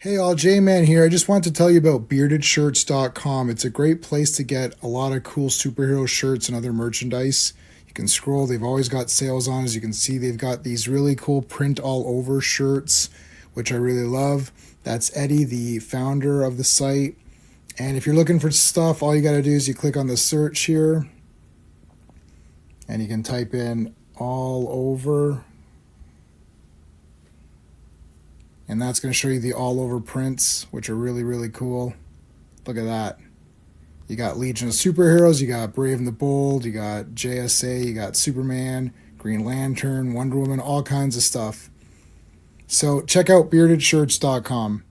Hey all, J-Man here. I just want to tell you about beardedshirts.com. It's a great place to get a lot of cool superhero shirts and other merchandise. You can scroll, they've always got sales on. As you can see, they've got these really cool print all over shirts, which I really love. That's Eddie, the founder of the site. And if you're looking for stuff, all you got to do is you click on the search here and you can type in all over. And that's going to show you the all over prints, which are really, really cool. Look at that. You got Legion of Superheroes, you got Brave and the Bold, you got JSA, you got Superman, Green Lantern, Wonder Woman, all kinds of stuff. So check out beardedshirts.com.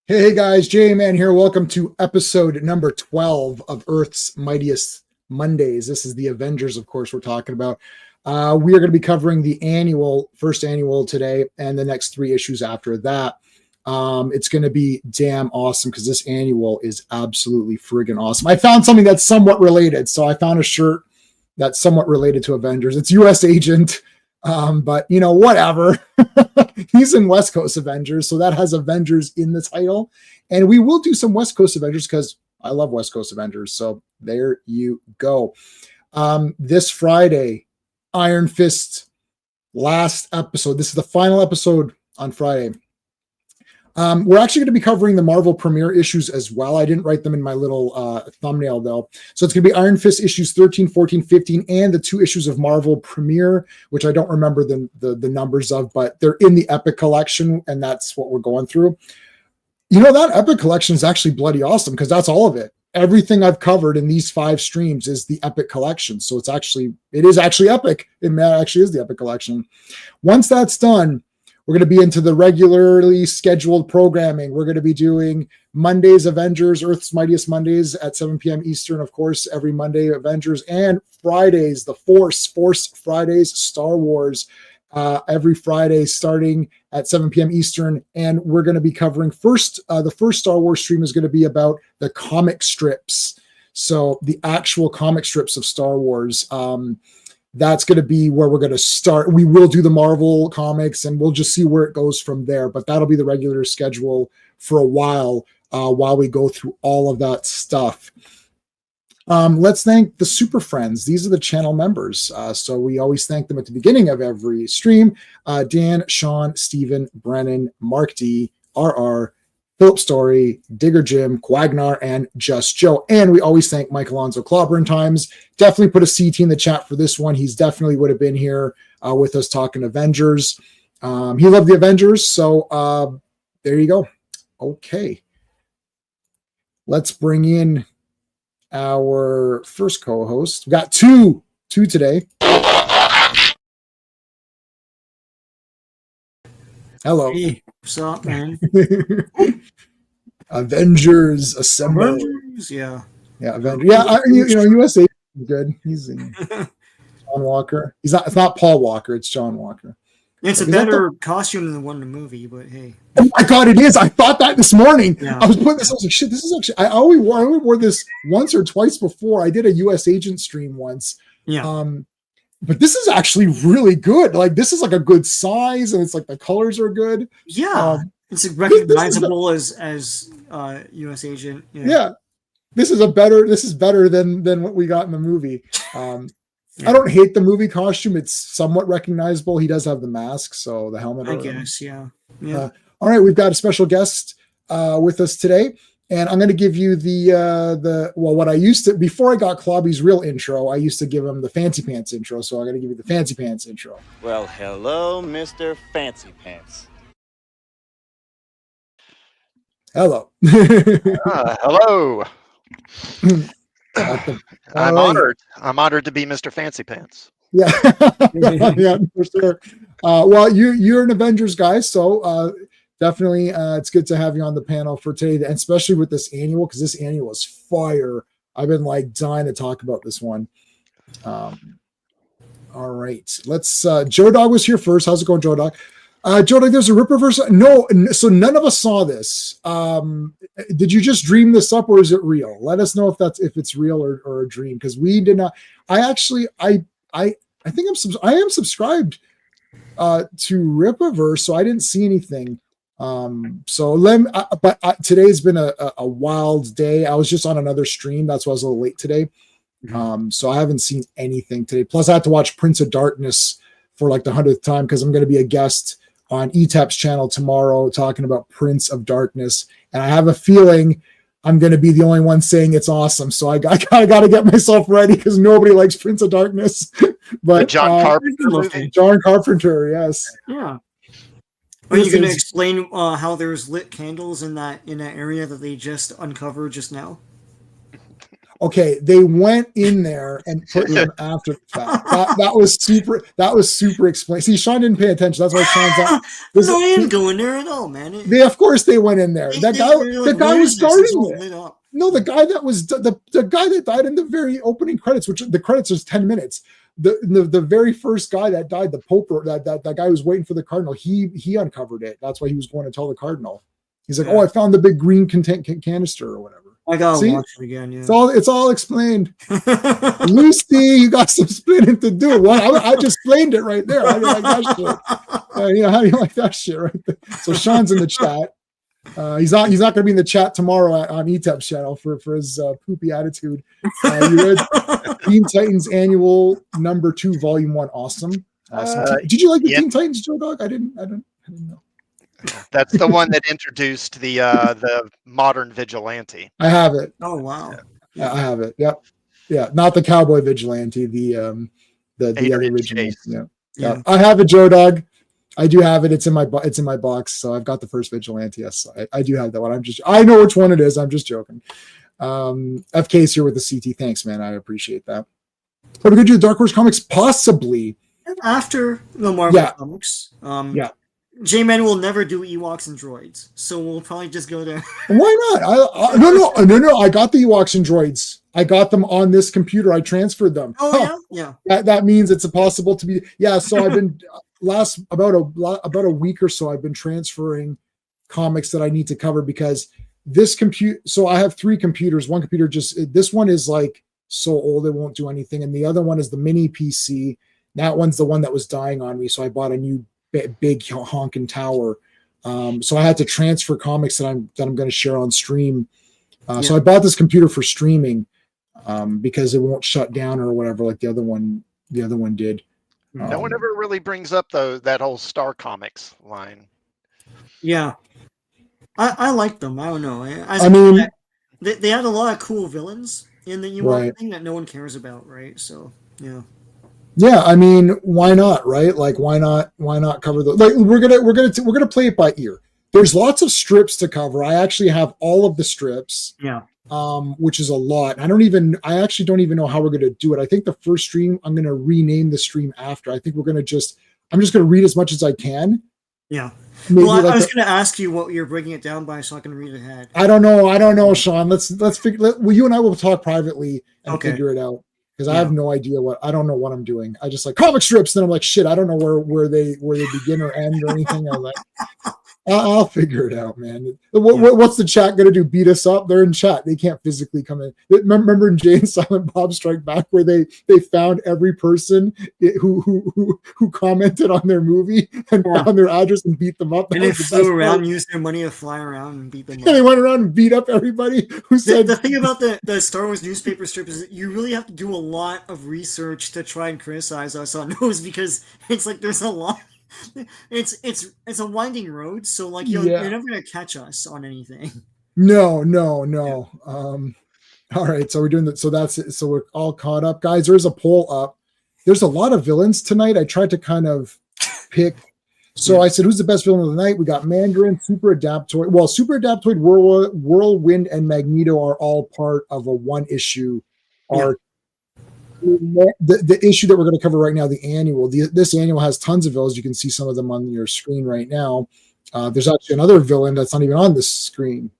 Hey guys, J-Man here. Welcome to episode number 12 of Earth's Mightiest Mondays. This is the Avengers, of course, we're talking about. We are going to be covering the first annual today and the next 3 issues after that. It's going to be damn awesome because this annual is absolutely friggin' awesome. I found something that's somewhat related. So I found a shirt that's somewhat related to Avengers. It's US Agent, but you know, whatever. He's in West Coast Avengers, so that has Avengers in the title. And we will do some West Coast Avengers because I love West Coast Avengers. So there you go. This Friday, Iron Fist last episode. This is the final episode on Friday. We're actually going to be covering the Marvel premiere issues as well. I didn't write them in my little thumbnail though. So it's going to be Iron Fist issues 13, 14, 15, and the 2 issues of Marvel premiere, which I don't remember the numbers of, but they're in the Epic collection, and that's what we're going through. You know, that Epic collection is actually bloody awesome because that's all of it. Everything I've covered in these 5 streams is the Epic collection. So it is actually epic. It actually is the Epic collection. Once that's done, we're going to be into the regularly scheduled programming. We're going to be doing Mondays Avengers, Earth's Mightiest Mondays at 7 p.m. Eastern, of course, every Monday Avengers, and Fridays, the Force Fridays, Star Wars, every Friday starting at 7 p.m. Eastern. And we're going to be covering the first Star Wars stream is going to be about the comic strips. So the actual comic strips of Star Wars. That's going to be where we're going to start. We will do the Marvel comics and we'll just see where it goes from there. But that'll be the regular schedule for a while we go through all of that stuff. Let's thank the Super Friends. These are the channel members. So we always thank them at the beginning of every stream. Dan, Sean, Steven, Brennan, Mark D, RR, Philip Story, Digger Jim, Quagnar, and Just Joe. And we always thank Mike Alonso Clobberin Times. Definitely put a CT in the chat for this one. He's definitely would have been here with us talking Avengers. He loved the Avengers. So there you go. Okay. Let's bring in our first co-host. We got two today. Hello. Hey, what's up, man? Avengers Assemble. Avengers, yeah. Yeah, Avengers. Yeah, USA is good. He's in John Walker. It's not Paul Walker, it's John Walker. It's a better costume than the one in the movie, but hey. Oh my god, it is. I thought that this morning. Yeah. I was putting this, I was like, shit, this is actually I only wore this once or twice before. I did a US Agent stream once. Yeah. But this is actually really good. Like this is like a good size, and it's like the colors are good. Yeah, it's recognizable as US Agent. Yeah, this is better than what we got in the movie. Yeah. I don't hate the movie costume; it's somewhat recognizable. He does have the mask, so the helmet. I guess, yeah. All right, we've got a special guest with us today. And I'm going to give you what I used to, before I got Clobby's real intro, I used to give him the Fancy Pants intro. So I'm going to give you the Fancy Pants intro. Well, hello, Mr. Fancy Pants. Hello. Hello. I'm honored. I'm honored to be Mr. Fancy Pants. Yeah. Yeah, for sure. Well, you're an Avengers guy, so definitely, it's good to have you on the panel for today, and especially with this annual, because this annual is fire. I've been like dying to talk about this one. All right, let's. Joe Dog was here first. How's it going, Joe Dog? Joe Dog, there's a Ripperverse. No, so none of us saw this. Did you just dream this up, or is it real? Let us know if it's real or a dream, because we did not. I think I am subscribed to Ripaverse, so I didn't see anything. Today's been a wild day. I was just on another stream, that's why I was a little late today. So I haven't seen anything today. Plus, I had to watch Prince of Darkness for like the 100th time because I'm going to be a guest on Etap's channel tomorrow talking about Prince of Darkness, and I have a feeling I'm going to be the only one saying it's awesome. So I got to get myself ready because nobody likes Prince of Darkness. But The John Carpenter movie. John Carpenter, yes. Yeah. Are you going to explain how there's lit candles in that area that they just uncovered just now? Okay, they went in there and put them after the fact. That was super explained. See, Sean didn't pay attention. That's why Sean's out. No, I didn't go in there at all, man. Of course they went in there. The guy was starting it. No, the guy that was the guy that died in the very opening credits, which the credits is 10 minutes. The very first guy that died, the Pope, that guy who was waiting for the Cardinal, he uncovered it. That's why he was going to tell the Cardinal. He's like, "Oh, I found the big green canister or whatever." I gotta watch it again. Yeah, it's all explained. Lucy, you got some explaining to do. Well, I just explained it right there. How do you like that shit? How do you like that shit right there? So Sean's in the chat. He's not going to be in the chat tomorrow on Etap's channel for his poopy attitude. You read Teen Titans Annual number 2, Volume 1. Awesome. Did you like the Teen Titans, Joe Dog? I didn't know. That's the one that introduced the modern vigilante. I have it. Oh wow. Yeah. I have it. Yep. Yeah. Not the cowboy vigilante. The other original. Yeah. I have it, Joe Dog. I do have it. It's in my box. So I've got the first vigilante. Yes, I do have that one. I know which one it is. I'm just joking. FK's here with the CT. Thanks, man. I appreciate that. Are we going to do the Dark Horse comics? Possibly. After the Marvel comics. Yeah. J-Man will never do Ewoks and droids, so we'll probably just go there. Why not? No. I got the Ewoks and droids. I got them on this computer. I transferred them. Oh yeah. That means it's possible to be. Yeah. So I've been about a week or so. I've been transferring comics that I need to cover because this computer. So I have 3 computers. One computer this one is like so old it won't do anything, and the other one is the mini PC. That one's the one that was dying on me. So I bought a new big honking tower. So I had to transfer comics that I'm going to share on stream. So I bought this computer for streaming because it won't shut down or whatever like the other one did. No one ever really brings up that whole Star Comics line. Yeah, I like them. I don't know. I mean, they had a lot of cool villains in the Ewok thing that no one cares about, right? So yeah. Yeah, I mean, why not, right? Like, why not cover the like? We're gonna play it by ear. There's lots of strips to cover. I actually have all of the strips. Yeah. Which is a lot. I actually don't even know how we're gonna do it. I think the first stream I'm gonna rename the stream after. I think I'm just gonna read as much as I can. Yeah. Well, I was going to ask you what you're breaking it down by, so I can read ahead. I don't know, Sean. Let's figure. You and I will talk privately and figure it out. Because I have no idea I don't know what I'm doing. I just like comic strips, and I'm like, shit, I don't know where they begin or end or anything. I'm like, I'll figure it out, man. What's the chat gonna do? Beat us up? They're in chat. They can't physically come in. Remember in Jay and Silent Bob Strike Back where they found every person who commented on their movie and found their address and beat them up. And they flew around, used their money to fly around and beat them up. Yeah, they went around and beat up everybody who said. The thing about the Star Wars newspaper strip is that you really have to do a lot of research to try and criticize us on those because it's like there's a lot. It's a winding road, so like you're never gonna catch us on anything. No. All right, so we're doing that. So that's it. So we're all caught up, guys. There's a poll up. There's a lot of villains tonight. I tried to kind of pick. So I said, who's the best villain of the night? We got Mandarin, Super Adaptoid. Well, Super Adaptoid, Whirlwind, and Magneto are all part of a one-issue arc. The issue that we're going to cover right now, the annual. This annual has tons of villains. You can see some of them on your screen right now. There's actually another villain that's not even on this screen.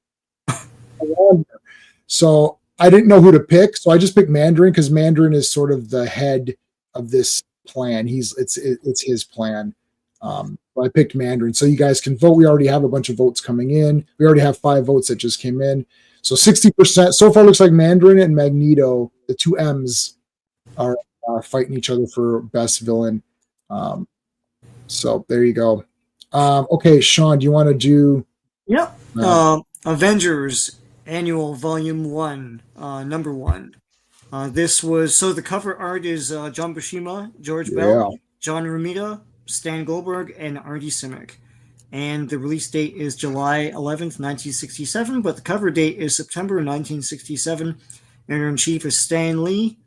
So I didn't know who to pick, so I just picked Mandarin because Mandarin is sort of the head of this plan. It's his plan. So I picked Mandarin. So you guys can vote. We already have a bunch of votes coming in. We already have 5 votes that just came in. So 60% so far looks like Mandarin and Magneto, the 2 M's, are fighting each other for best villain. So there you go. Okay, Sean, do you want to do? Yep. Avengers Annual Volume 1, Number 1. This was so the cover art is John Buscema, George Bell, Yeah. John Romita, Stan Goldberg, and Artie Simek. And the release date is July 11th, 1967, but the cover date is September 1967. Editor in chief is Stan Lee.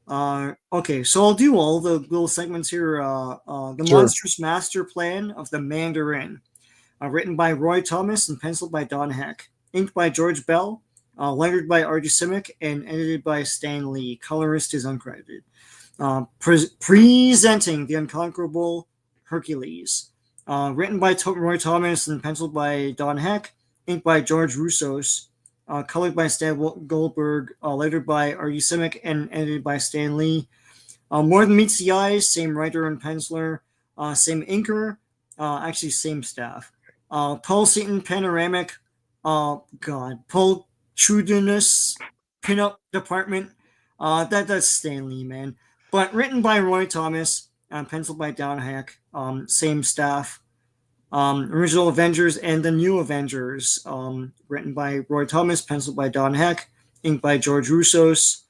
Okay, so I'll do all the little segments here. The Sure. Monstrous Master Plan of the Mandarin, written by Roy Thomas and penciled by Don Heck, inked by George Bell, lettered by Artie Simek, and edited by Stan Lee. Colorist is uncredited. Presenting the Unconquerable Hercules, written by Roy Thomas and penciled by Don Heck, inked by George Russos, colored by Stan Goldberg, lettered by Artie Simek, and edited by Stan Lee. More Than Meets the Eyes, same writer and penciler, same inker, actually same staff. Paul Seaton Panoramic, Paul Trudinus Pinup Department. That's Stan Lee, man. But written by Roy Thomas, penciled by Don Heck, same staff. Original Avengers and the New Avengers, written by Roy Thomas, penciled by Don Heck, inked by George Russos,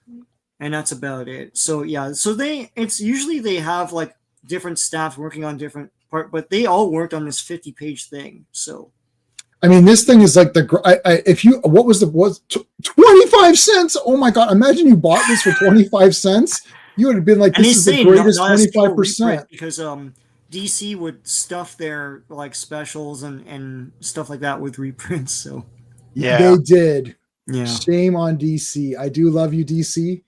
and that's about it. So yeah, so it's usually they have like different staff working on different part, but they all worked on this 50-page thing. So I mean, this thing is like what was 25 cents? Oh my God. Imagine you bought this for 25 cents. You would have been like, this is the greatest 25%. Because DC would stuff their like specials and stuff like that with reprints. So Yeah. They did. yeah. Shame on DC. I do love you, DC.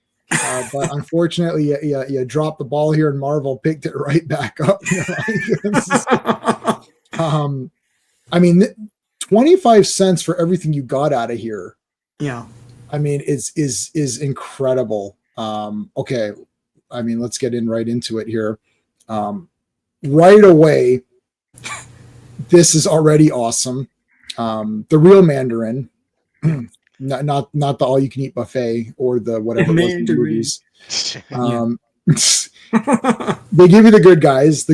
But unfortunately, you dropped the ball here, and Marvel picked it right back up. I mean, 25 cents for everything you got out of here. Yeah. I mean, is incredible. Okay. I mean, let's get right into it here. Right away, this is already awesome. The real Mandarin, not the all you can eat buffet or the whatever movies. They give you the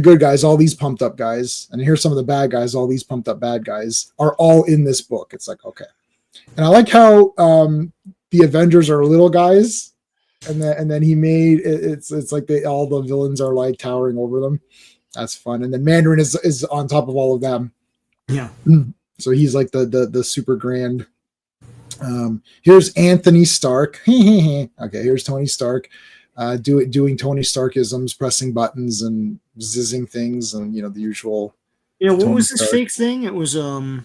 good guys, all these pumped up guys, and here's some of the bad guys, all these pumped up bad guys are all in this book. It's like, okay. And I like how the Avengers are little guys, and then he made it's like all the villains are like towering over them. That's fun. And then Mandarin is on top of all of them. Yeah. So he's like the super grand. Here's Anthony Stark. Okay, here's Tony Stark. Doing Tony Starkisms, pressing buttons and zizzing things, and the usual. What Tony was this Stark. fake thing? It was I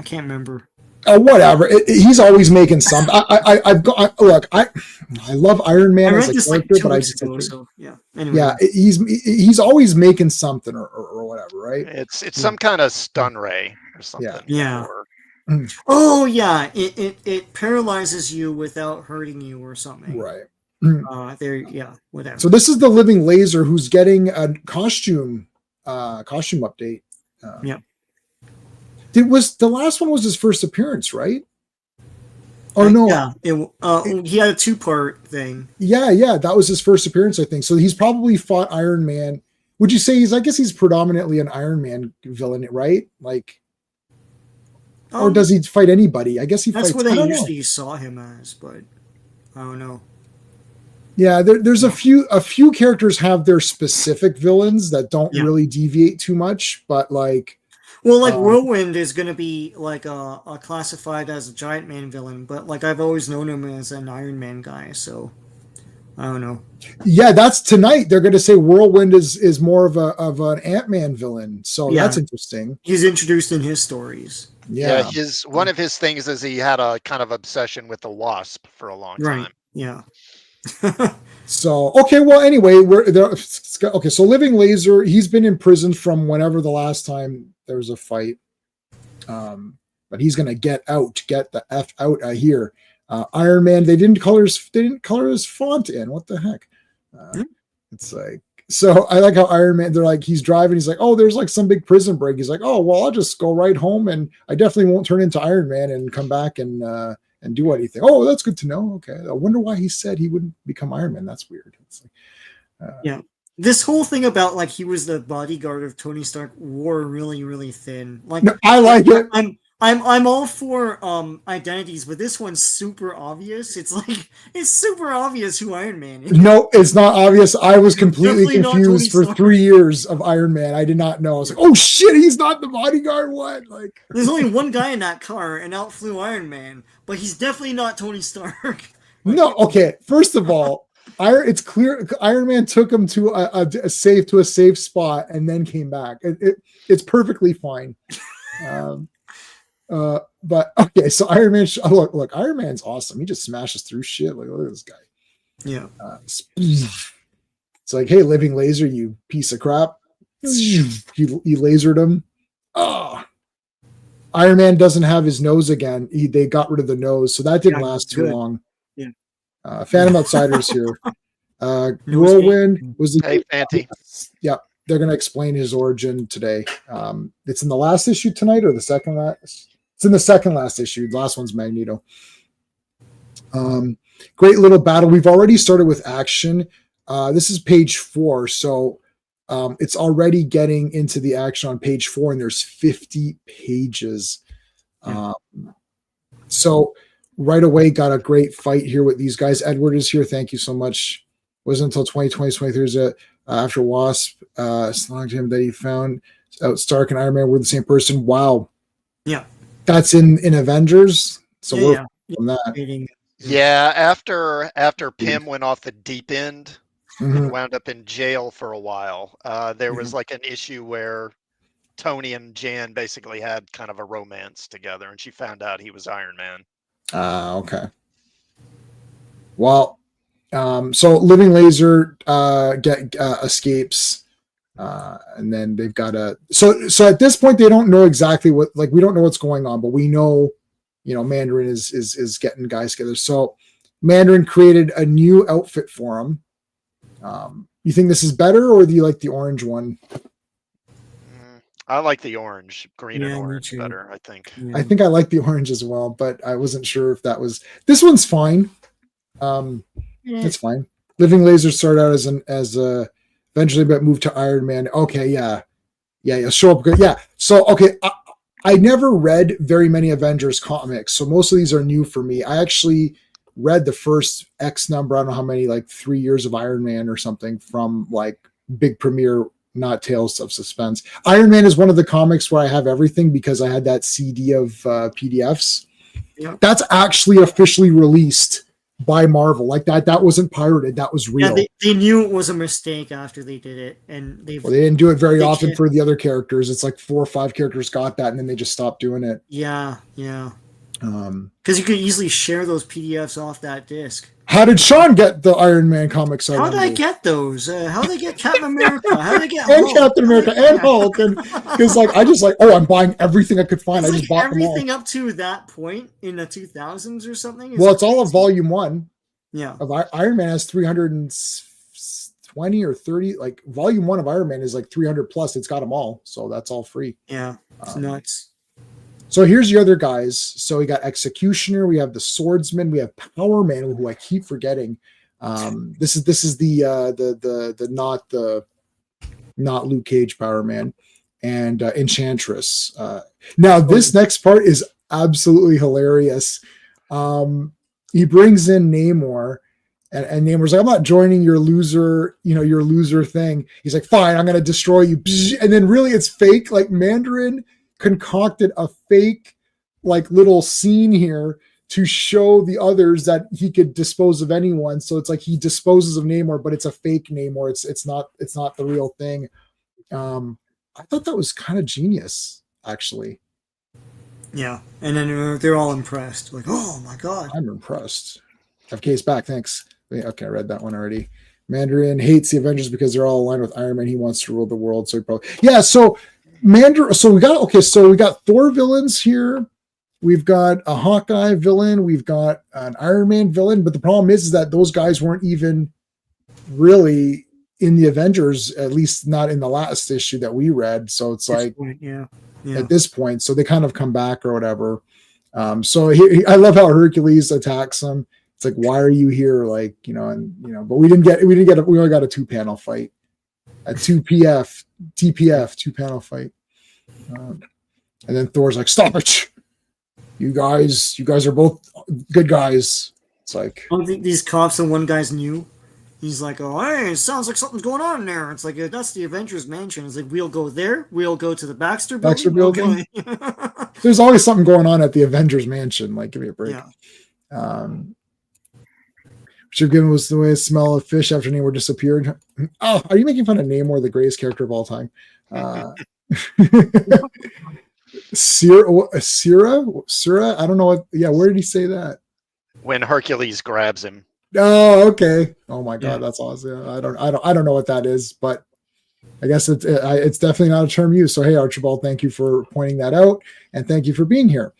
can't remember. Whatever. He's always making some. I love Iron Man as a character, but I just yeah. Anyway. yeah, he's always making something or whatever, right? It's some kind of stun ray or something. Yeah. Or, Oh yeah, it paralyzes you without hurting you or something. Right. Whatever. So this is the living laser who's getting a costume update. Yeah. The last one was his first appearance, right? Or no? Yeah. He had a 2-part thing. Yeah, that was his first appearance, I think. So he's probably fought Iron Man. Would you say I guess he's predominantly an Iron Man villain, right? Like, or does he fight anybody? I guess he that's fights. what I usually saw him as, but I don't know. Yeah, there's a few characters have their specific villains that don't really deviate too much, but like. Well, like Whirlwind is going to be like a classified as a Giant Man villain, but like I've always known him as an Iron Man guy, so I don't know. Yeah, that's tonight. They're going to say Whirlwind is more of an Ant-Man villain, so that's interesting. He's introduced in his stories. Yeah, one of his things is he had a kind of obsession with the Wasp for a long time. Right. Yeah. So okay, well anyway, we're there. Okay, so Living Laser, he's been in prison from whenever the last time there was a fight, but he's gonna get the F out of here. Iron Man, they didn't color his font in. What the heck? It's like, so I like how Iron Man, they're like, he's driving, he's like, oh, there's like some big prison break. He's like, oh well, I'll just go right home and I definitely won't turn into Iron Man and come back and do anything. Oh, that's good to know. Okay, I wonder why he said he wouldn't become Iron Man. That's weird. It's like, yeah. This whole thing about like he was the bodyguard of Tony Stark wore really, really thin. Like No, I like it. I'm all for identities, but this one's super obvious. It's like it's super obvious who Iron Man is. No, it's not obvious. I was completely Definitely not confused for Tony Stark. 3 years of Iron Man. I did not know. I was like, oh shit, he's not the bodyguard. What? Like, There's only one guy in that car, and out flew Iron Man, but he's definitely not Tony Stark. no. Okay, first of all, it's clear Iron Man took him to a safe spot and then came back. It's perfectly fine. But okay, so Iron Man. Look, Iron Man's awesome. He just smashes through shit. Like, look at this guy. Yeah. It's like, hey, living laser, you piece of crap. He lasered him. Oh. Iron Man doesn't have his nose again. They got rid of the nose, so that didn't last too long. Yeah. Phantom Outsiders here. Whirlwind was the Fancy. Yeah, they're going to explain his origin today. It's in the last issue tonight or the second last? It's in the second last issue. The last one's Magneto. Great little battle. We've already started with action. This is page 4, so it's already getting into the action on page 4, and there's 50 pages. So right away, got a great fight here with these guys. Edward is here. Thank you so much. Wasn't until 2023 after Wasp slung him that he found out Stark and Iron Man were the same person. Wow. Yeah. That's in Avengers. So we're from that. Yeah, after Pym went off the deep end Mhm. and wound up in jail for a while, there was like an issue where Tony and Jan basically had kind of a romance together, and she found out he was Iron Man. Okay. Well, so Living Laser escapes, and then they've got so at this point they don't know exactly what, like, we don't know what's going on, but we know, Mandarin is getting guys together. So Mandarin created a new outfit for him. You think this is better, or do you like the orange one? I like the orange, green Yeah, and me orange too. better, I think. Yeah. I think I like the orange as well, but I wasn't sure if that was. This one's fine. It's fine. Living Laser started out as eventually but moved to Iron Man. Okay, yeah. Show up good. Yeah. So okay, I never read very many Avengers comics, so most of these are new for me. I actually read the first X number. I don't know how many, like 3 years of Iron Man or something from like big premiere. Not Tales of Suspense. Iron Man is one of the comics where I have everything because I had that CD of PDFs. Yeah. That's actually officially released by Marvel. Like that wasn't pirated. That was real. Yeah, they knew it was a mistake after they did it, and Well, they didn't do it very They often can't- for the other characters. It's like 4 or 5 characters got that, and then they just stopped doing it. Yeah. Because you could easily share those PDFs off that disc. How did Sean get the Iron Man comics? How did I get those? How did I get Captain America? How did I get and Hulk? Captain America and Hulk? And because I just I'm buying everything I could find. It's I like just bought them all. everything up to that point in the 2000s or something. Well, it's all of Volume 1. Yeah. Of Iron Man has 320 or 30. Like Volume 1 of Iron Man is like 300 plus. It's got them all, so that's all free. Yeah. It's nuts. So here's the other guys. So we got Executioner, we have the Swordsman, we have Power Man, who I keep forgetting. This is the not Luke Cage Power Man, and Enchantress. Now this next part is absolutely hilarious. He brings in Namor, and Namor's like, I'm not joining your loser thing. He's like, fine, I'm gonna destroy you. And then really it's fake. Like Mandarin concocted a fake like little scene here to show the others that he could dispose of anyone. So it's like he disposes of Namor, but it's a fake Namor. It's not the real thing. I thought that was kind of genius, actually. Yeah. And then they're all impressed. Like, oh my God. I'm impressed. FK's back. Thanks. Okay, I read that one already. Mandarin hates the Avengers because they're all aligned with Iron Man. He wants to rule the world. So he probably, so Mandarin. So we got Thor villains here. We've got a Hawkeye villain. We've got an Iron Man villain. But the problem is that those guys weren't even really in the Avengers, at least not in the last issue that we read. So it's like, at this point, so they kind of come back or whatever. So I love how Hercules attacks him. It's like, why are you here? Like, but we only got a 2-panel fight. a 2PF, TPF, 2-panel fight. And then Thor's like, "Stop it! You guys are both good guys." It's like, I don't think these cops and one guy's new. He's like, "Oh, hey, it sounds like something's going on there." It's like, that's the Avengers mansion. It's like, we'll go there. We'll go to the Baxter building. There's always something going on at the Avengers mansion. Like, give me a break. Yeah. Richard Given was the way the smell of fish after Namor disappeared. Oh, are you making fun of Namor, the greatest character of all time? Sira? I don't know what. Yeah, where did he say that? When Hercules grabs him. Oh, okay. Oh my God, Yeah. that's awesome. I don't know what that is, but I guess it's definitely not a term used. So hey, Archibald, thank you for pointing that out, and thank you for being here.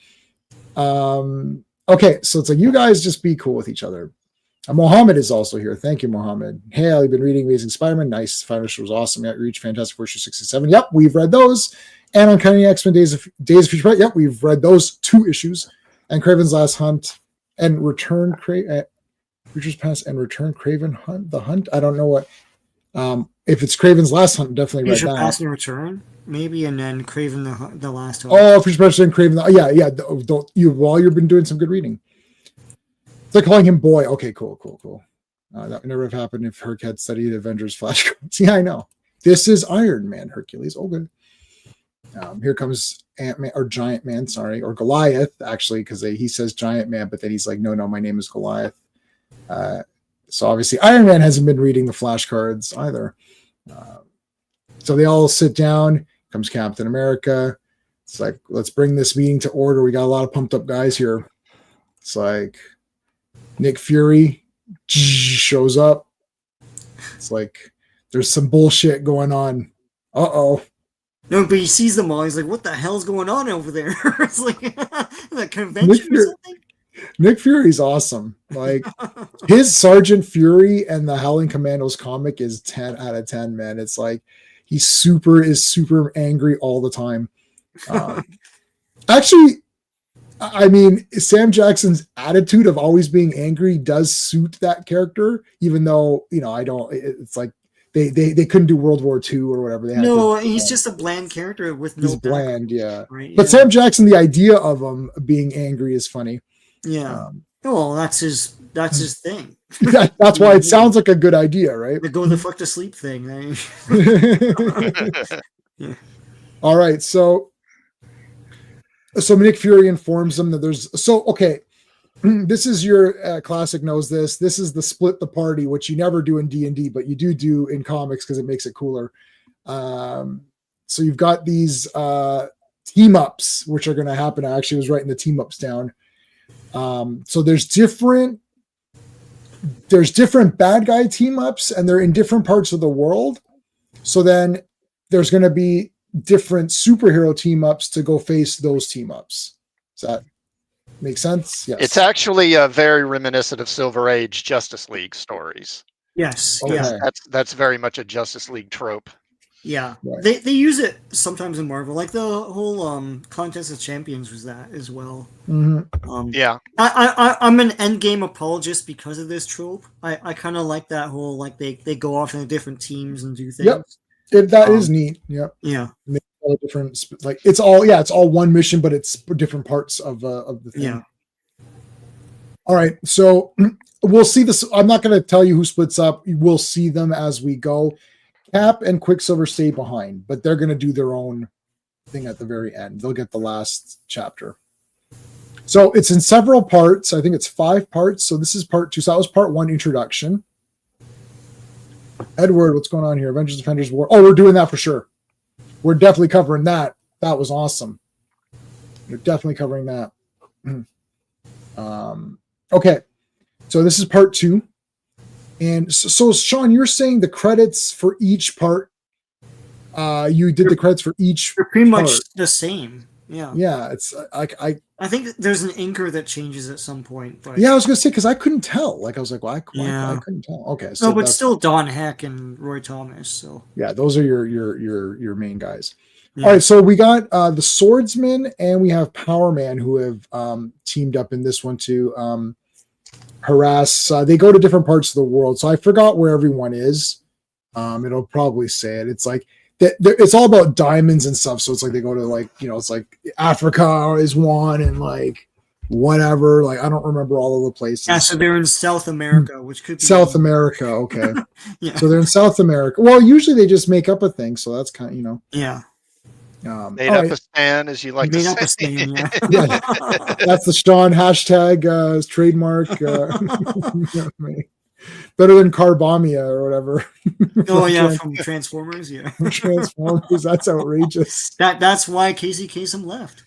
Okay, so it's like you guys just be cool with each other. Mohammed is also here. Thank you, Mohammed. Hey, I've been reading Amazing Spider-Man. Nice. Final issue was awesome. Yeah, reach Fantastic Four issue 67. Yep, we've read those. And Uncanny X-Men Days of Future Past. Yep, we've read those 2 issues. And Craven's Last Hunt and Return Futures Past and Return Craven Hunt. The Hunt. I don't know what. If it's Craven's Last Hunt, definitely read Future that. Past and Return, maybe, and then Craven the Last Hunt. Oh, Future Past and Craven. Yeah. While you've been doing some good reading. They're calling him boy. Okay, cool. That would never have happened if Herc had studied Avengers flashcards. Yeah, I know. This is Iron Man, Hercules. Oh, good. Here comes Ant-Man, or Giant Man, sorry, or Goliath, actually, because he says Giant Man, but then he's like, no, my name is Goliath. So obviously Iron Man hasn't been reading the flashcards either. So they all sit down. Comes Captain America. It's like, let's bring this meeting to order. We got a lot of pumped up guys here. It's like Nick Fury shows up. It's like there's some bullshit going on. Uh-oh. No, but he sees them all. He's like, "What the hell's going on over there?" It's like the convention or something. Nick Fury's awesome. Like his Sergeant Fury and the Howling Commandos comic is 10 out of 10, man. It's like he's super angry all the time. Actually, I mean, Sam Jackson's attitude of always being angry does suit that character, even though, it's like they couldn't do World War II or whatever. He's just a bland character with no. He's bland, yeah. Right, but Sam Jackson, the idea of him being angry is funny. Yeah. Well, that's his thing. That's why it sounds like a good idea, right? The go the fuck to sleep thing. Yeah. All right, so Nick Fury informs them that this is your classic knows this. This is the split the party, which you never do in D&D, but you do in comics because it makes it cooler. So you've got these team ups, which are going to happen. I actually was writing the team ups down. So there's different bad guy team ups, and they're in different parts of the world. So then there's going to be different superhero team ups to go face those team ups. Does that make sense? Yes. It's actually very reminiscent of Silver Age Justice League stories. Yes. Okay. Yeah. That's very much a Justice League trope. Yeah. Right. They use it sometimes in Marvel. Like the whole Contest of Champions was that as well. Mm-hmm. Yeah. I'm an endgame apologist because of this trope. I kind of like that whole, like, they go off into different teams and do things. Yep. That is neat. Yep. Yeah. All different, like it's all one mission, but it's different parts of the thing. Yeah. All right, so we'll see this. I'm not going to tell you who splits up. We'll see them as we go. Cap and Quicksilver stay behind, but they're going to do their own thing at the very end. They'll get the last chapter. So it's in several parts. I think it's 5 parts. So this is part 2. So that was part 1, introduction. Edward, what's going on here? Avengers, Defenders, War. Oh, we're doing that for sure. We're definitely covering that. That was awesome. We're definitely covering that. Okay. So this is part 2. And so Sean, you're saying the credits for each part, you did the credits for each They're pretty much part. the same. Yeah. Yeah, it's I think there's an anchor that changes at some point. But yeah, I was gonna say because I couldn't tell. Like I was like, well, I couldn't tell. Okay, so no, but still Don Heck and Roy Thomas. So yeah, those are your main guys. yeah. All right, so we got the Swordsman and we have Power Man who have teamed up in this one to harass. They go to different parts of the world, so I forgot where everyone is. It'll probably say it. It's like it's all about diamonds and stuff. So it's like they go to like, it's like Africa is one and like whatever. Like I don't remember all of the places. Yeah, so they're in South America, which could be South America. Okay. Yeah. So they're in South America. Well, usually they just make up a thing. So that's kind of, Yeah. Made up a stand, as you like to Made up a say. stand, yeah. Yeah. That's the Sean hashtag trademark. Better than Carbamia or whatever. Oh yeah, from Transformers, yeah. Transformers, that's outrageous. That's why Casey Kasem left.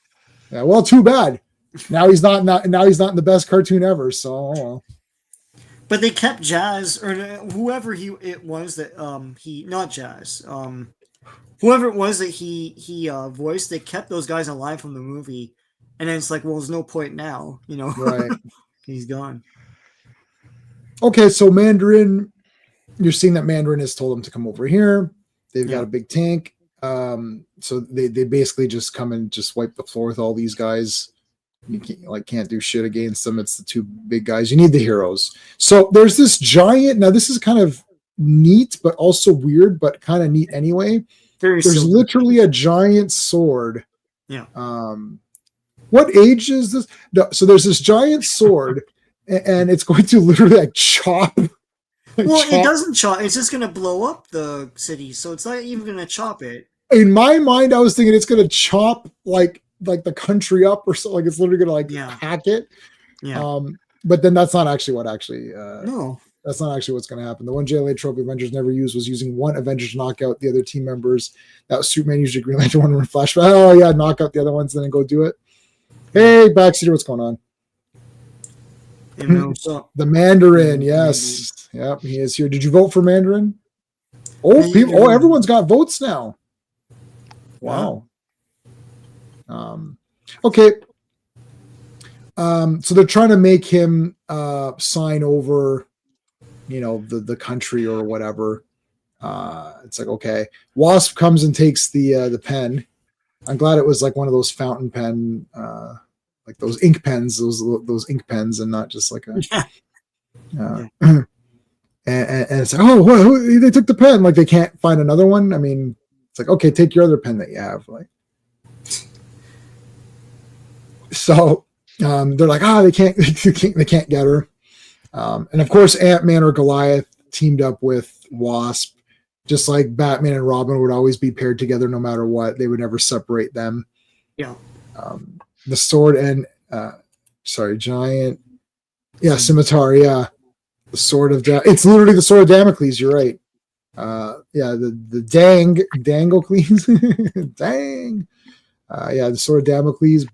Yeah, well, too bad. Now he's not in the best cartoon ever. So, oh well. But they kept Jazz or whoever it was that he not Jazz whoever it was that he voiced. They kept those guys alive from the movie, and then it's like, well, there's no point now, Right? He's gone. Okay, so Mandarin, you're seeing that Mandarin has told them to come over here. They've got a big tank. So they basically just come and just wipe the floor with all these guys. You can't do shit against them. It's the two big guys. You need the heroes. So there's this giant. Now this is kind of neat, but also weird, but kind of neat anyway. There's literally a giant sword. Yeah. What age is this? No, so there's this giant sword, and it's going to literally like chop. It doesn't chop. It's just going to blow up the city. So it's not even going to chop it. In my mind, I was thinking it's going to chop like the country up or something. Like it's literally going to hack it. Yeah. But then that's not actually what actually. No. That's not actually what's going to happen. The one JLA trophy Avengers never used was using one Avenger to knock out the other team members. That was Superman, usually Green Lantern, Wonder Woman, Flash. Oh yeah, knock out the other ones, and then go do it. Hey, Backseater, what's going on? The Mandarin, yes. Yep, he is here. Did you vote for Mandarin? Oh, everyone's got votes now. Wow. Okay. So they're trying to make him sign over, the country or whatever. It's like, okay. Wasp comes and takes the pen. I'm glad it was like one of those fountain pen, like those ink pens, those ink pens, and not just like a. And it's like, oh, they took the pen. Like they can't find another one. I mean, it's like, okay, take your other pen that you have. Like, so they're like, they can't get her. And of course, Ant-Man or Goliath teamed up with Wasp. Just like Batman and Robin would always be paired together no matter what. They would never separate them. Yeah. The sword and giant. Yeah, scimitar. Yeah. The sword of it's literally the sword of Damocles. You're right. The Dangocles. Dang. The sword of Damocles.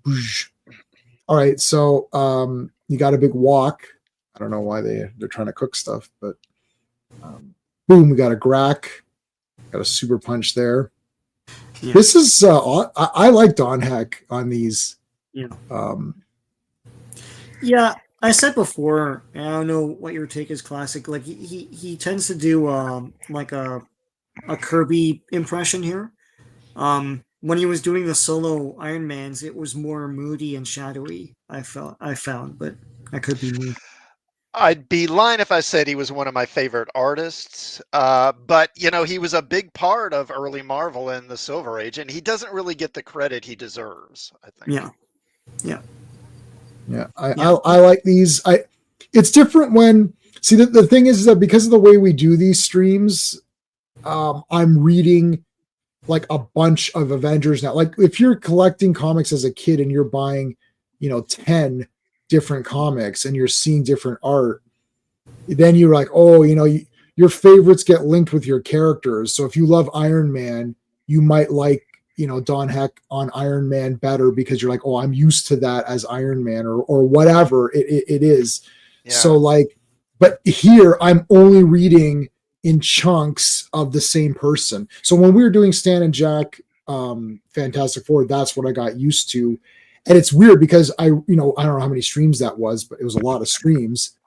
All right. So you got a big walk. I don't know why they're trying to cook stuff, but boom, we got a Grack. Got a super punch there. Yeah. This is I like Don Heck on these. Yeah. I said before, and I don't know what your take is, classic. Like he tends to do like a Kirby impression here. When he was doing the solo Iron Mans, it was more moody and shadowy. I found, but that could be me. I'd be lying if I said he was one of my favorite artists, but he was a big part of early Marvel in the Silver Age, and he doesn't really get the credit he deserves, I think. Yeah. I like these. It's different when the thing is that because of the way we do these streams, I'm reading like a bunch of Avengers now. Like if you're collecting comics as a kid and you're buying, 10 different comics and you're seeing different art, then you're like, your favorites get linked with your characters. So if you love Iron Man, you might like, Don Heck on Iron Man better because you're like, I'm used to that as Iron Man or whatever it is. Yeah. So like, but here I'm only reading in chunks of the same person. So when we were doing Stan and Jack, Fantastic Four, that's what I got used to. And it's weird because I don't know how many streams that was, but it was a lot of streams.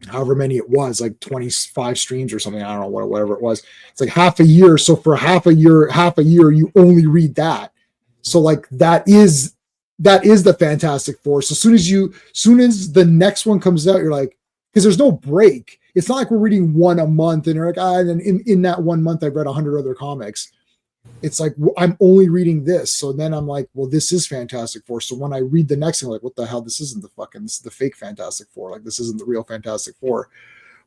However many it was, like 25 streams or something. I don't know whatever it was. It's like half a year. So for half a year, you only read that. So like that is the Fantastic Four. So soon as the next one comes out, you're like, because there's no break. It's not like we're reading one a month and you're like, and then in that 1 month I've read 100 other comics. It's like I'm only reading this. So then I'm like, well, this is Fantastic Four. So when I read the next thing, I'm like, what the hell? This is the fake Fantastic Four. Like, this isn't the real Fantastic Four.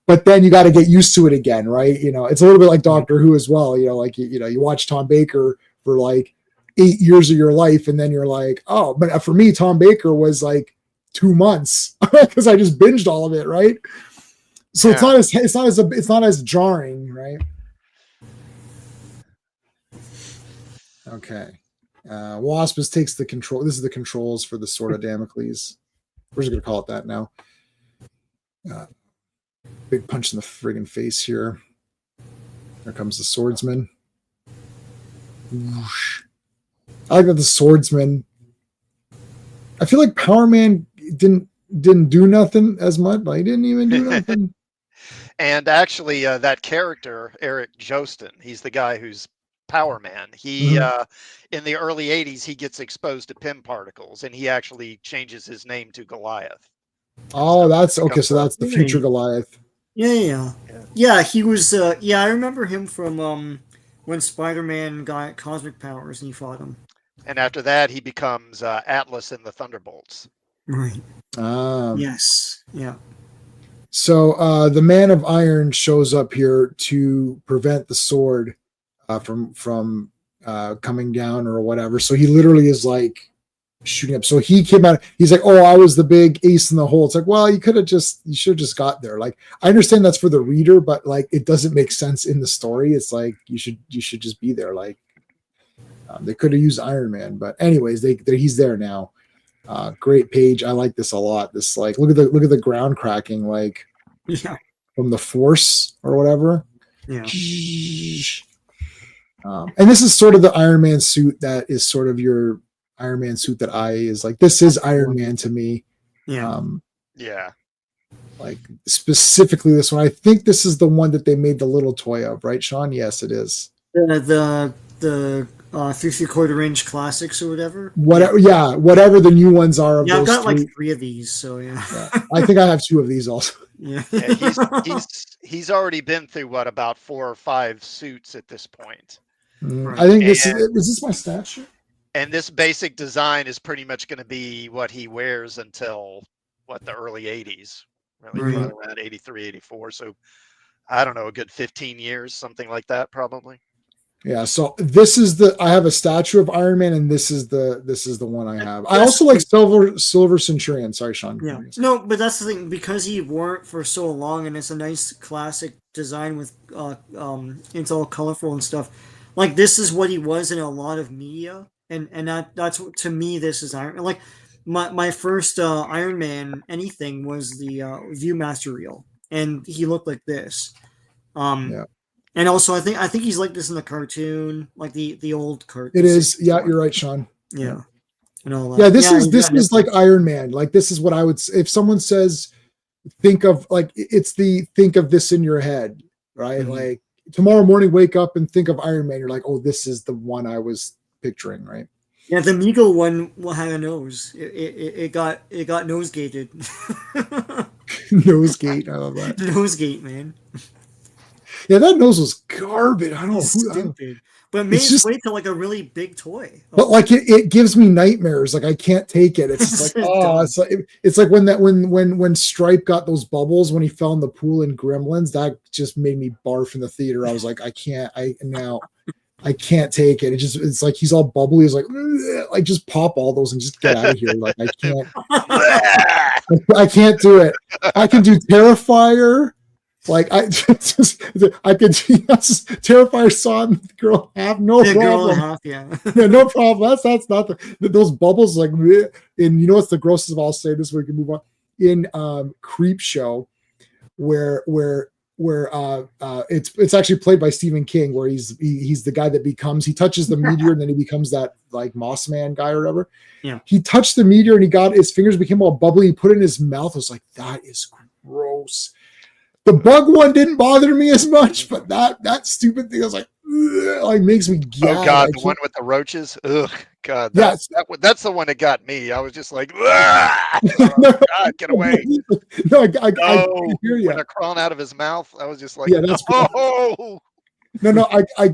But then you got to get used to it again, right? It's a little bit like Doctor Who as well. Like you watch Tom Baker for like 8 years of your life, and then you're like, oh, but for me, Tom Baker was like 2 months because I just binged all of it, right? So it's not as jarring, right? Okay. Waspus takes the control. This is the controls for the Sword of Damocles. We're just going to call it that now. Big punch in the friggin' face here. There comes the swordsman. Whoosh. I like that the swordsman. I feel like Power Man didn't do nothing as much. Like, he didn't even do nothing. And actually, that character, Eric Jostin, he's the guy who's Power Man. He in the early 80s, he gets exposed to Pym particles, and he actually changes his name to Goliath. Oh, that's okay. So that's the future Goliath. Yeah. He was. I remember him from when Spider-Man got cosmic powers and he fought him. And after that, he becomes Atlas in the Thunderbolts. Right. Yes. Yeah. So the Man of Iron shows up here to prevent the sword from coming down or whatever. So he literally is like shooting up. So he came out. He's like, "Oh, I was the big ace in the hole." It's like, well, you should have just got there. Like, I understand that's for the reader, but like, it doesn't make sense in the story. It's like you should just be there. Like, they could have used Iron Man, but anyways, he's there now. Great page. I like this a lot. This, like, look at the ground cracking, like, from the force or whatever. Yeah. And this is sort of the Iron Man suit that is sort of your Iron Man suit that is like, this is Iron Man to me. Yeah. Like, specifically this one. I think this is the one that they made the little toy of, right, Sean? Yes, it is. The 3/4 inch classics or whatever. Whatever the new ones are. I've got like 3 of these, so yeah. I think I have 2 of these also. Yeah. He's already been through about 4 or 5 suits at this point. Right. I think is this my statue? And this basic design is pretty much going to be what he wears until the early 80s, really, around 83, 84. So I don't know, a good 15 years, something like that, probably. Yeah, so this is I have a statue of Iron Man, and this is the one I have. I also like Silver Centurion. Sorry, Sean. Yeah. No, but that's the thing, because he wore it for so long, and it's a nice classic design with it's all colorful and stuff. Like, this is what he was in a lot of media, and that's what, to me, this is Iron Man. Like, my first Iron Man anything was the Viewmaster reel, and he looked like this. And also, I think he's like this in the cartoon, like the old cartoon. It is, yeah. You're right, Sean. Yeah, and all that. Yeah, this is like Iron Man. Like, this is what I would. If someone says, think of this in your head, right? Mm-hmm. Like, tomorrow morning, wake up and think of Iron Man. You're like, oh, this is the one I was picturing, right? Yeah, the Meagle one had a nose. It got nose gated. Nosegate, I love that. Nosegate, man. Yeah, that nose was garbage. I don't know. Stupid. But it made its way to like a really big toy. But like, it gives me nightmares. Like, I can't take it. It's just like, it's like when Stripe got those bubbles when he fell in the pool in Gremlins. That just made me barf in the theater. I was like, I can't take it. It's like he's all bubbly. He's like just pop all those and just get out of here. Like, I can't. I can't do it. I can do Terrifier. Like, I could Terrifier saw the girl half, no problem. Half, yeah, no problem. That's not those bubbles. Like, and you know what's the grossest of all? I'll say this, we can move on. In Creep Show, where it's actually played by Stephen King, where he's the guy that he touches the meteor and then he becomes that like Moss Man guy or whatever. Yeah, he touched the meteor and his fingers became all bubbly. He put it in his mouth. I was like, that is gross. The bug one didn't bother me as much, but that stupid thing, I was like, like makes me gag. Oh God, the one with the roaches. Ugh, God, Yes. that's the one that got me. I was just like, oh, God, get away! No, I hear you. When they're crawling out of his mouth, I was just like, Yeah, that's no. No, I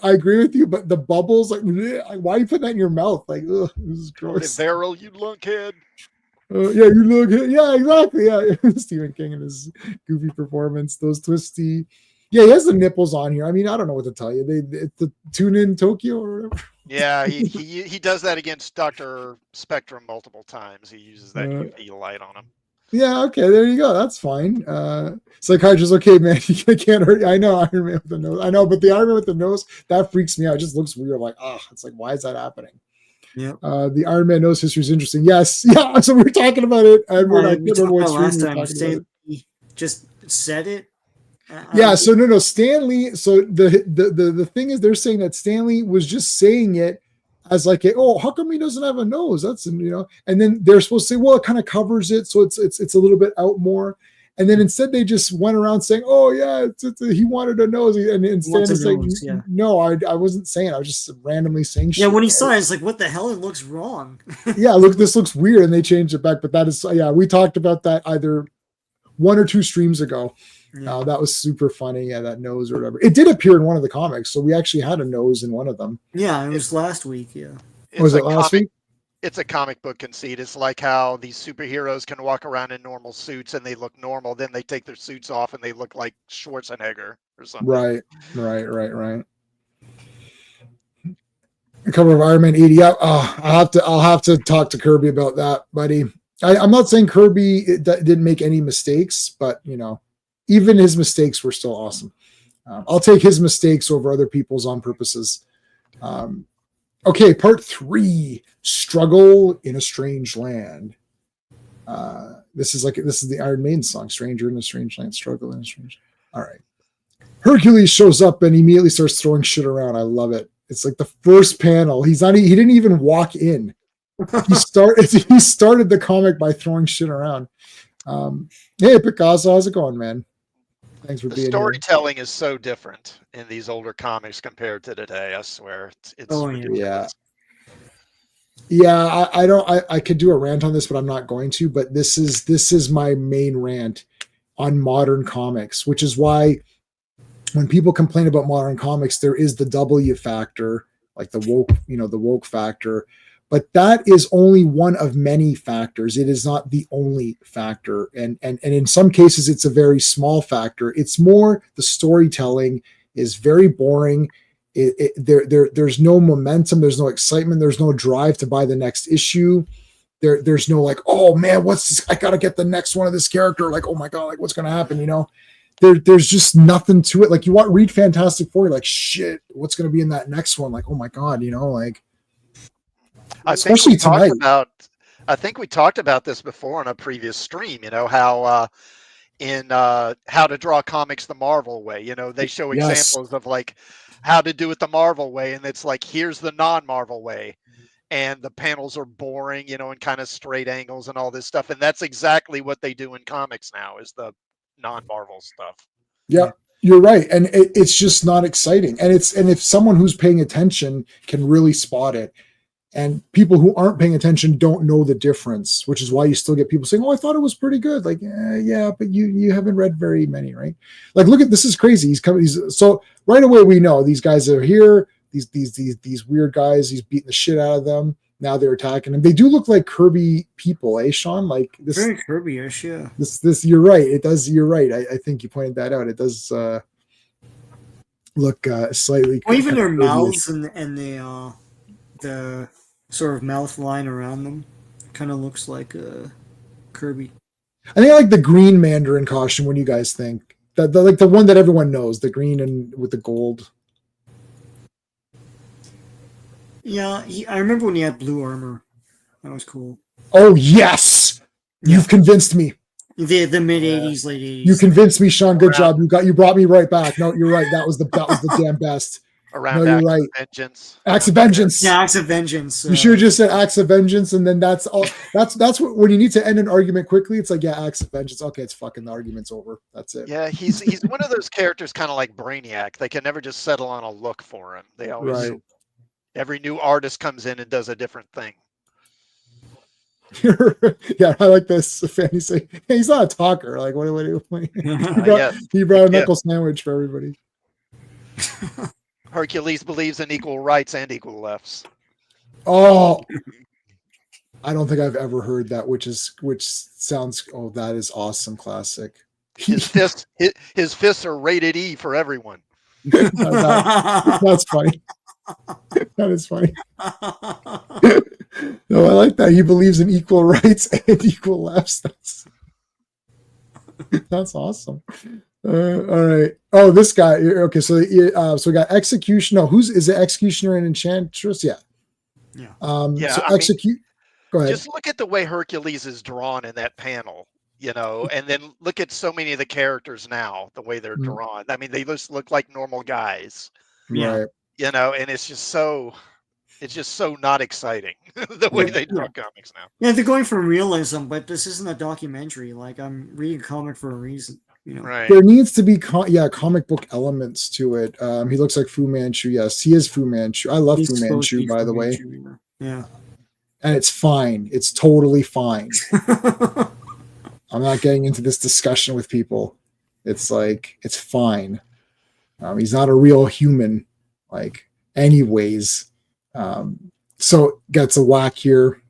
agree with you, but the bubbles, like, why are you putting that in your mouth? Like, ugh, this is gross. Varel, you lunkhead. Yeah, you look. Yeah, exactly. Yeah, Stephen King and his goofy performance, those twisty. Yeah, he has the nipples on here. I mean, I don't know what to tell you. It's the tune in Tokyo or whatever. Yeah, he does that against Dr. Spectrum multiple times. He uses that UV light on him. Yeah, okay, there you go. That's fine. Psychiatrist, okay, man, you can't hurt you. I know Iron Man with the nose. I know, but the Iron Man with the nose, that freaks me out. It just looks weird. Like, it's like, why is that happening? Yeah. The Iron Man nose history is interesting. Yes, yeah. So we were talking about it. Edward, I can't remember what last stream we were time. talking about it. Just said it. Yeah, so no, Stanley. So the thing is, they're saying that Stanley was just saying it as like, how come he doesn't have a nose? That's and then they're supposed to say, well, it kind of covers it, so it's a little bit out more. And then instead they just went around saying, oh yeah, he wanted a nose, and instead of saying, no, I wasn't saying. I was just randomly saying. Yeah, when he saw it, it's like, what the hell? It looks wrong. Yeah, look, this looks weird, and they changed it back. But that is, we talked about that either 1 or 2 streams ago. Yeah. That was super funny. Yeah, that nose or whatever. It did appear in one of the comics, so we actually had a nose in one of them. Yeah, it was last week. Yeah, was it last week? It's a comic book conceit. It's like how these superheroes can walk around in normal suits and they look normal. Then they take their suits off and they look like Schwarzenegger or something. Right. The cover of Iron Man 80. Yeah, I'll have to talk to Kirby about that, buddy. I'm not saying Kirby didn't make any mistakes, but even his mistakes were still awesome. I'll take his mistakes over other people's on purposes. Okay, part 3, Struggle in a Strange Land. This is the Iron Maiden song, Stranger in a Strange Land, Struggle in a Strange Land. All right. Hercules shows up and immediately starts throwing shit around. I love it. It's like the first panel. He didn't even walk in. He started the comic by throwing shit around. Hey, Picasso, how's it going, man? Thanks for being here. Storytelling is so different in these older comics compared to today. I swear, it's ridiculous. Yeah. I could do a rant on this, but I'm not going to. But this is my main rant on modern comics, which is why when people complain about modern comics, there is the W factor, like the woke factor. But that is only one of many factors. It is not the only factor. And in some cases, it's a very small factor. It's more the storytelling is very boring. There's no momentum. There's no excitement. There's no drive to buy the next issue. There's no like, oh man, what's this? I got to get the next one of this character. Like, oh my God, like what's going to happen? There's just nothing to it. Like you read Fantastic Four, you're like, shit, what's going to be in that next one? Like, oh my God, like. I think we talked about this before on a previous stream, how in How to Draw Comics the Marvel Way, they show examples of like how to do it the Marvel way. And it's like, here's the non-Marvel way. And the panels are boring, and kind of straight angles and all this stuff. And that's exactly what they do in comics now is the non-Marvel stuff. Yeah, you're right. And it's just not exciting. And if someone who's paying attention can really spot it, and people who aren't paying attention don't know the difference, which is why you still get people saying, oh, I thought it was pretty good. Like, yeah, but you haven't read very many, right? Like, look at, this is crazy. So right away, we know these guys are here. These weird guys, he's beating the shit out of them. Now they're attacking him. They do look like Kirby people, Sean? Like this. Very Kirby-ish, yeah. This, you're right. It does. You're right. I think you pointed that out. It does look slightly. Well, even their mouths and the sort of mouth line around them kind of looks like Kirby. I think I like the green Mandarin costume. What do you guys think? Like the one that everyone knows, the green and with the gold. Yeah, I remember when he had blue armor. That was cool. Oh yes, you've convinced me. The mid '80s, late '80s. You convinced me, Sean. Good job. You brought me right back. No, you're right. That was the damn best. around you're Acts right. of Vengeance. Acts of around there. Vengeance. Yeah, Acts of Vengeance. You should have just said Acts of Vengeance, and then that's all. That's what, when you need to end an argument quickly. It's like, yeah, Acts of Vengeance. Okay, it's fucking, the argument's over. That's it. Yeah, he's one of those characters, kind of like Brainiac. They can never just settle on a look for him. They always, Right. every new artist comes in and does a different thing. Yeah, I like this. Fanny say, hey, he's not a talker. Like, what Yes. he brought a Yeah. knuckle sandwich for everybody. Hercules believes in equal rights and equal lefts. Oh, I don't think I've ever heard that, which sounds, oh, that is awesome. Classic. His fists are rated E for everyone. That's funny. That is funny. No, I like that. He believes in equal rights and equal lefts. That's awesome. All right. Oh, this guy. Okay, so we got Executioner. No, is it Executioner and Enchantress? Yeah. Yeah. Yeah, So I mean, execute. Go ahead. Just look at the way Hercules is drawn in that panel, and then look at so many of the characters now, the way they're drawn. I mean, they just look like normal guys, Yeah. Right. and it's just so not exciting the way they draw comics now. Yeah, they're going for realism, but this isn't a documentary. Like, I'm reading a comic for a reason. Right. There needs to be comic book elements to it. He looks like Fu Manchu. Yes, he is Fu Manchu. I love He's Fu supposed to Manchu, be by Fu the way. Manchu, yeah. And it's fine. It's totally fine. I'm not getting into this discussion with people. It's like, it's fine. He's not a real human, like, anyways. So gets a whack here.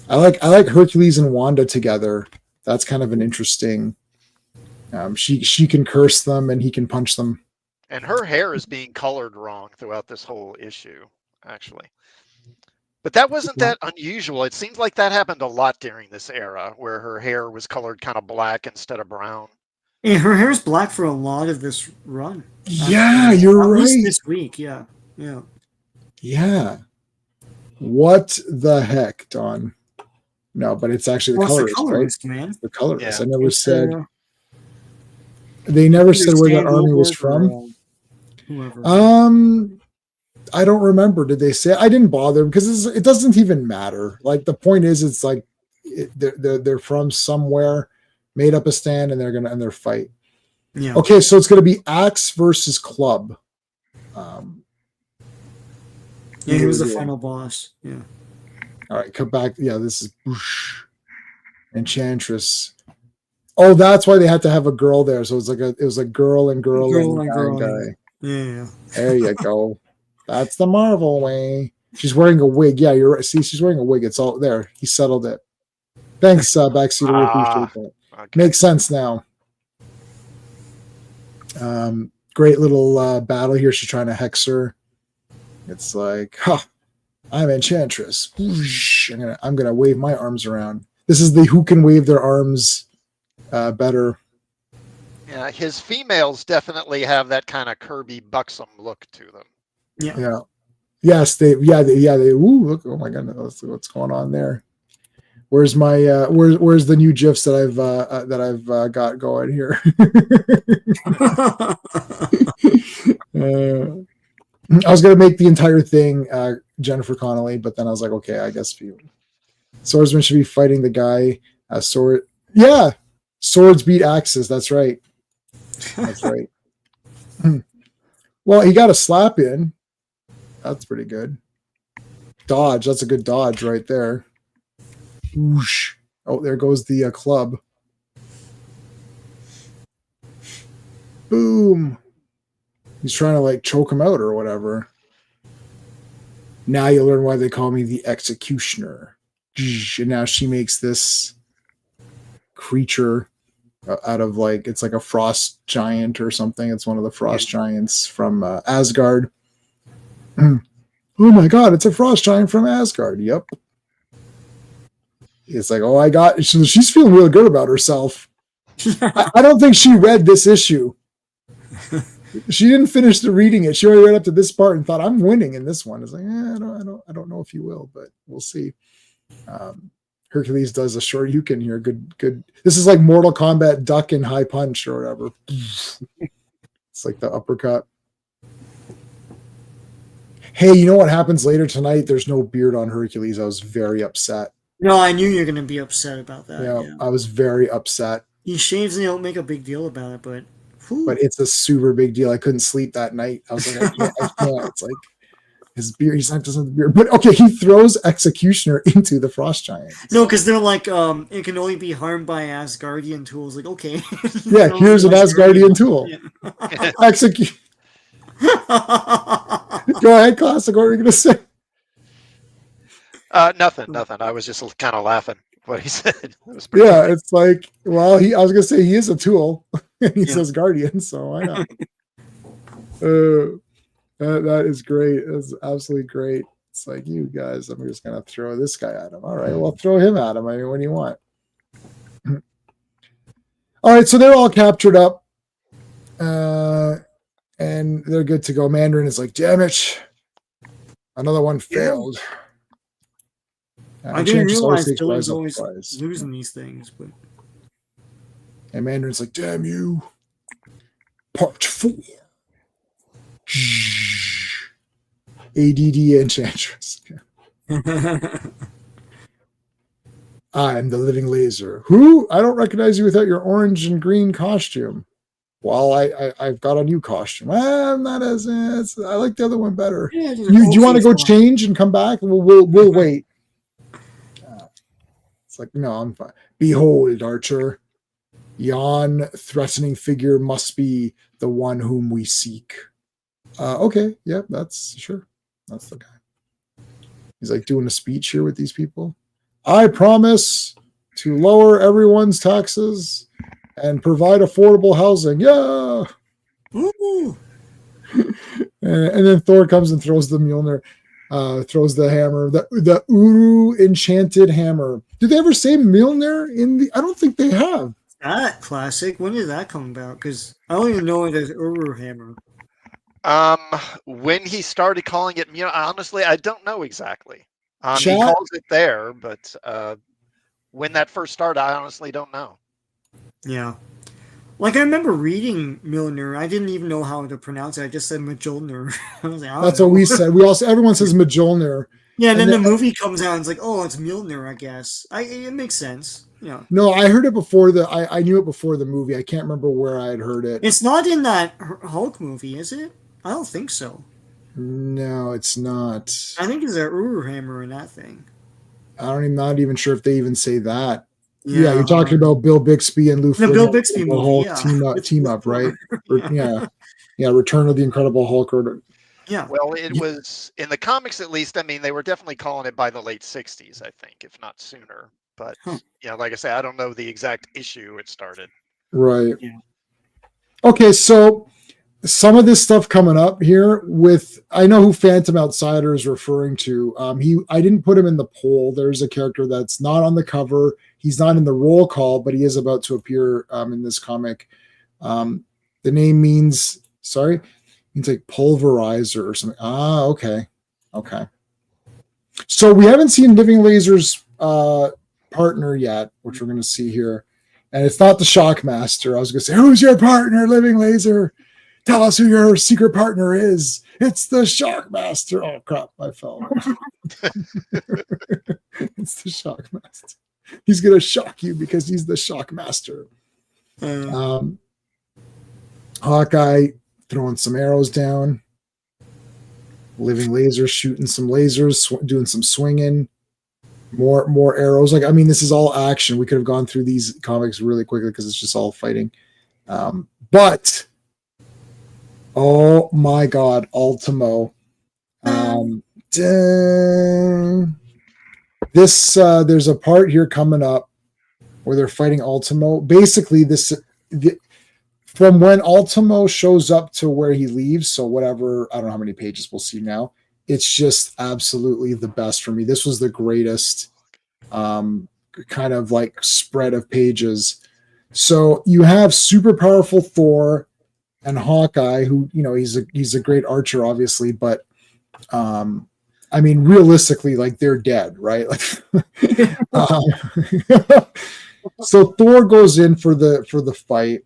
I like Hercules and Wanda together. That's kind of an interesting. She can curse them and he can punch them. And her hair is being colored wrong throughout this whole issue, actually. But that wasn't that unusual. It seems like that happened a lot during this era, where her hair was colored kind of black instead of brown. Yeah, her hair's black for a lot of this run. Yeah, you're At least right. this week, yeah. Yeah. What the heck, Don? No, but it's actually the Well, colorist, it's the colorist, right? man. The colorist. Yeah. I never It's, said. They never said where that army was from. Whoever. I don't remember. Did they say? I didn't bother because it doesn't even matter. Like, the point is, it's like they're from somewhere, made up a stand, and they're gonna end their fight. Yeah. Okay, so it's gonna be Axe versus Club. Yeah, he was the final boss. Yeah. All right, come back. Yeah, this is Enchantress. Oh, that's why they had to have a girl there. So it was a girl and guy. Yeah. There you go. That's the Marvel way. She's wearing a wig. Yeah, you're right. See, she's wearing a wig. It's all there. He settled it. Thanks, Backseat. We appreciate that. Okay. Makes sense now. Great little battle here. She's trying to hex her. It's like, I'm Enchantress. I'm gonna wave my arms around. This is the who can wave their arms better. Yeah, his females definitely have that kind of Kirby buxom look to them. Yeah. Yes, they. Ooh, look! Oh my goodness, what's going on there? Where's my where's the new gifs that I've got going here? I was gonna make the entire thing Jennifer Connelly, but then I was like, okay, I guess swordsman should be fighting the guy. Sword, yeah, swords beat axes. That's right. That's right. Well, he got a slap in. That's pretty good. Dodge. That's a good dodge right there. Whoosh. Oh, there goes the club. Boom. He's trying to like choke him out or whatever. Now you learn why they call me the Executioner. And now she makes this creature out of like, it's like a frost giant or something. It's one of the frost giants from Asgard. Oh my god, it's a frost giant from Asgard. Yep. It's like, oh, she's feeling really good about herself. I don't think she read this issue. She didn't finish the reading it. She only read up to this part and thought, I'm winning in this one. It's like, I don't know if you will, but we'll see. Hercules does a short Yukin here. Good. This is like Mortal Kombat duck and high punch or whatever. It's like the uppercut. Hey, you know what happens later tonight? There's no beard on Hercules. I was very upset. No, I knew you were gonna be upset about that. Yeah, Yeah. I was very upset. He shaves and they don't make a big deal about it, but But it's a super big deal. I couldn't sleep that night. I was like, I can't. It's like his beard. He's not just the beard. But okay, he throws Executioner into the Frost Giant. no, because they're like, it can only be harmed by Asgardian tools. Like, okay. Yeah, here's an Asgardian tool. Yeah. Execute. Go ahead, Classic. What were you going to say? Nothing. I was just kind of laughing what he said. It was Yeah, funny. it's like, well, I was going to say he is a tool. He Yeah. says Guardian, so why not? That is great. That's absolutely great. It's like, you guys, I'm just going to throw this guy at him. All right, well, throw him at him. I mean, what do you want? All right, so they're all captured up. And they're good to go. Mandarin is like, damn it. Another one failed. I didn't realize Dylan's Rise Up always Rise. losing these things, but And Mandarin's like, damn you. Part 4. ADD Enchantress. I'm the living laser. Who? I don't recognize you without your orange and green costume. Well, I've got a new costume. I'm not as I like the other one better. yeah, Do you want to go change and come back? We'll wait. It's like, no, I'm fine. Behold, Archer. Yon threatening figure must be the one whom we seek. Okay, yeah, that's sure. That's the guy. He's like doing a speech here with these people. I promise to lower everyone's taxes and provide affordable housing. Yeah. Ooh. And then Thor comes and throws the Mjolnir, throws the hammer, the Uru enchanted hammer. Did they ever say Mjolnir in the? I don't think they have. That classic. When did that come about? Because I don't even know it as Uru Hammer. When he started calling it, honestly, I don't know exactly. He Chat? calls it there, but when that first started, I honestly don't know. Yeah. Like, I remember reading Milner. I didn't even know how to pronounce it. I just said Mjolnir. I was like, I don't That's know. what we said. Everyone says Mjolnir. Yeah, and then And the movie comes out and it's like, oh, it's Mjolnir, I guess. It makes sense. Yeah. No, I heard it before I knew it before the movie. I can't remember where I had heard it. It's not in that Hulk movie, is it? I don't think so. No, it's not. I think it's a Uru Hammer in that thing. Not even sure if they even say that. Yeah, you're talking about Bill Bixby and Lou the Ferrigno, Bill Bixby the movie, whole yeah. team up, right? Yeah. Yeah, Return of the Incredible Hulk. Yeah. Well, it was in the comics, at least. I mean, they were definitely calling it by the late '60s, I think, if not sooner. But like I say, I don't know the exact issue it started. Right. Yeah. Okay, so some of this stuff coming up here with, I know who Phantom Outsider is referring to. I didn't put him in the poll. There's a character that's not on the cover. He's not in the roll call, but he is about to appear in this comic. The name means like pulverizer or something. Okay. So we haven't seen Living Laser's partner yet, which we're going to see here. And it's not the Shockmaster. I was going to say, who's your partner, Living Laser? Tell us who your secret partner is. It's the Shockmaster. Oh, crap. I fell. It's the Shockmaster. He's going to shock you because he's the Shockmaster. Hawkeye throwing some arrows down. Living Laser shooting some lasers, doing some swinging. More arrows. Like, I mean, this is all action. We could have gone through these comics really quickly because it's just all fighting. But oh my God, Ultimo. There's a part here coming up where they're fighting Ultimo. Basically, from when Ultimo shows up to where he leaves, so whatever, I don't know how many pages we'll see now. It's just absolutely the best for me. This was the greatest kind of like spread of pages. So you have super powerful Thor and Hawkeye, who, he's a great archer, obviously, but I mean, realistically, like, they're dead, right? So Thor goes in for the fight.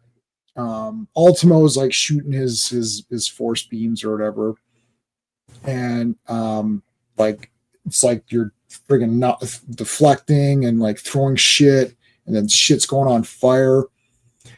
Ultimo's like shooting his force beams or whatever, and like it's like you're friggin' not deflecting and like throwing shit, and then shit's going on fire.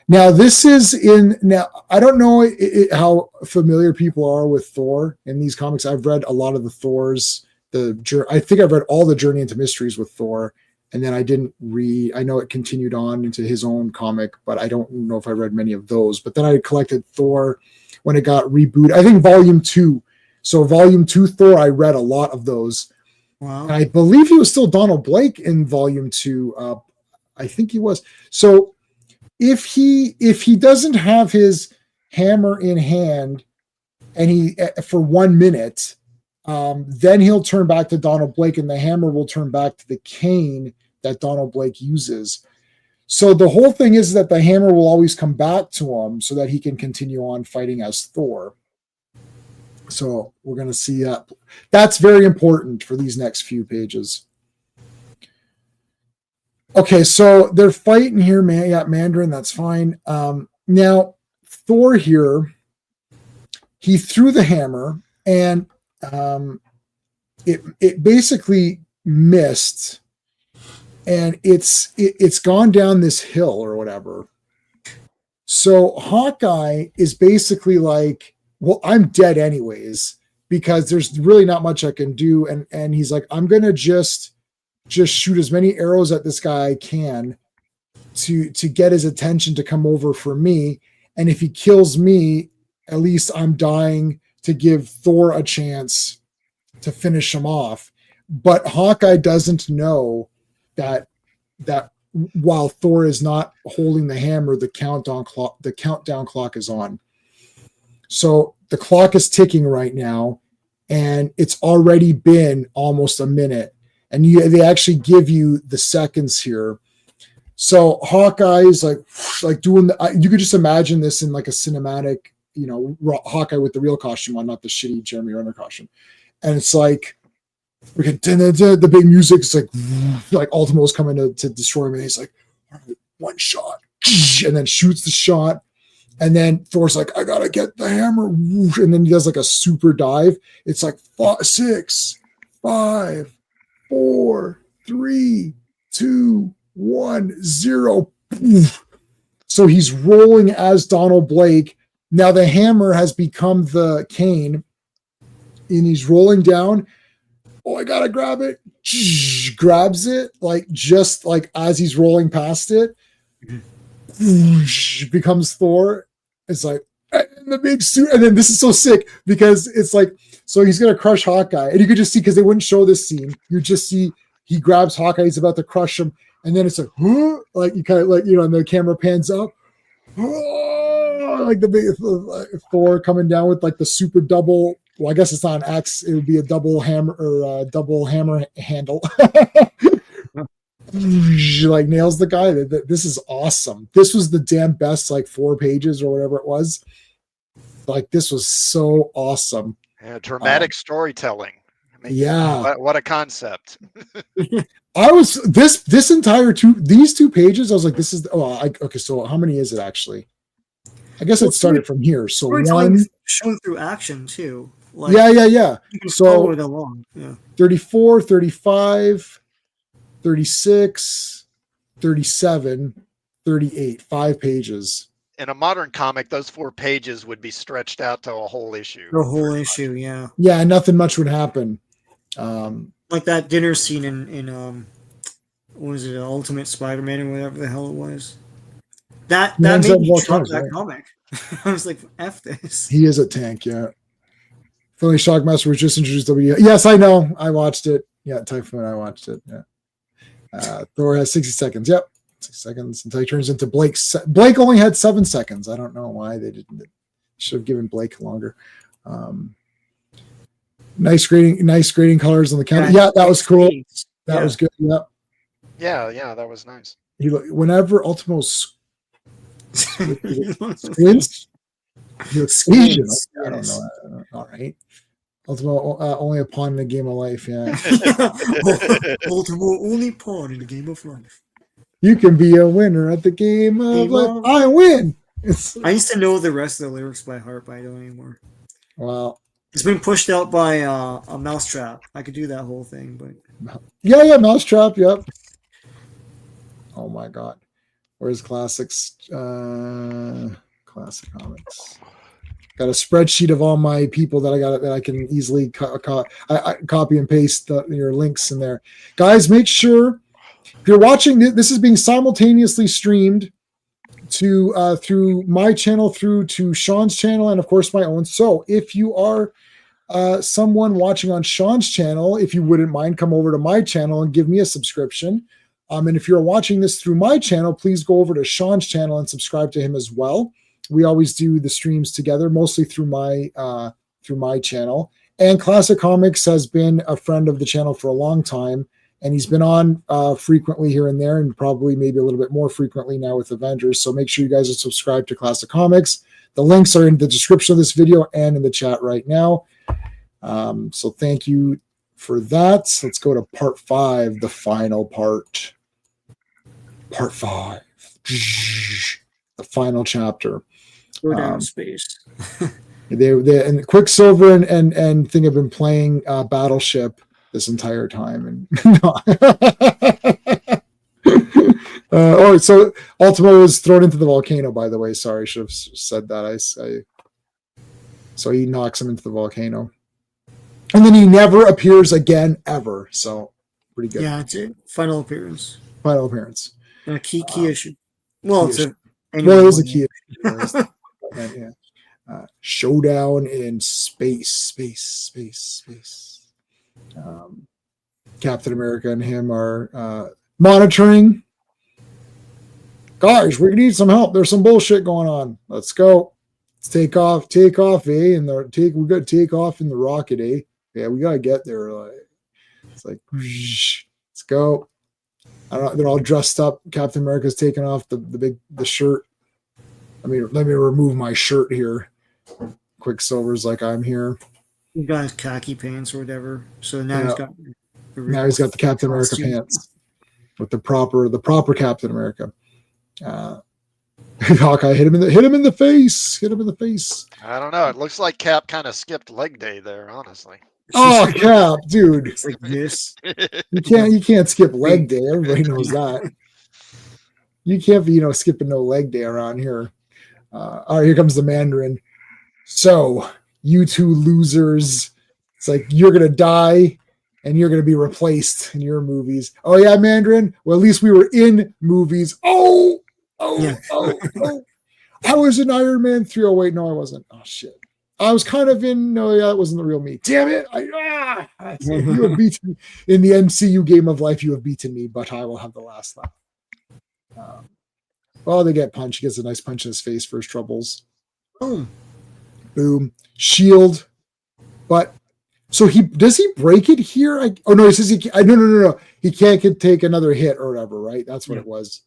Now this is now I don't know how familiar people are with Thor in these comics. I've read a lot of the Thors. I think I've read all the Journey into Mysteries with Thor, and then I didn't read. I know it continued on into his own comic, but I don't know if I read many of those. But then I collected Thor when it got rebooted. I think Volume 2. So Volume 2 Thor, I read a lot of those. Wow. And I believe he was still Donald Blake in Volume 2. I think he was. So if he doesn't have his hammer in hand and he for 1 minute, then he'll turn back to Donald Blake, and the hammer will turn back to the cane that Donald Blake uses. So the whole thing is that the hammer will always come back to him so that he can continue on fighting as Thor. So we're going to see that. That's very important for these next few pages. Okay, so they're fighting here, man. Yeah, Mandarin, that's fine. Now, Thor here, he threw the hammer, and it basically missed, and it's gone down this hill or whatever. So Hawkeye is basically like, well, I'm dead anyways, because there's really not much I can do. And he's like, I'm going to just shoot as many arrows at this guy I can to get his attention to come over for me. And if he kills me, at least I'm dying to give Thor a chance to finish him off. But Hawkeye doesn't know that while Thor is not holding the hammer, the countdown clock is on. So the clock is ticking right now, and it's already been almost a minute. And they actually give you the seconds here. So Hawkeye is like doing you could just imagine this in like a cinematic, Hawkeye with the real costume on, not the shitty Jeremy Renner costume. And it's like, we get the big music. It's like Ultimo's coming to destroy me. He's like, one shot, and then shoots the shot. And then Thor's like, I gotta get the hammer. And then he does like a super dive. It's like 6, 5, 4, 3, 2, 1, 0. So he's rolling as Donald Blake. Now the hammer has become the cane, and he's rolling down. Oh, I gotta grab it. Grabs it, just as he's rolling past it. Becomes Thor. It's like in the big suit, and then this is so sick because it's like, so he's gonna crush Hawkeye, and you could just see, because they wouldn't show this scene, you just see he grabs Hawkeye, he's about to crush him, and then it's like, like you kind of and the camera pans up, like the big Thor coming down with like the super double. Well, I guess it's not an axe; it would be a double hammer or a double hammer handle. Like nails the guy. This is awesome. This was the damn best 4 pages or whatever it was. Like, this was so awesome. Yeah, dramatic storytelling. I mean, yeah, what a concept. I was this entire these 2 pages. I was like, this is okay. So how many is it actually? I guess it started from here. So one shown through action too. Yeah. So along. Yeah. 34, 35. 36, 37, 38, 5 pages. In a modern comic, those 4 pages would be stretched out to a whole issue. The whole issue, yeah. Yeah, nothing much would happen. Like that dinner scene in what was it, Ultimate Spider-Man or whatever the hell it was. That made me drop that comic. I was like, F this. He is a tank, yeah. Philly Shockmaster was just introduced W. Yes, I know. I watched it. Yeah, Typhoon, I watched it. Yeah. Thor has 60 seconds. Yep. 6 seconds until he turns into Blake. Blake only had 7 seconds. I don't know why they didn't. Should have given Blake longer. Nice grading colors on the counter. Yeah, that was cool. That was good. Yep. Yeah, that was nice. Whenever Ultimo squints, squeezes. I don't know. All right. Ultimo only a pawn in the game of life. Yeah. Ultimo only pawn in the game of life. You can be a winner at the game of life. I win. I used to know the rest of the lyrics by heart, but I don't anymore. Well, It's been pushed out by a mousetrap. I could do that whole thing, but yeah, Mousetrap. Yep. Oh my God. Where's classics? Classic comics. Got a spreadsheet of all my people that I got that I can easily copy and paste your links in there. Guys, make sure if you're watching this is being simultaneously streamed to through my channel, through to Sean's channel, and of course my own. So if you are someone watching on Sean's channel, if you wouldn't mind, come over to my channel and give me a subscription. And if you're watching this through my channel, please go over to Sean's channel and subscribe to him as well. We always do the streams together, mostly through my channel. And Classic Comics has been a friend of the channel for a long time, and he's been on frequently here and there, and probably maybe a little bit more frequently now with Avengers. So make sure you guys are subscribed to Classic Comics. The links are in the description of this video and in the chat right now. So thank you for that. Let's go to part 5, the final part. Part 5. The final chapter. go down space. They and Quicksilver and Thing have been playing Battleship this entire time, and so Ultimo was thrown into the volcano. By the way, sorry, I should have said that. So he knocks him into the volcano, and then he never appears again ever. So pretty good. Yeah, it's it. Final appearance. Final appearance. A key issue. Well, it's issue. a Well, it is a key issue. Yeah. Showdown in space. Captain America and him are monitoring. Guys, we need some help. There's some bullshit going on. Let's go. Let's take off, eh? And we got to take off in the rocket, eh? Yeah, we gotta get there. It's like, let's go. I don't know, they're all dressed up. Captain America's taking off the shirt. Let me remove my shirt here. Quicksilver's like, I'm here. He got his khaki pants or whatever. So now he's got the Captain America pants with the proper Captain America. Hawkeye hit him in the face. I don't know. It looks like Cap kind of skipped leg day there, honestly. Oh, Cap, dude. It's like this. You can't skip leg day. Everybody knows that. You can't be, skipping no leg day around here. All right, here comes the Mandarin. So, you two losers. It's like, you're going to die and you're going to be replaced in your movies. Oh, yeah, Mandarin? Well, at least we were in movies. Oh. I was in Iron Man 3. Oh, wait, no, I wasn't. Oh, shit. I was kind of in. No, yeah, that wasn't the real me. Damn it! You have beaten me in the MCU game of life. You have beaten me, but I will have the last laugh. They get punched. He gets a nice punch in his face for his troubles. Boom. Shield. But so does he break it here? He says no. He can't take another hit or whatever. Right? That's what it was.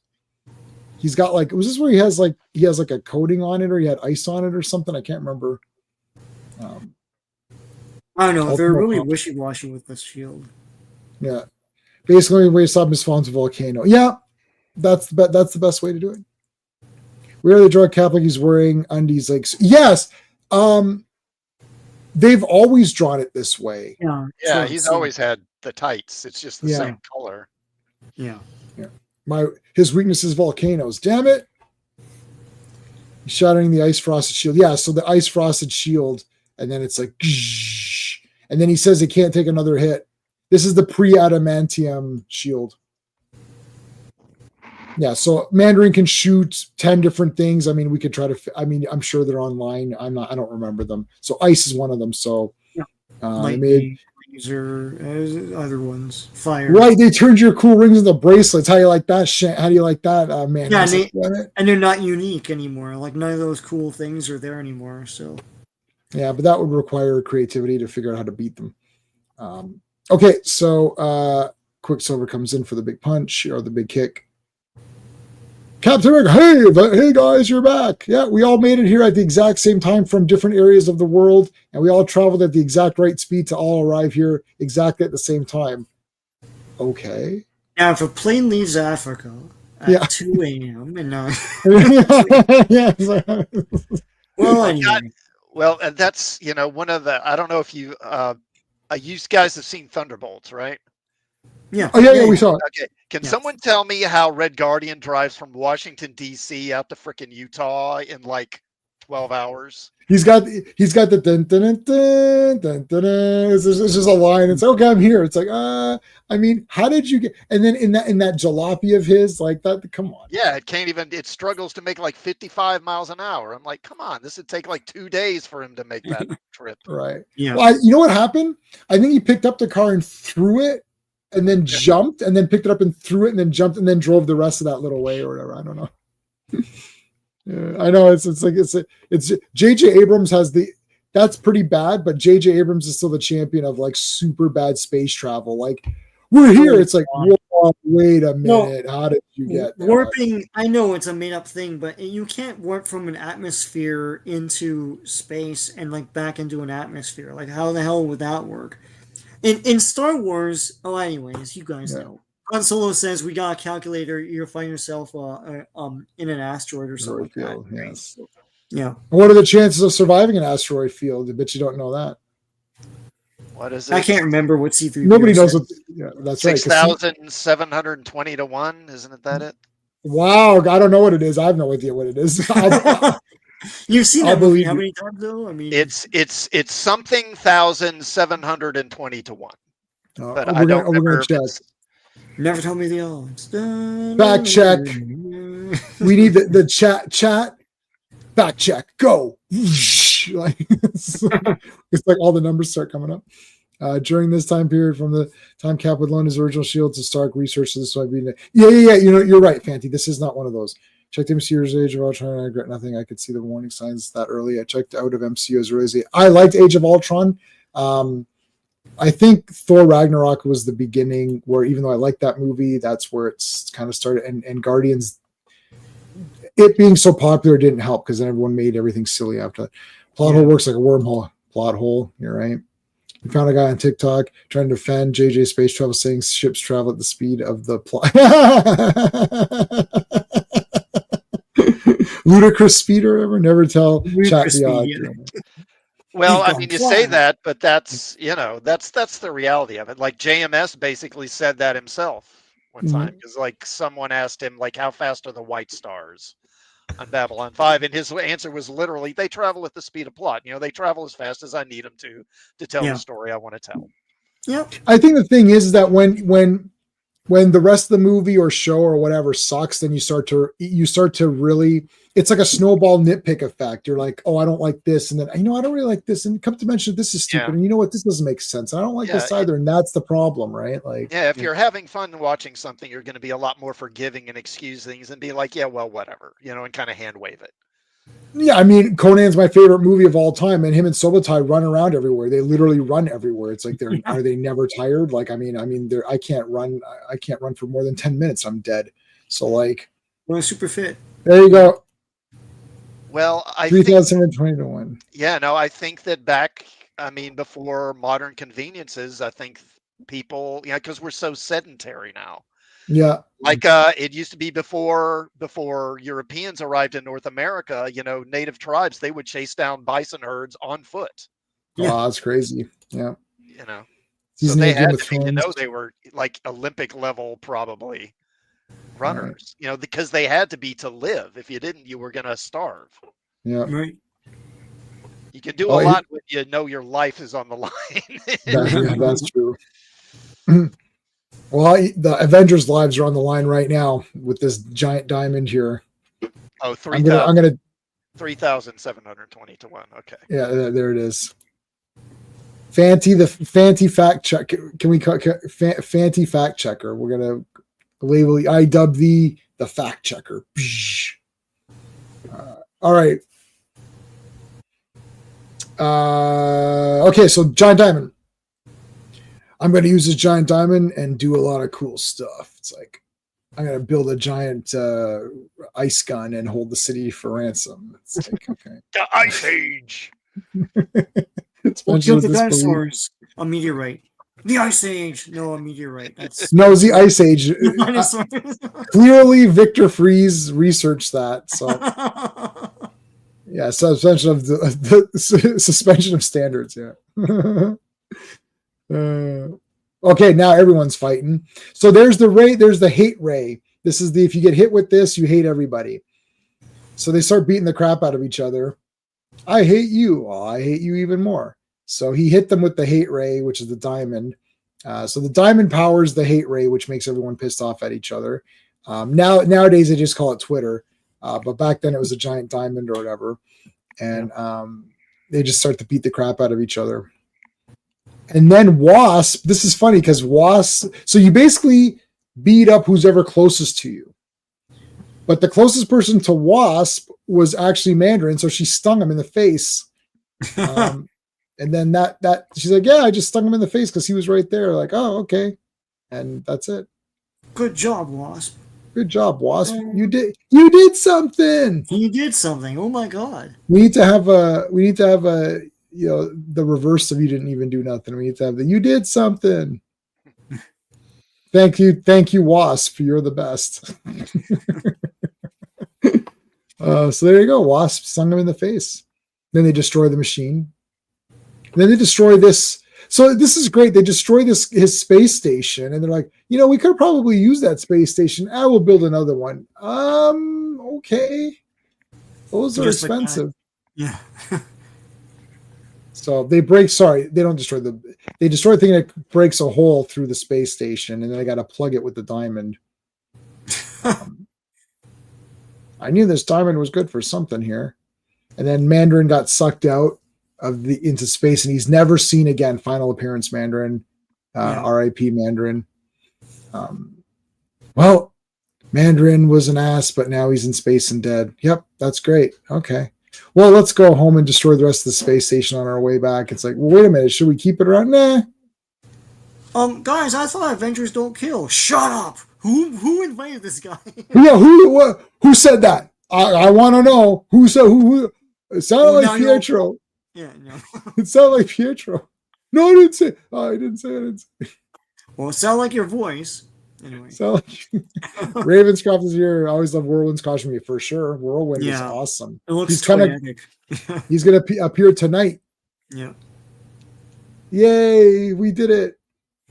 He's got was this where he has a coating on it, or he had ice on it or something? I can't remember. I don't know. They're really wishy-washy with this shield. Yeah. Basically, when you stop his phone's a volcano. Yeah. That's the best way to do it. Where they draw Cap like he's wearing undies. Yes. They've always drawn it this way. Yeah. Yeah, he's always had the tights. It's just the same color. Yeah. His weakness is volcanoes. Damn it. He's shattering the ice frosted shield. Yeah, so the ice frosted shield, and then it's like, and then he says he can't take another hit. This is the pre-adamantium shield. Yeah, so Mandarin can shoot 10 different things. I mean, we could try to. I'm sure they're online. I don't remember them. So ice is one of them. So lightning, laser, other ones, fire. Right, they turned your cool rings into bracelets. How do you like that? How do you like that, man? Yeah, and they're not unique anymore. Like none of those cool things are there anymore. So. Yeah, but that would require creativity to figure out how to beat them. Okay, so Quicksilver comes in for the big punch or the big kick. Captain America, hey guys, you're back. Yeah, we all made it here at the exact same time from different areas of the world, and we all traveled at the exact right speed to all arrive here exactly at the same time. Okay. Now, if a plane leaves Africa Yeah. 2 a.m. and Yeah. well, God, anyway, well, and that's one of the. I don't know if you guys have seen Thunderbolts, right? yeah, Oh yeah, yeah, we yeah, saw it. Okay. Can yeah. someone tell me how Red Guardian drives from Washington D.C. out to frickin' Utah in like 12 hours? He's got the dun, dun, dun, dun, dun, dun, dun. It's just a line. It's okay, I'm here. It's like, I mean, how did you get? And then in that jalopy of his, like that. Come on. Yeah, it can't even. It struggles to make like 55 miles an hour. I'm like, come on, this would take like 2 days for him to make that trip. Right. Yeah. Well, you know what happened? I think he picked up the car and threw it, and then jumped, and then picked it up and threw it, and then jumped, and then drove the rest of that little way or whatever. I don't know. Yeah, I know it's J.J. Abrams has that's pretty bad, but J.J. Abrams is still the champion of like super bad space travel. Like we're here, it's like, whoa, wait a minute, how did you get there? Warping, I know it's a made up thing, but you can't warp from an atmosphere into space and like back into an atmosphere. Like how the hell would that work? In Star Wars, anyways, you guys know. Han Solo says we got a calculator, you'll find yourself in an asteroid or something like field, that. yes. Yeah. What are the chances of surviving an asteroid field? I bet you don't know that. What is it? I can't remember what C3. Nobody knows what. Yeah, that's 6,720 to 1, isn't that it? Wow, I don't know what it is. I have no idea what it is. You've seen I'll that movie believe how you. many times though? I mean, It's something 1,720 to 1. But I we're don't gonna remember. check. never tell me the odds. Fact check. We need the chat. Fact check. Go. Like it's like all the numbers start coming up. During this time period, from the time Cap would loan his original shield to Stark, research this might be. Yeah. You're right, Fanty. This is not one of those. Checked MCU's Age of Ultron. I regret nothing. I could see the warning signs that early. I checked out of MCU as early as I liked Age of Ultron. I think Thor Ragnarok was the beginning where, even though I liked that movie, that's where it's kind of started. And Guardians, it being so popular didn't help because then everyone made everything silly after that. Plot hole works like a wormhole. Plot hole. You're right. We found a guy on TikTok trying to defend JJ space travel, saying ships travel at the speed of the plot. Ludicrous speed or whatever. Never tell chat the odds. Well, I mean, you say that, but that's the reality of it. Like JMS basically said that himself one time, because like someone asked him like, how fast are the white stars on Babylon 5, and his answer was literally, they travel at the speed of plot. They travel as fast as I need them to tell the story I want to tell. Yeah, I think the thing is that when the rest of the movie or show or whatever sucks, then you start to really, it's like a snowball nitpick effect. You're like, oh, I don't like this, and then I don't really like this, and come to mention this is stupid, and you know what, this doesn't make sense. I don't like this either, and that's the problem, right? Like, if you're having fun watching something, you're going to be a lot more forgiving and excuse things and be like, yeah, well, whatever, and kind of hand wave it. Yeah, I mean, Conan's my favorite movie of all time, and him and Subotai run around everywhere. They literally run everywhere. It's like are they never tired? Like, I mean, I can't run for more than 10 minutes. I'm dead. So like, we're super fit. There you go. Well, I 3,720 to 1. Yeah, no, I think that before modern conveniences, I think people, because we're so sedentary now. Yeah. Like it used to be before Europeans arrived in North America, native tribes, they would chase down bison herds on foot. Yeah. Oh, that's crazy. Yeah. So they had to be, they were like Olympic level probably runners, because they had to be to live. If you didn't, you were going to starve. Yeah. Right. You can do a lot when you know your life is on the line. That's true. Well, the Avengers' lives are on the line right now with this giant diamond here. Oh, 3,720 to 1. Okay. Yeah, there it is. Fanty fact check. Can we call Fanty fact checker? We're gonna label. I dub the fact checker. All right. Okay, so giant diamond. I'm going to use this giant diamond and do a lot of cool stuff. It's like, I'm going to build a giant ice gun and hold the city for ransom. It's like, okay. The Ice Age. We'll kill the dinosaurs. A meteorite. The Ice Age. No, a meteorite. That's No, it was the Ice Age. dinosaurs. Clearly, Victor Fries researched that. So, yeah, suspension of the suspension of standards. Yeah. Okay, now everyone's fighting. So there's the ray. There's the hate ray. This is the if you get hit with this, you hate everybody. So they start beating the crap out of each other. I hate you. Oh, I hate you even more. So he hit them with the hate ray, which is the diamond. So the diamond powers the hate ray, which makes everyone pissed off at each other. Nowadays they just call it Twitter, but back then it was a giant diamond or whatever, and they just start to beat the crap out of each other. And then Wasp. This is funny because Wasp. So you basically beat up who's ever closest to you, but the closest person to Wasp was actually Mandarin, so she stung him in the face. And then that she's like, yeah, I just stung him in the face because he was right there. Like, oh, okay, and that's it. Good job, Wasp. Good job, Wasp. You did something. You did something. Oh my god. We need to have a the reverse of you didn't even do nothing. We need to have you did something. Thank you, Wasp. You're the best. So there you go. Wasp stung him in the face. Then they destroy the machine. And then they destroy this. So this is great. They destroy his space station, and they're like, we could probably use that space station. I will build another one. Okay. Those are expensive. Yeah. So they break. Sorry, they don't destroy they destroy the thing that breaks a hole through the space station, and then they got to plug it with the diamond. I knew this diamond was good for something here. And then Mandarin got sucked out into space, and he's never seen again. Final appearance, Mandarin. R.I.P. Mandarin. Well, Mandarin was an ass, but now he's in space and dead. Yep, that's great. Okay. Well, let's go home and destroy the rest of the space station on our way back. It's like, well, wait a minute. Should we keep it around? Nah. Guys, I thought Avengers don't kill. Shut up. Who invited this guy? Yeah, who said that? I want to know who said who. It sounded like Pietro. Yeah, no. It sounded like Pietro. No, I didn't say. Oh, I didn't say. Well, it sounded like your voice. Anyway. Ravenscroft is here. I always love Whirlwind's costume for sure. Whirlwind is awesome. It looks he's he's gonna appear tonight. Yeah. Yay! We did it.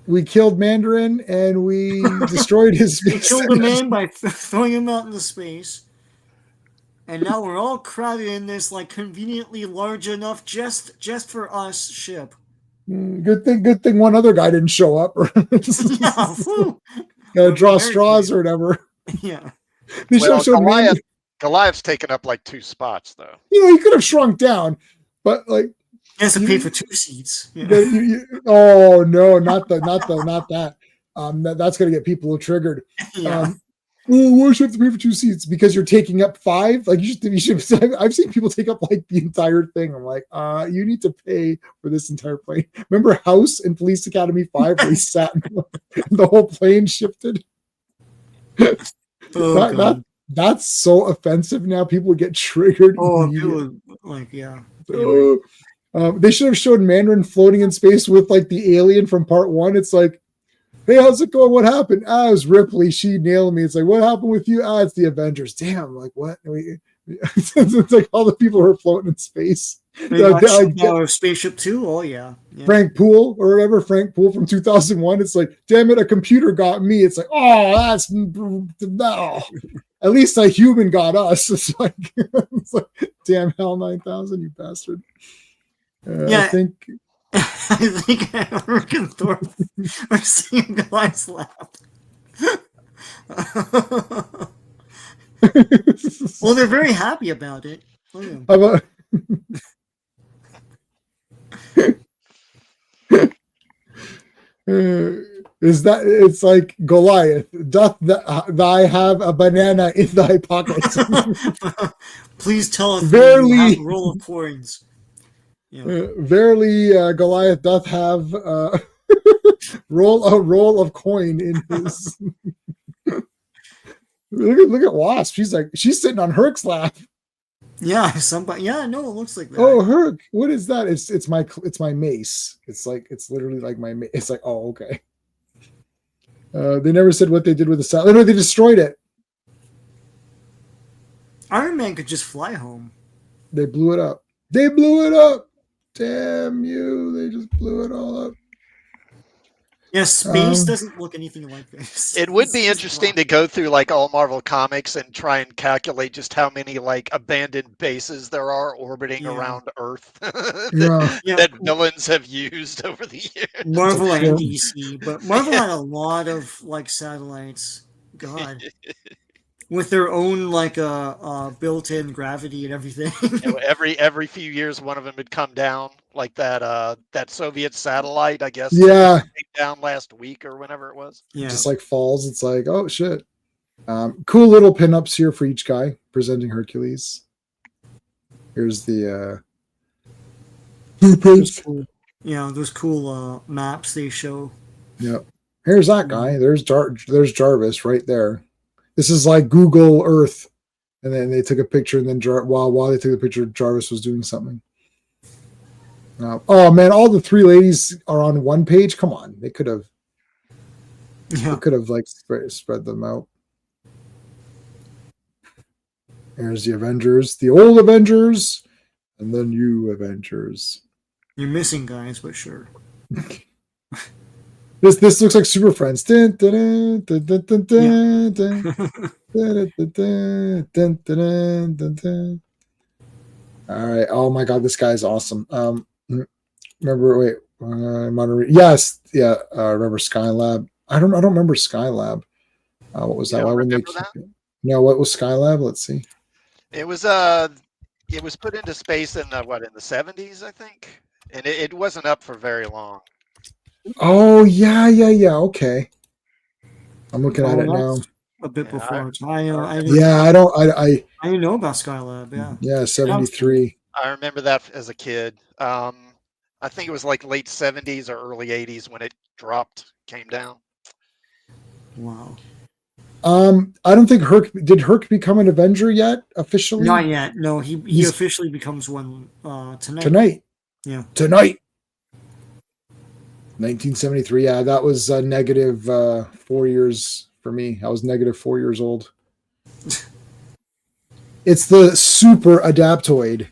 We killed Mandarin and we destroyed his. We killed the man by throwing him out into space. And now we're all crowded in this conveniently large enough just for us ship. Good thing one other guy didn't show up. Gotta draw straws or whatever. Yeah. Goliath's taken up 2 spots though. He could have shrunk down, but he has to pay for 2 seats. Yeah. Oh no, not that. That's gonna get people triggered. Yeah. Why should you have to pay for 2 seats? Because you're taking up 5. You should. I've seen people take up the entire thing. I'm like, you need to pay for this entire plane. Remember House and Police Academy 5 where he sat and the whole plane shifted? That's so offensive now. People would get triggered. Oh, people yeah. They should have shown Mandarin floating in space with the alien from part 1. It's like, hey, how's it going? What happened? It was Ripley. She nailed me. It's like, what happened with you? It's the Avengers. Damn, what? It's like all the people who are floating in space. Spaceship 2? Oh, yeah. Frank Poole or whatever. Frank Poole from 2001. It's like, damn it, a computer got me. It's like, oh, that's no. At least a human got us. It's like damn HAL 9000, you bastard. I think Eric and Thor are seeing Goliath's lap. Well, they're very happy about it. Is that it's like Goliath? Doth thy have a banana in thy pocket? Please tell us. Verily, you have a roll of coins. Yeah. Verily, Goliath doth have roll of coin in his. Look at Wasp. She's sitting on Herc's lap. Yeah, somebody. Yeah, no, it looks like that. Oh, Herc, what is that? It's my mace. It's literally like my mace. It's like, oh, okay. They never said what they did with the satellite. No, they destroyed it. Iron Man could just fly home. They blew it up. They blew it up. Damn you! They just blew it all up. Yeah, space doesn't look anything like this. It would be interesting to go through like all Marvel comics and try and calculate just how many like abandoned bases there are orbiting around Earth that villains have used over the years. Marvel and DC, but Marvel had a lot of like satellites. God. With their own like built-in gravity and everything. every few years, one of them would come down, like that Soviet satellite, I guess. Yeah, came down last week or whenever it was. Yeah, just like falls. It's like, oh shit. Cool little pinups here for each guy presenting Hercules. Here's the blueprints. cool. Yeah, those cool maps they show. Yep. Here's that guy. There's Jarvis right there. This is like Google Earth, and then they took a picture, and then while they took the picture, Jarvis was doing something. Oh man, all the three ladies are on one page. Come on, they could have. Yeah. They could have like spread them out. Here's the Avengers, the old Avengers, and the new Avengers. You're missing guys, but sure. This looks like Super Friends. All right. Oh my God, this guy's awesome. Remember? Wait. Yes. Yeah. Remember Skylab? I don't remember Skylab. What was that? Why wouldn't they keep it? No. What was Skylab? Let's see. It was put into space in the 70s, I think, and it wasn't up for very long. Oh yeah. Okay. I'm looking at it now. A bit before. I didn't know about Skylab. Yeah. Yeah, 73. I remember that as a kid. I think it was like late 70s or early 80s when it came down. Wow. I don't think Herc become an Avenger yet officially? Not yet. No, he officially becomes one tonight. Tonight. Yeah. Tonight. 1973. Yeah, that was negative 4 years for me. I was negative 4 years old. It's the super adaptoid,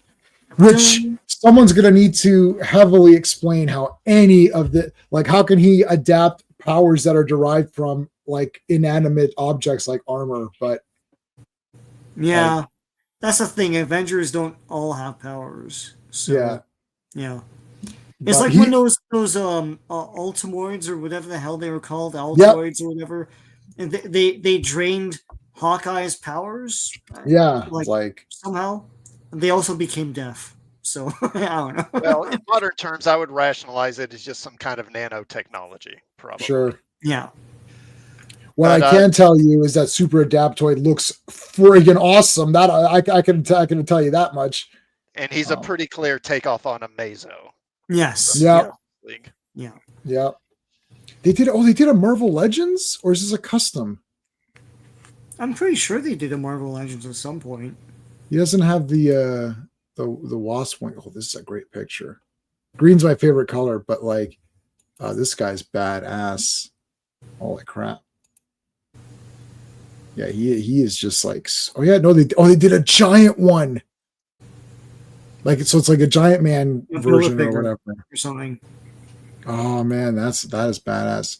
which someone's going to need to heavily explain how any of the, like, how can he adapt powers that are derived from like inanimate objects like armor? But yeah, that's the thing. Avengers don't all have powers. So, yeah. It's like when those Ultimoids or whatever the hell they were called, Altoids or whatever, and they drained Hawkeye's powers. Yeah, like somehow they also became deaf. So I don't know. Well, in modern terms, I would rationalize it as just some kind of nanotechnology, probably. Sure. Yeah. What I can tell you is that Super Adaptoid looks friggin' awesome. That I can tell you that much. And he's a pretty clear takeoff on a Mazo. Yes. Yeah. Yeah. Yeah. They did a Marvel Legends, or is this a custom? I'm pretty sure they did a Marvel Legends at some point. He doesn't have the wasp wing. Oh, this is a great picture. Green's my favorite color, but like this guy's badass. Holy crap. Yeah, he is just like, oh yeah, no, they did a giant one. Like, so it's like a giant man version or whatever. Or something. Oh man, that is badass.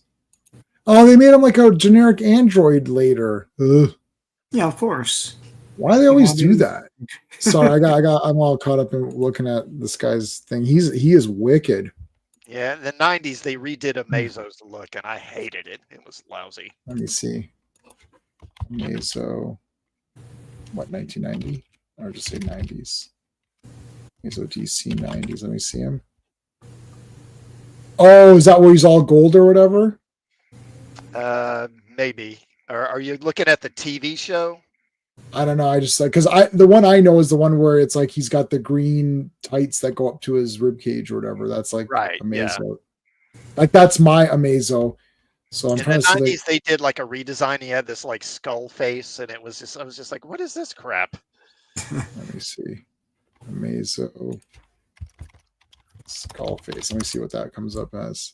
Oh, they made him like a generic android later. Ugh. Yeah, of course. Why do they always do that? Sorry, I'm all caught up in looking at this guy's thing. He is wicked. Yeah, in the 90s they redid a Mazo's look, and I hated it. It was lousy. Let me see. Mazo, what, 1990? Or just say 90s. Mazo DC 90s. Let me see him. Oh, is that where he's all gold or whatever? Maybe. Or are you looking at the TV show? I don't know. I just like, because the one I know is the one where it's like he's got the green tights that go up to his rib cage or whatever. That's like Amazo. Yeah. Like that's my Amazo. So I'm trying to. In the 90s, they did like a redesign. He had this like skull face, and I was just like, what is this crap? Let me see. Amazo Skullface. Let me see what that comes up as.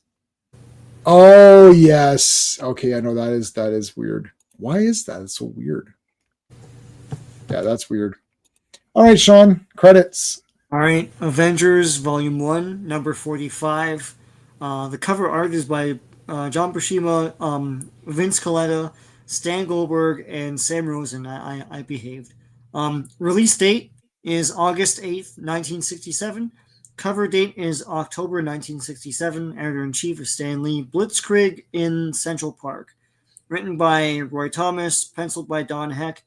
Oh yes. Okay, I know that is weird. Why is that? It's so weird. Yeah, that's weird. All right, Sean. Credits. All right, Avengers Volume 1, number 45. The cover art is by John Buscema, Vince Coletta, Stan Goldberg, and Sam Rosen. I behaved. Release date is August 8th, 1967. Cover date is October 1967. Editor-in-Chief is Stan Lee. Blitzkrieg in Central Park. Written by Roy Thomas, penciled by Don Heck.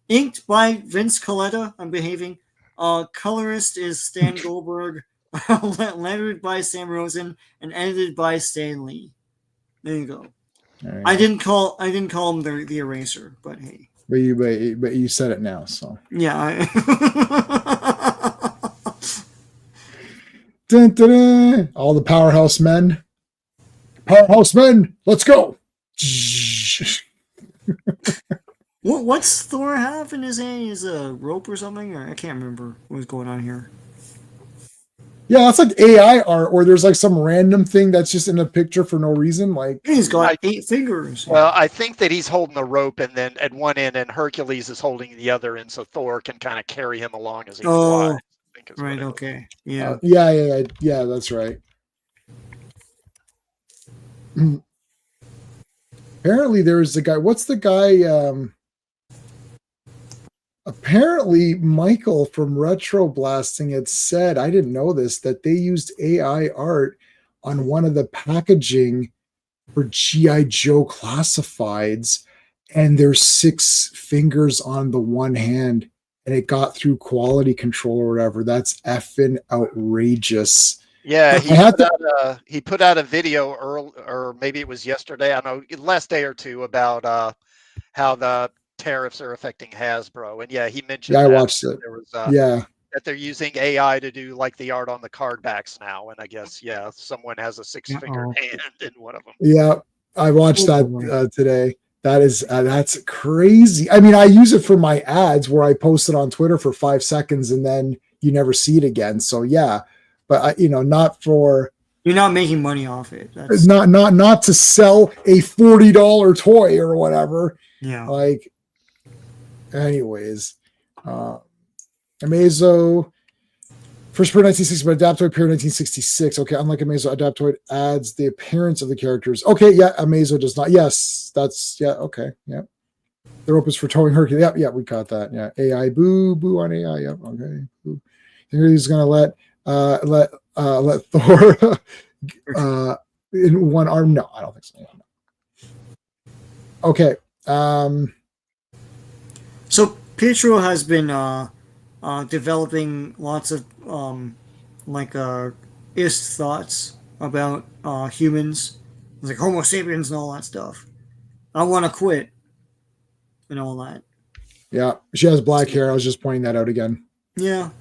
Inked by Vince Coletta. I'm behaving. Colorist is Stan Goldberg. Lettered by Sam Rosen and edited by Stan Lee. There you go. Right. I didn't call him the eraser, but hey. But you said it now, so Yeah. dun, dun, dun. All the powerhouse men. Powerhouse men, let's go. What's Thor have in his hand? Is a rope or something? Or I can't remember what's going on here. Yeah, that's like AI art, or there's like some random thing that's just in a picture for no reason. Like He's got 8 fingers. Well, I think that he's holding the rope, and then at one end, and Hercules is holding the other end, so Thor can kind of carry him along as he flies. I think is what Right. it is. Okay. Yeah. yeah, that's right. Apparently, there's a guy. What's the guy? Apparently, Michael from Retro Blasting had said, I didn't know this, that they used AI art on one of the packaging for G.I. Joe classifieds, and there's 6 fingers on the one hand, and it got through quality control or whatever. That's effing outrageous. Yeah, he put out a video early, or maybe it was yesterday, I don't know, last day or two, about how the tariffs are affecting Hasbro, and yeah, he mentioned I that watched it. there was that they're using AI to do like the art on the card backs now, and I guess someone has a 6-fingered hand in one of them. Yeah, I watched that today. That's crazy. I mean, I use it for my ads where I post it on Twitter for 5 seconds and then you never see it again. So yeah, but not for. You're not making money off it. That's not to sell a $40 toy or whatever. Yeah. Like, anyways, Amazo. First appeared 1960, but Adaptoid appeared 1966. Okay, unlike Amazo, Adaptoid adds the appearance of the characters. Okay, yeah, Amazo does not. Yes, okay, yeah. The rope is for towing Hercules. Yeah, we caught that. Yeah, AI, boo on AI. Yep, okay. Boo. He's gonna let Thor in one arm. No, I don't think so. Okay. So Pietro has been developing lots of ist thoughts about humans, like Homo sapiens and all that stuff. I want to quit and all that. Yeah, she has black hair. I was just pointing that out again. Yeah.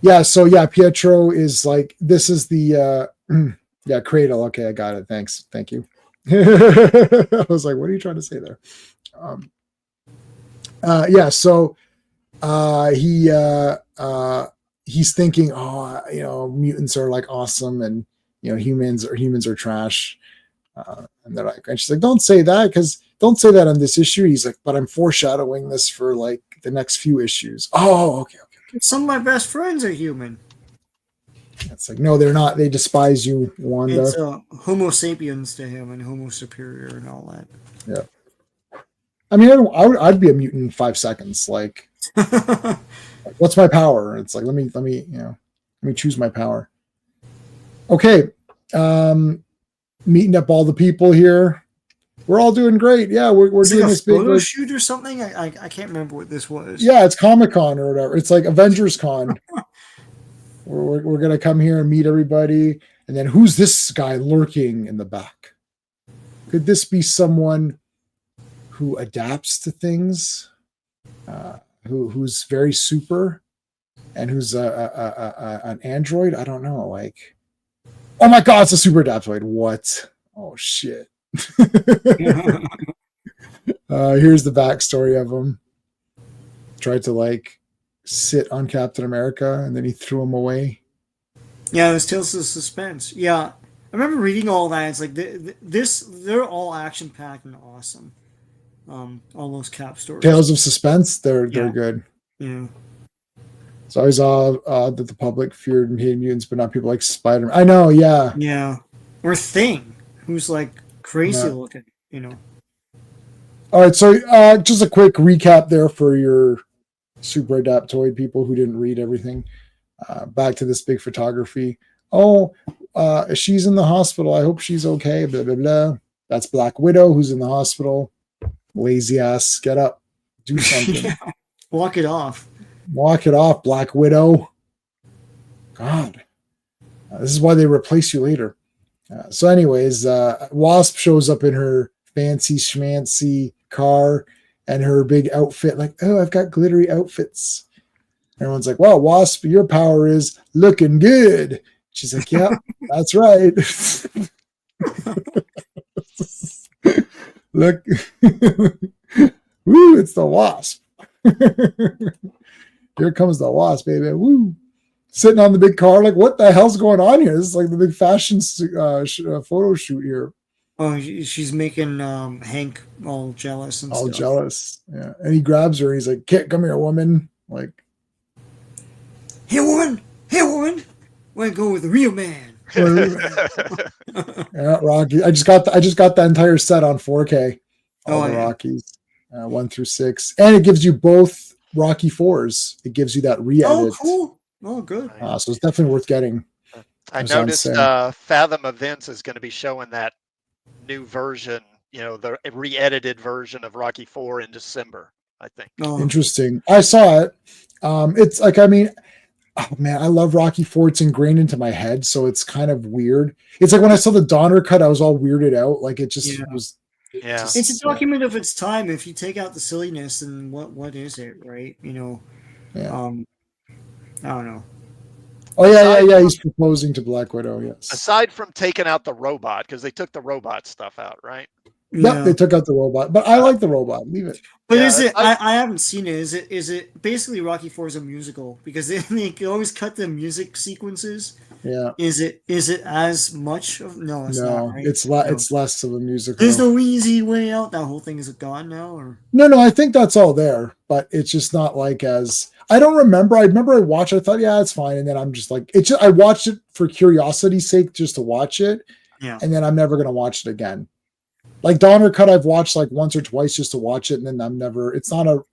Yeah, so yeah, Pietro is like, this is the Cradle. Okay, I got it. Thanks. Thank you. I was like, what are you trying to say there? So he's thinking, mutants are like awesome, and humans are trash. And they're like, and she's like, don't say that on this issue. He's like, but I'm foreshadowing this for like the next few issues. Oh, okay. Some of my best friends are human. It's like, no, they're not. They despise you, Wanda. It's Homo sapiens to him and Homo superior and all that. Yeah. I mean, I'd be a mutant in 5 seconds. Like, what's my power? It's like, let me choose my power. Okay. Meeting up all the people here. We're all doing great. Yeah, we're doing this big photo shoot or something. I can't remember what this was. Yeah, it's Comic-Con or whatever. It's like Avengers Con. we're gonna come here and meet everybody, and then who's this guy lurking in the back? Could this be someone who adapts to things, who's very super, and who's an android? I don't know. Like, oh my god, it's a super adaptoid. What? Oh shit. Here's the backstory of him. tried to like sit on Captain America, and then he threw him away. Yeah, there's Tales of Suspense. Yeah, I remember reading all that. It's like they're all action packed and awesome. All those Cap stories. Tales of Suspense, they're Yeah. good. Yeah. It's always odd that the public feared and hated mutants, but not people like Spider-Man. I know, yeah. Yeah. Or Thing, who's like crazy Yeah. looking, you know. All right, so just a quick recap there for your super adaptoid people who didn't read everything. Back to this big photography. Oh, she's in the hospital. I hope she's okay. Blah, blah, blah. That's Black Widow who's in the hospital. Lazy ass. Get up. Do something. Yeah. Walk it off. Walk it off, Black Widow. God. This is why they replace you later. So anyways, Wasp shows up in her fancy schmancy car and her big outfit. Like, oh, I've got glittery outfits. Everyone's like, well, Wasp, your power is looking good. She's like, yeah, that's right. Look. Woo, it's the Wasp. Here comes the Wasp, baby. Woo. Sitting on the big car, like, what the hell's going on here? This is like the big fashion photo shoot here. Oh, she's making Hank all jealous and all stuff. jealous. Yeah. And he grabs her and he's like, Kit, come here, woman. Like, Hey, woman. Want to go with the real man? yeah, Rocky. I just got the entire set on 4K. All the Rockies, 1 through 6, and it gives you both Rocky 4s. It gives you that re-edit. Oh, cool. Oh, good. So it's definitely worth getting. I noticed Fathom Events is going to be showing that new version, the re-edited version of Rocky 4 in December, I think. Oh. Interesting. I saw it. It's like, I mean, oh man, I love Rocky 4. It's ingrained into my head, so it's kind of weird. It's like when I saw the Donner cut, I was all weirded out. Like it just was. Yeah, it's a document of its time. If you take out the silliness, and what is it, right? Yeah. I don't know. Oh yeah. He's proposing to Black Widow. Yes. Aside from taking out the robot, because they took the robot stuff out, right? Yep, they took out the robot, but I like the robot. Leave it. But is it? I haven't seen it. Is it basically Rocky 4 is a musical because they can always cut the music sequences? Yeah. Is it as much of no? It's not. Right? It's less of a musical. There's no easy way out. That whole thing is gone now, or no. I think that's all there, but it's just not like as. I don't remember. I remember I watched. I thought, yeah, it's fine, and then I'm just like, it's. I watched it for curiosity's sake, just to watch it. Yeah. And then I'm never gonna watch it again. Like Donner Cut, I've watched like once or twice just to watch it, and then I'm never. It's not a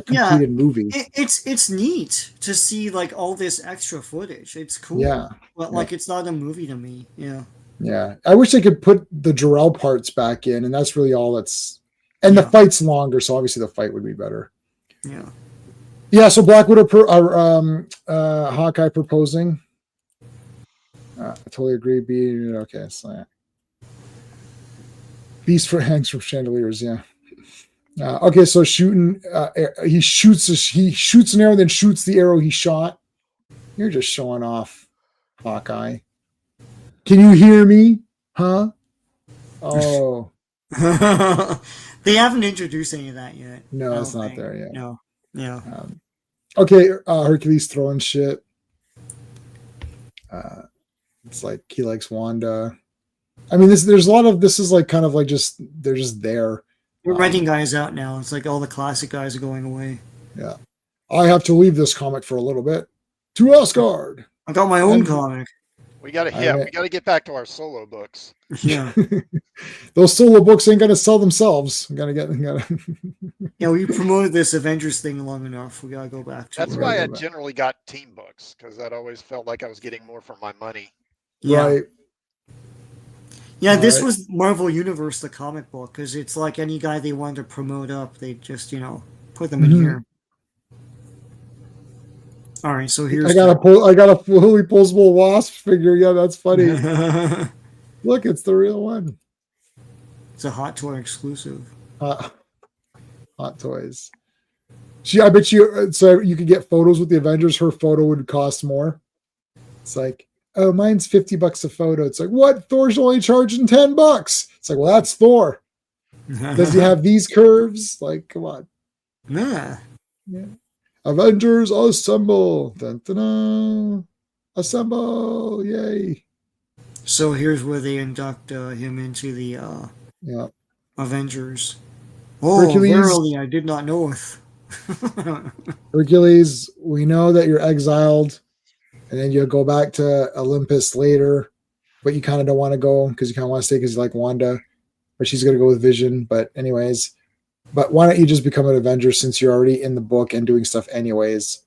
completed movie. It's neat to see like all this extra footage. It's cool. Yeah, but like it's not a movie to me. Yeah. Yeah, I wish they could put the Jarrell parts back in, and that's really all. That's and the fight's longer, so obviously the fight would be better. Yeah. Yeah. So Black Widow, Hawkeye proposing. I totally agree. Being okay, so yeah. Beast for hangs from chandeliers, yeah. Okay, so shooting, he shoots an arrow, then shoots the arrow he shot. You're just showing off, Hawkeye. Can you hear me? Huh? Oh. They haven't introduced any of that yet. No, it's not there yet. No. Yeah. Okay, Hercules throwing shit. It's like he likes Wanda. I mean, there's a lot of this is like kind of like just they're just there. We're renting guys out now. It's like all the classic guys are going away. Yeah, I have to leave this comic for a little bit to Asgard. I got my own comic. We gotta get back to our solo books. Yeah, those solo books ain't gonna sell themselves. Yeah, we promoted this Avengers thing long enough. We gotta go back to. That's why I generally got team books because that always felt like I was getting more for my money. Yeah. Right. Yeah, this was Marvel Universe, the comic book, because it's like any guy they wanted to promote up, they just, put them in here. All right, so here's I got a fully posable Wasp figure. Yeah, that's funny. Look, it's the real one. It's a Hot Toy exclusive. Hot Toys. I bet you. So you could get photos with the Avengers. Her photo would cost more. It's like, oh, mine's $50 a photo. It's like, what? Thor's only charging $10. It's like, well, that's Thor. Does he have these curves? Like, come on. Yeah. Yeah. Avengers assemble! Dun, dun, dun. Assemble! Yay! So here's where they induct him into the Yeah. Avengers. Oh, Hercules. verily, I did not know it. Hercules, we know that you're exiled, and then you'll go back to Olympus later, but you kind of don't want to go because you kind of want to stay because you like Wanda, but she's going to go with Vision. But anyways, but why don't you just become an Avenger since you're already in the book and doing stuff anyways?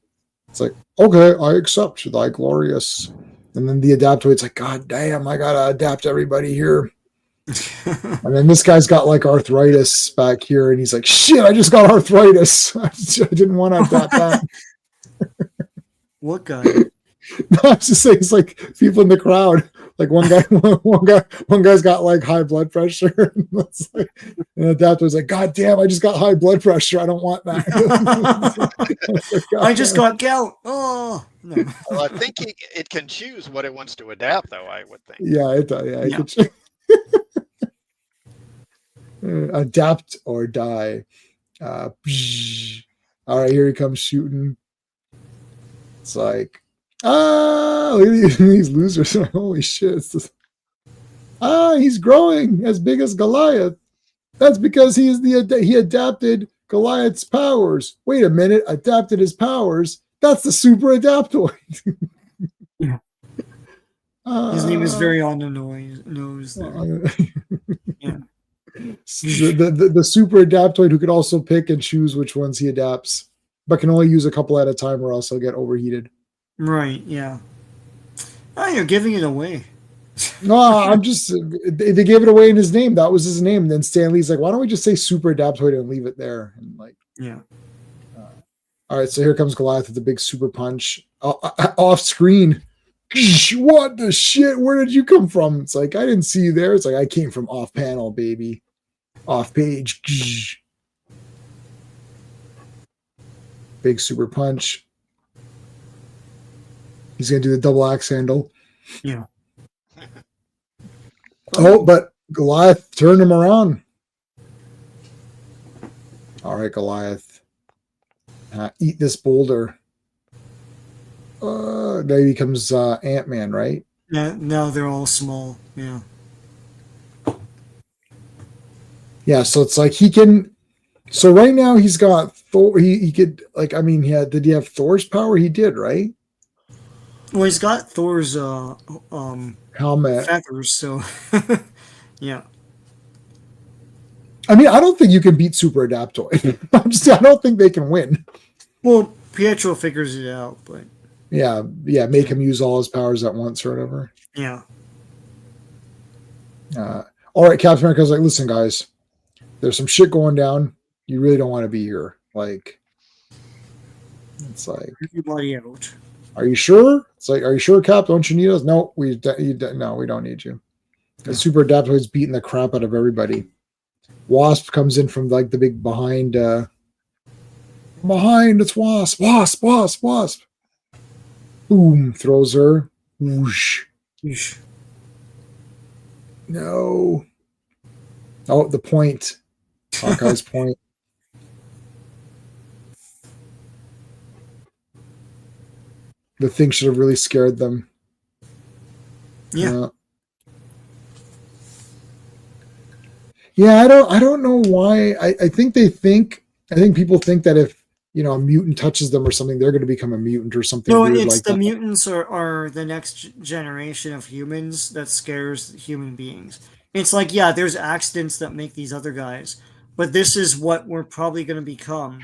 It's like, okay, I accept thy glorious. And then the Adaptoid's like, God damn, I gotta adapt everybody here. And then this guy's got like arthritis back here, and he's like, shit, I just got arthritis. I didn't want to adapt that. What guy? No, I was just saying, it's like people in the crowd. Like one guy's got like high blood pressure. And the Adaptoid's like, God damn, I just got high blood pressure. I don't want that. I just got gout. Oh, no. Well, I think it can choose what it wants to adapt, though. I would think. Yeah, it does. Yeah, Yeah. Adapt or die. All right, here he comes shooting. It's like, look at these losers. Holy shit. He's growing as big as Goliath. That's because he adapted Goliath's powers. Wait a minute, adapted his powers? That's the super adaptoid. Yeah. His name is very on the nose there. Yeah. The super adaptoid who could also pick and choose which ones he adapts, but can only use a couple at a time or else he'll get overheated. Right, yeah. Oh, you're giving it away. No, I'm just, they gave it away in his name. That was his name. And then Stan Lee's like, why don't we just say super adaptoid and leave it there? And like, yeah. All right, so here comes Goliath with the big super punch off screen. What the shit? Where did you come from? It's like, I didn't see you there. It's like, I came from off panel, baby. Off page. Big super punch. He's going to do the double axe handle. Yeah. Oh, but Goliath turned him around. All right, Goliath. Eat this boulder. Now he becomes Ant-Man, right? Yeah, now they're all small. Yeah. Yeah, so it's like he can. So right now he's got Thor. He could like. I mean, did he have Thor's power? He did, right? Well, he's got Thor's Helmet. feathers, so yeah. I mean, I don't think you can beat Super Adaptoid. I don't think they can win. Well, Pietro figures it out, but Yeah, make him use all his powers at once or whatever. yeah. All right, Captain America's like, listen, guys, there's some shit going down. You really don't want to be here. Like, it's like, Everybody out. are you sure? It's like, are you sure, Cap? Don't you need us? No, we don't need you. The Super Adaptoid's beating the crap out of everybody. Wasp comes in from like the big behind. Behind, it's Wasp. Boom, throws her. Whoosh. Yeesh. No. Oh, the point. Hawkeye's point. The thing should have really scared them. Yeah. Yeah, I don't know why. I think people think that if a mutant touches them or something, they're going to become a mutant or something. No, weird it's like the that. mutants are the next generation of humans that scares human beings. It's like, yeah, there's accidents that make these other guys, but this is what we're probably going to become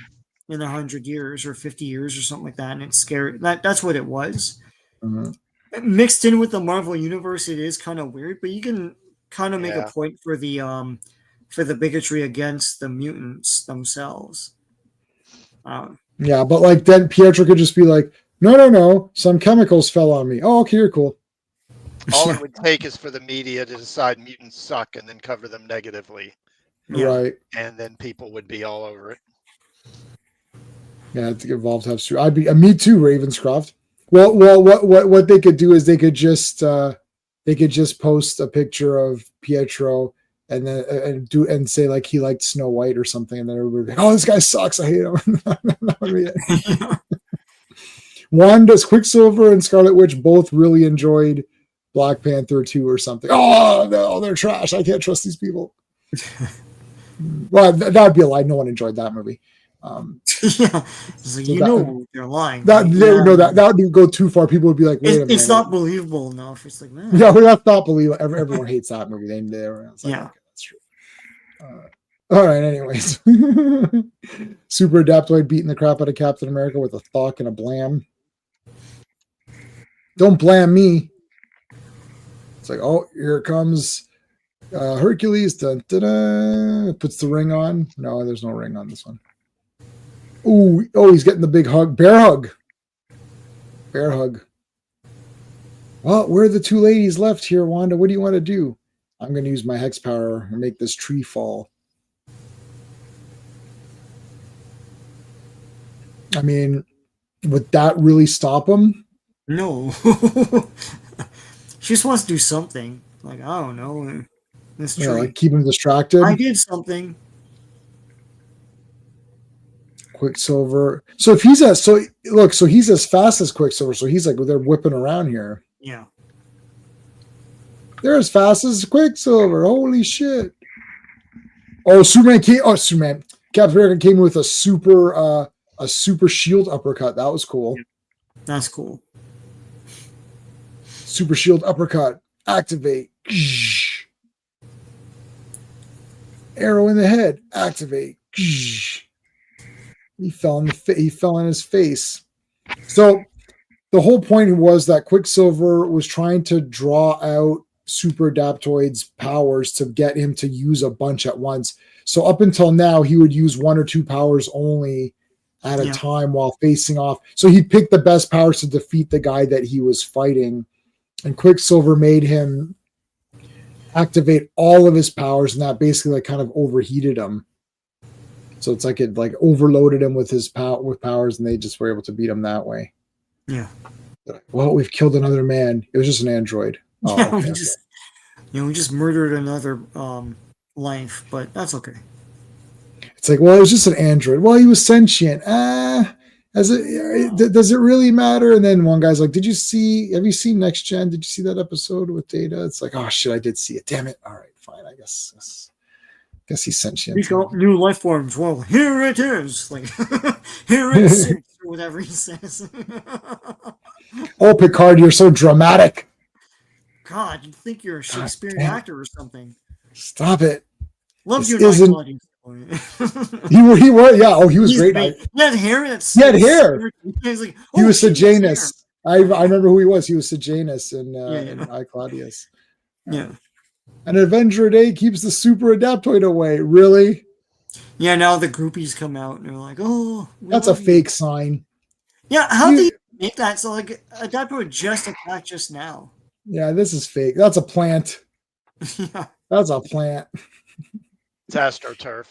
in 100 years or 50 years or something like that, and it's scary. That's what it was. Mhm. Mixed in with the Marvel universe, it is kind of weird, but you can kind of make a point for the bigotry against the mutants themselves. Yeah, but like then Pietro could just be like, no, some chemicals fell on me. Oh, okay, you're cool. All it would take is for the media to decide mutants suck and then cover them negatively, Yeah. Right. and then people would be all over it. Yeah, to get involved to have I'd be me too, Ravenscroft. Well, what they could do is they could just post a picture of Pietro and then and say like he liked Snow White or something, and then everybody be like, oh, this guy sucks, I hate him. That would be it. Wanda's Quicksilver and Scarlet Witch both really enjoyed Black Panther 2 or something. Oh no, they're trash. I can't trust these people. Well, that would be a lie. No one enjoyed that movie. Yeah, so they're lying. That would go too far. People would be like, "Wait a minute, it's not believable enough." It's like, man. Yeah, that's not believable. Everyone hates that movie. Everyone's like, yeah, okay, that's true. All right. Anyways, Super Adaptoid beating the crap out of Captain America with a thok and a blam. Don't blam me. It's like, oh, here comes Hercules. Dun, dun, dun. Puts the ring on. No, there's no ring on this one. Ooh, oh, he's getting the big hug. Bear hug. Bear hug. Well, where are the two ladies left here, Wanda? What do you want to do? I'm going to use my hex power and make this tree fall. I mean, would that really stop him? No. She just wants to do something. Like, I don't know. This tree. Yeah, like keep him distracted. I did something. Quicksilver. So if he's so he's as fast as Quicksilver. So he's like, they're whipping around here. Yeah. They're as fast as Quicksilver. Holy shit. Oh, Superman. Captain America came with a super shield uppercut. That was cool. That's cool. Super shield uppercut. Activate. Arrow in the head. Activate. He fell on his face. So the whole point was that Quicksilver was trying to draw out Super Adaptoid's powers to get him to use a bunch at once. So up until now, he would use one or two powers only at a time while facing off. So he picked the best powers to defeat the guy that he was fighting. And Quicksilver made him activate all of his powers, and that basically like kind of overheated him. So it's like it like overloaded him with his powers, and they just were able to beat him that way. Yeah. Well, we've killed another man. It was just an android. Oh, yeah, okay. we just murdered another life, but that's okay. It's like, well, it was just an android. Well, he was sentient. Does it really matter? And then one guy's like, have you seen Next Gen? Did you see that episode with Data? It's like, oh shit, I did see it. Damn it. All right, fine. I guess he's sentient. We got new life forms. Well, here it is. Like, here it is, or whatever he says. Oh, Picard, you're so dramatic. God, you'd think you're a Shakespearean actor or something. Stop it. Loved you. He was, yeah. Oh, he was great. He had hair. He had hair. Like, he was Sejanus. I remember who he was. He was Sejanus in I, Claudius. Yeah. An Avenger a day keeps the Super Adaptoid away. Really? Yeah, now the groupies come out and they're like, oh. That's a fake sign. Yeah, how do you make that? So, like, Adaptoid just attacked just now. Yeah, this is fake. That's a plant. Yeah. That's a plant. It's AstroTurf.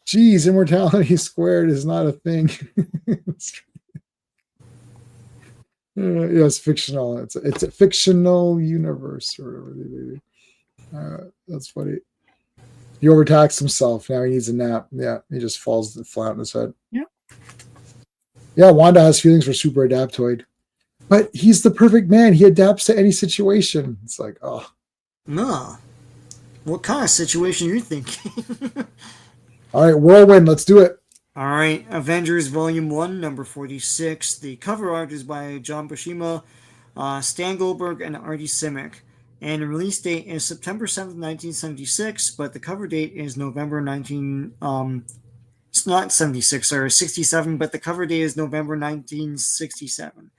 Geez, immortality squared is not a thing. It's fictional. It's a fictional universe or whatever. That's funny. He overtaxed himself. Now he needs a nap. Yeah, he just falls flat on his head. Yeah. Yeah, Wanda has feelings for Super Adaptoid. But he's the perfect man. He adapts to any situation. It's like, oh. No. What kind of situation are you thinking? All right, Whirlwind, let's do it. All right, Avengers Volume 1, number 46. The cover art is by John Buscema, Stan Goldberg, and Artie Simic. And the release date is September 7th, 1976, but the cover date is November 19... it's not 76, sorry, 67, but the cover date is November 1967.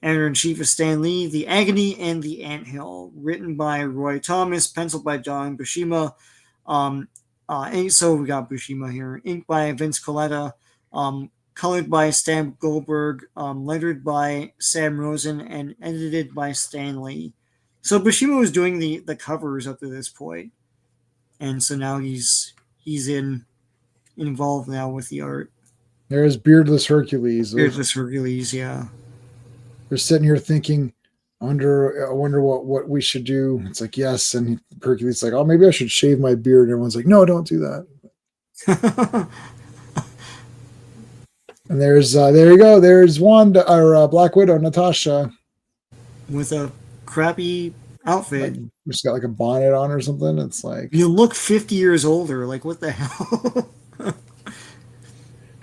Editor-in-Chief is Stan Lee, The Agony and the Anthill, written by Roy Thomas, penciled by John Buscema, so we got Buscema here, inked by Vince Colletta, colored by Stan Goldberg, lettered by Sam Rosen, and edited by Stan Lee. So Buscema was doing the covers up to this point, and so now he's involved now with the art. There's Beardless Hercules. Beardless Hercules, yeah. They're sitting here thinking, I wonder what we should do. It's like, yes. And Hercules is like, oh, maybe I should shave my beard. And everyone's like, no, don't do that. And there you go. There's Wanda or Black Widow, Natasha. With a crappy outfit. Like, she's got like a bonnet on or something. It's like, you look 50 years older. Like, what the hell?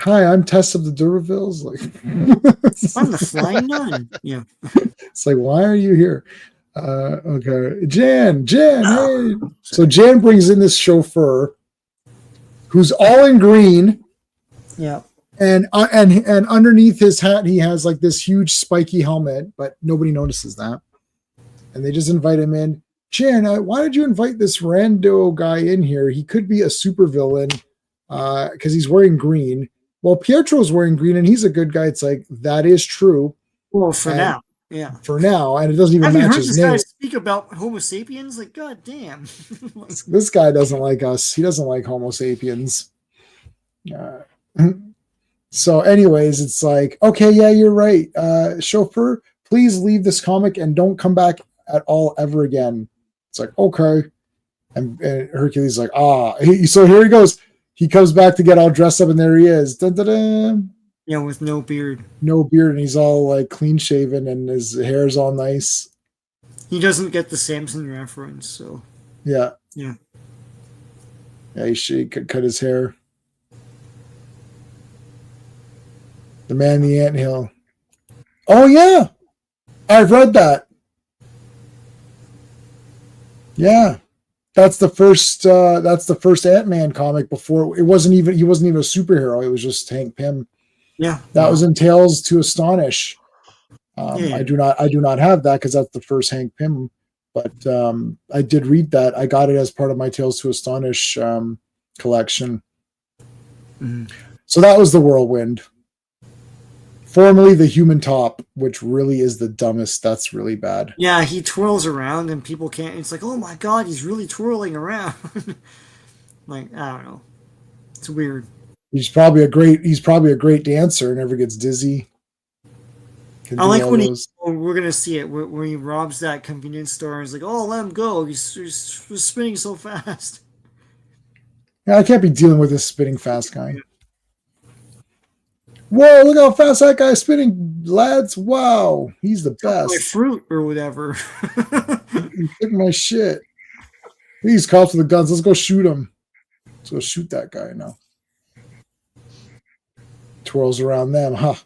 hi, I'm Tess of the D'Urbervilles. Like, I'm the Flying Nun. Yeah. It's like, why are you here? Okay, Jan, hey. So Jan brings in this chauffeur who's all in green. Yeah. And underneath his hat, he has like this huge spiky helmet, but nobody notices that. And they just invite him in. Jan, why did you invite this rando guy in here? He could be a supervillain because he's wearing green. Well, Pietro's wearing green and he's a good guy. It's like, that is true. Well, for now. Yeah. For now. And it doesn't even match his name. Have you heard this guy speak about Homo sapiens? Like, god damn. This guy doesn't like us. He doesn't like Homo sapiens. So anyways, it's like, okay, yeah, you're right. Chauffeur, please leave this comic and don't come back at all ever again. It's like, okay. And Hercules is like, so here he goes. He comes back to get all dressed up and there he is. Dun-dun-dun. Yeah, with no beard. No beard, and he's all like clean shaven and his hair's all nice. He doesn't get the Samson reference, so. Yeah. Yeah. Yeah, he could cut his hair. The Man in the Anthill. Oh yeah, I've read that. Yeah, that's the first Ant-Man comic. Before he wasn't even a superhero. It was just Hank Pym. Yeah, that was in Tales to Astonish. I do not have that because that's the first Hank Pym. But I did read that. I got it as part of my Tales to Astonish collection. Mm-hmm. So that was the Whirlwind. Formerly the Human Top, which really is the dumbest. That's really bad. Yeah, he twirls around and people can't. It's like, oh my god, he's really twirling around. Like, I don't know. It's weird. He's probably a great dancer. Never gets dizzy. I like when we're gonna see it when he robs that convenience store and he's like, oh, let him go. He's spinning so fast. Yeah, I can't be dealing with this spinning fast guy. Whoa, look how fast that guy's spinning, lads. Wow, he's the best. My fruit or whatever. He took my shit. These cops with the guns. Let's go shoot him. Let's go shoot that guy now. Twirls around them. Huh.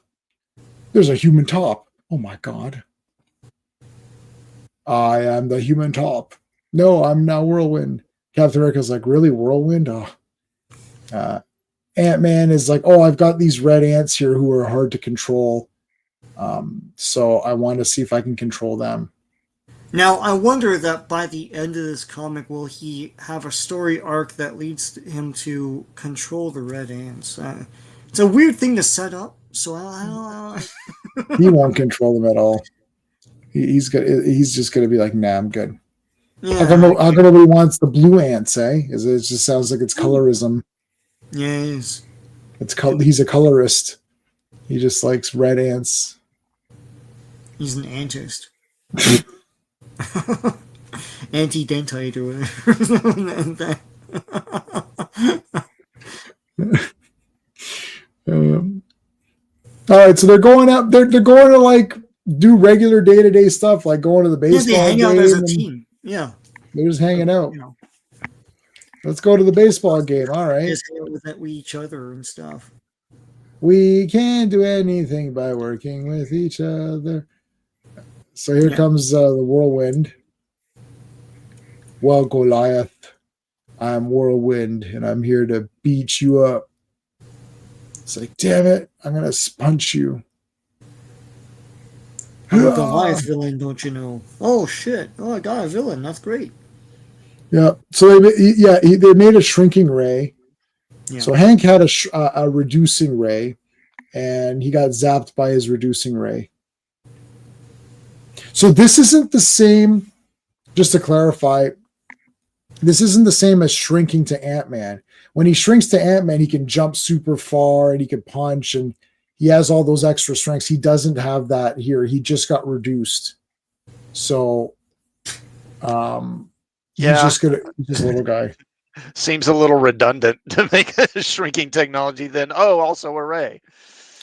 There's a human top. Oh my god. I am the human top. No, I'm now Whirlwind. Captain America's like, really, Whirlwind? Ant-Man is like, oh, I've got these red ants here who are hard to control. So I want to see if I can control them. Now, I wonder that by the end of this comic, will he have a story arc that leads him to control the red ants? It's a weird thing to set up, so I don't He won't control them at all. He's just going to be like, nah, I'm good. Yeah. How come nobody wants the blue ants, eh? It just sounds like it's colorism. Yeah, it is. He's a colorist. He just likes red ants. He's an antist. Anti-dentite or whatever. All right, so they're going up. They're going to like do regular day-to-day stuff, like going to the baseball they hang game. out as a team. Yeah, they're just hanging out. You know, Let's go to the baseball game. All right. just hang out with each other and stuff. We can't do anything by working with each other. So here comes the Whirlwind. Well, Goliath, I'm Whirlwind, and I'm here to beat you up. It's like, damn it, I'm going to punch you. I'm a Goliath villain, don't you know? Oh, shit. Oh, I got a villain. That's great. Yeah. So they made a shrinking ray. Yeah. So Hank had a reducing ray, and he got zapped by his reducing ray. So this isn't the same. Just to clarify, this isn't the same as shrinking to Ant-Man. When he shrinks to Ant-Man, he can jump super far and he can punch, and he has all those extra strengths. He doesn't have that here. He just got reduced. So, he's Yeah. just a little guy. Seems a little redundant to make a shrinking technology. Then, also a ray.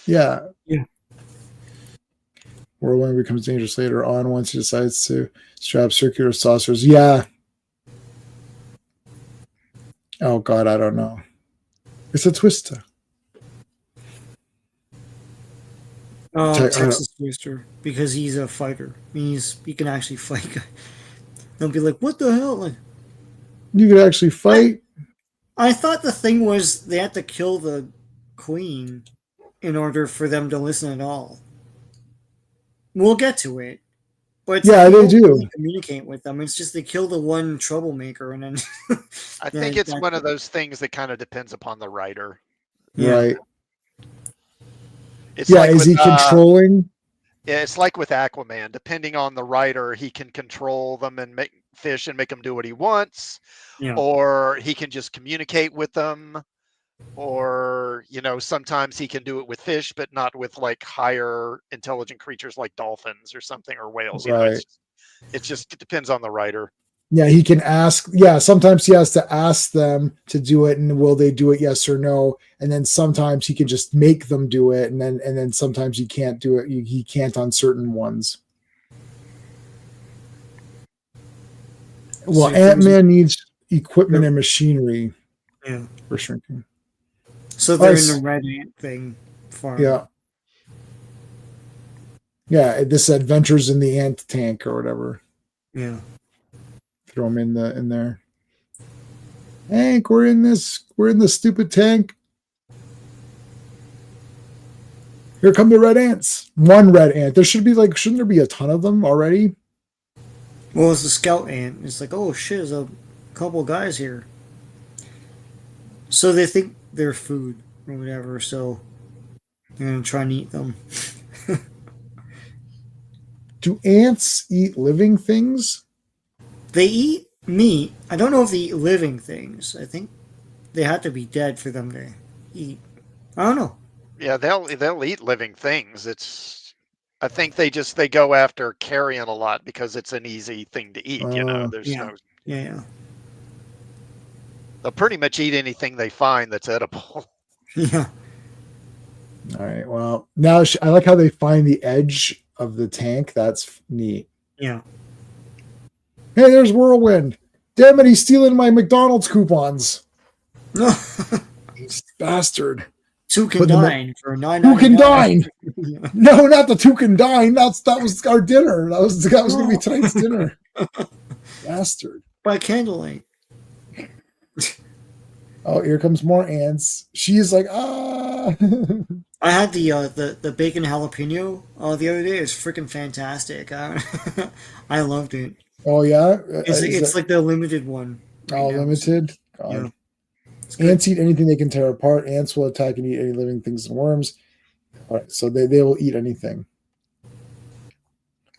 Yeah. Yeah. Whirlwind becomes dangerous later on once he decides to strap circular saucers. Yeah. Oh God, I don't know. It's a twister. Texas Twister, because he's a fighter. He can actually fight. They'll be like, "What the hell?" Like, You could actually fight. I thought the thing was they had to kill the queen in order for them to listen at all. We'll get to it, but Yeah, they do. Really communicate with them. It's just they kill the one troublemaker, and then I think it's one of those things that kind of depends upon the writer. Yeah. Right. It's Yeah, like is he controlling? Yeah, it's like with Aquaman. Depending on the writer, he can control them and make fish and make them do what he wants, Yeah. or he can just communicate with them, or sometimes he can do it with fish, but not with like higher intelligent creatures like dolphins or something, or whales. Right. It depends on the writer. Yeah, he can ask. Yeah, sometimes he has to ask them to do it, and will they do it? Yes or no. And then sometimes he can just make them do it, and then sometimes he can't do it. He can't on certain ones. Well, Ant-Man needs equipment and machinery. Yeah. For shrinking. So they're in the red ant thing farm. Yeah. Yeah, this Adventures in the Ant Tank or whatever. Yeah. Throw him in there. Hank, we're in the stupid tank. Here come the red ants. One red ant. Shouldn't there be a ton of them already? Well, it's the scout ant. It's like, oh shit, there's a couple guys here. So they think they're food or whatever, so they're gonna try and eat them. Do ants eat living things? They eat meat. I don't know if they eat living things. I think they have to be dead for them to eat. I don't know. Yeah, they'll eat living things. I think they go after carrion a lot because it's an easy thing to eat. Yeah. They'll pretty much eat anything they find that's edible. Yeah. All right. Well, now I like how they find the edge of the tank. That's neat. Yeah. Hey, there's Whirlwind. Damn it, he's stealing my McDonald's coupons. No. He's bastard. Two can dine for $9.99. Two can dine. No, not the two can dine. That was our dinner. That was going to be tonight's dinner. Bastard. By candlelight. Oh, here comes more ants. She's like, ah. I had the bacon jalapeno the other day. It's freaking fantastic. I loved it. Oh yeah, it's like the limited one. Right limited. Yeah. Ants eat anything they can tear apart. Ants will attack and eat any living things and worms. All right, so they will eat anything.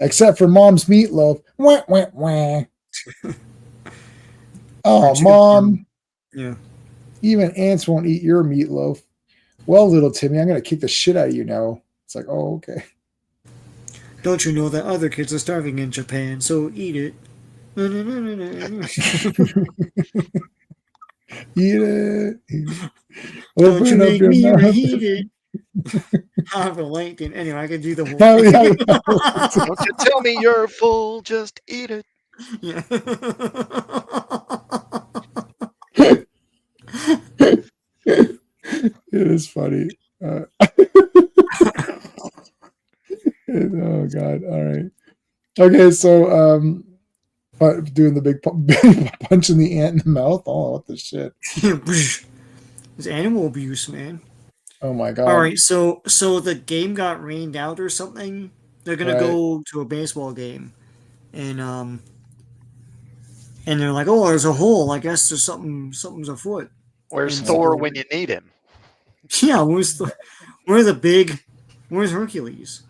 Except for Mom's meatloaf. Wah, wah, wah. Oh, Mom. Yeah. Even ants won't eat your meatloaf. Well, little Timmy, I'm going to kick the shit out of you now. It's like, oh, okay. Don't you know that other kids are starving in Japan, so eat it. Eat it. Don't you make me eat it. However, LinkedIn. Anyway, I can do the whole thing. Don't you tell me you're full, just eat it. Yeah. It is funny. Oh God! All right. Okay, so doing the big punch in the ant in the mouth. Oh, what the shit! It's animal abuse, man. Oh my God! All right, so the game got rained out or something. They're gonna go to a baseball game, and they're like, oh, there's a hole. I guess there's something's afoot. Where's Thor when you need him? Yeah, where's Hercules?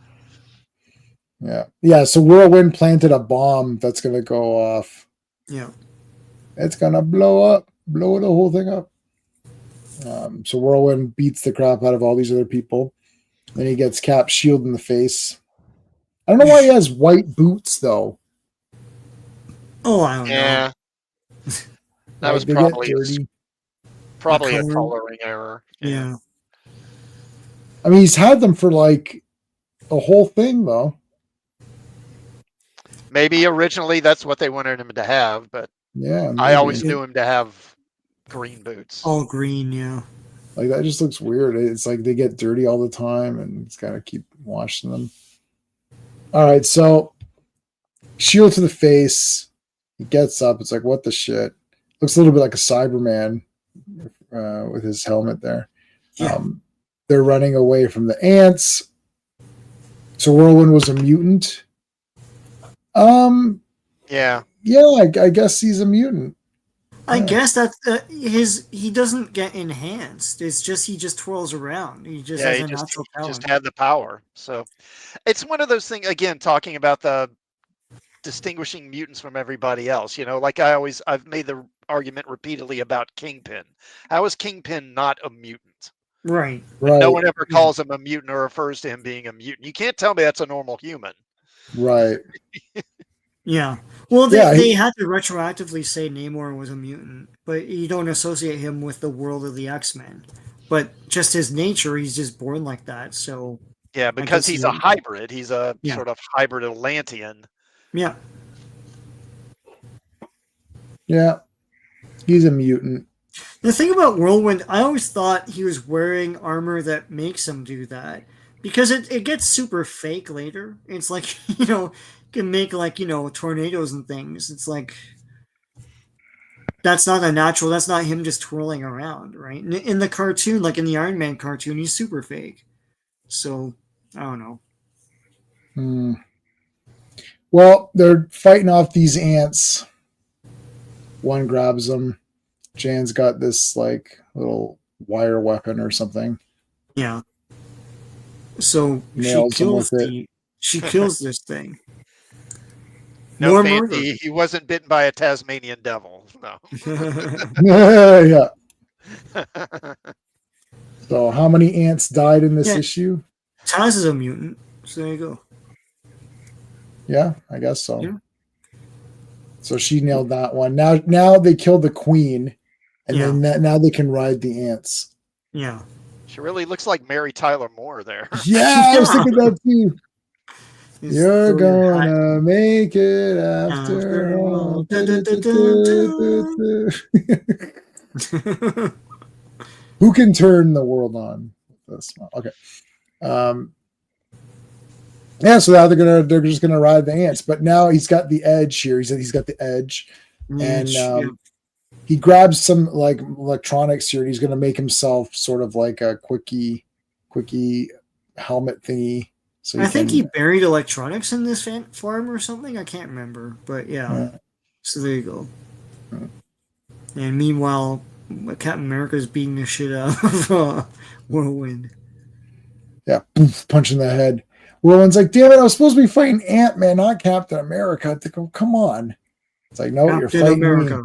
Yeah. So Whirlwind planted a bomb that's gonna go off. Yeah, it's gonna blow the whole thing up. So Whirlwind beats the crap out of all these other people. Then he gets Cap's shield in the face. I don't know why he has white boots though. Oh, I don't know. Yeah, that Right? was They get probably dirty. a color. coloring error. Yeah. I mean, he's had them for like the whole thing, though. Maybe originally that's what they wanted him to have, but Yeah, I maybe. always knew him to have green boots. All green, yeah. Like that just looks weird. It's like they get dirty all the time, and it's gotta keep washing them. All right, so shield to the face. He gets up. It's like, what the shit? Looks a little bit like a Cyberman with his helmet there. Yeah. They're running away from the ants. So Whirlwind was a mutant. Yeah. Yeah, I guess he's a mutant. I Yeah. guess that he doesn't get enhanced. It's just he just twirls around. He just has a natural he power. just had the power. So it's one of those things, again, talking about the distinguishing mutants from everybody else. You know, like I've made the argument repeatedly about Kingpin. How is Kingpin not a mutant? Right. Right. No one ever calls him a mutant or refers to him being a mutant. You can't tell me that's a normal human. Right. Yeah. Well, Yeah, they had to retroactively say Namor was a mutant, but you don't associate him with the world of the X-Men. But just his nature, he's just born like that. So Yeah, because he's a hybrid. He's a Yeah. sort of hybrid Atlantean. yeah. Yeah. He's a mutant. The thing about Whirlwind, I always thought he was wearing armor that makes him do that. Because it gets super fake later. It's like, can make like, tornadoes and things. It's like that's not a natural, that's not him just twirling around, right? In the cartoon, like in the Iron Man cartoon, he's super fake. So, I don't know. Well, they're fighting off these ants. One grabs them. Jan's got this like little wire weapon or something. Yeah. So Nails him with she kills this thing. No More fancy. He wasn't bitten by a Tasmanian devil. No. Yeah. So how many ants died in this issue? Taz is a mutant. So there you go. Yeah, I guess so. Yeah. So she nailed that one. Now they killed the queen, and then now they can ride the ants. Yeah. She really looks like Mary Tyler Moore there. Yeah, I was thinking that too. You're gonna make it after all. Who can turn the world on? Okay. Yeah, so now they're just gonna ride the ants, but now he's got the edge here. He's got the edge, and he grabs some like electronics here, and he's gonna make himself sort of like a quickie helmet thingy. So I think he buried electronics in this farm or something. I can't remember, but yeah. So there you go. And meanwhile, Captain America is beating the shit out of Whirlwind. Yeah, poof, punch in the head. Whirlwind's like, damn it, I was supposed to be fighting Ant-Man, not Captain America. To go, come on. It's like, no, you're fighting America. Me.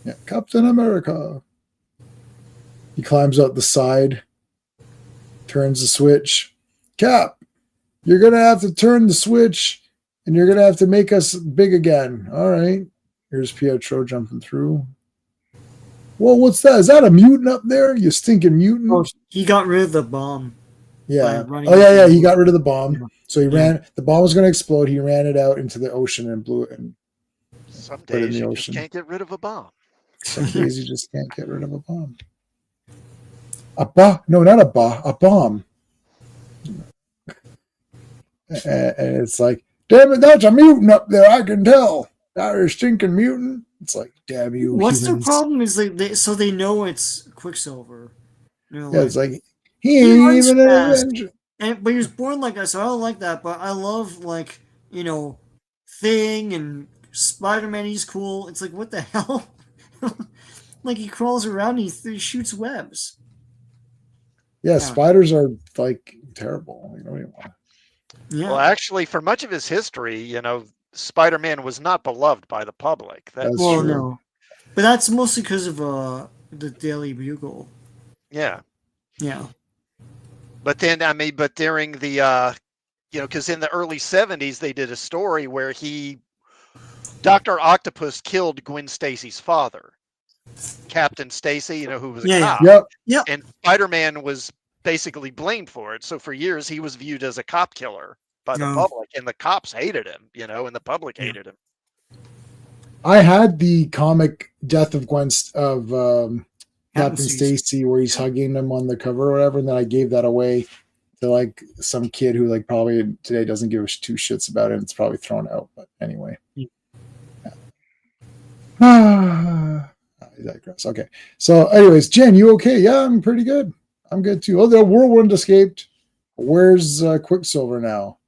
Yeah, Captain America. He climbs out the side, turns the switch. Cap, you're going to have to turn the switch, and you're going to have to make us big again. All right. Here's Pietro jumping through. Well, what's that? Is that a mutant up there? You stinking mutant. Oh, he got rid of the bomb. Yeah. Oh, yeah. He got rid of the bomb. So he ran. The bomb was going to explode. He ran it out into the ocean and blew it. And some days you just can't get rid of a bomb. Some days you just can't get rid of a bomb. No, not a bomb. And it's like, damn it, that's a mutant up there. I can tell. That is stinking mutant. It's like, damn you. What's humans. the problem? Is so they know it's Quicksilver. It's like he ain't even an Avenger. But he was born like that, so I don't like that. But I love Thing and Spider-Man. He's cool. It's like, what the hell? Like he crawls around, he shoots webs. Yeah, spiders are like terrible. You know what you want. Yeah. Well, actually, for much of his history, Spider-Man was not beloved by the public. That's true. No, but that's mostly because of the Daily Bugle. Yeah. Yeah. But then, during the, because in the early 70s, they did a story where he Dr. Octopus killed Gwen Stacy's father, Captain Stacy, who was a cop. Yep. And Spider-Man was basically blamed for it. So for years, he was viewed as a cop killer by the public, and the cops hated him, and the public hated him. I had the comic Death of Captain Stacy, where he's hugging him on the cover or whatever, and then I gave that away to like some kid who like probably today doesn't give two shits about it. And it's probably thrown out, but anyway. I digress. Okay, so anyways, Jen, you okay? Yeah, I'm pretty good. I'm good too. Oh, the Whirlwind escaped. Where's Quicksilver now?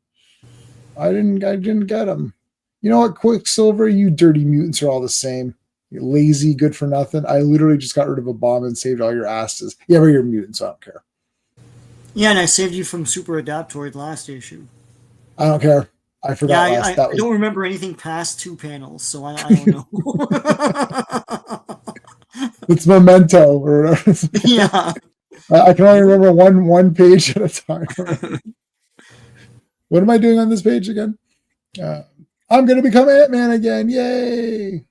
I didn't get him. You know what, Quicksilver? You dirty mutants are all the same. You're lazy, good for nothing. I literally just got rid of a bomb and saved all your asses. Yeah, but you're mutants. I don't care. Yeah, and I saved you from Super Adaptoid last issue. I don't care. I forgot. Yeah, I don't remember anything past 2 panels, so I don't know. It's Memento or whatever. Yeah. I can only remember one page at a time. What am I doing on this page again? I'm going to become Ant-Man again. Yay.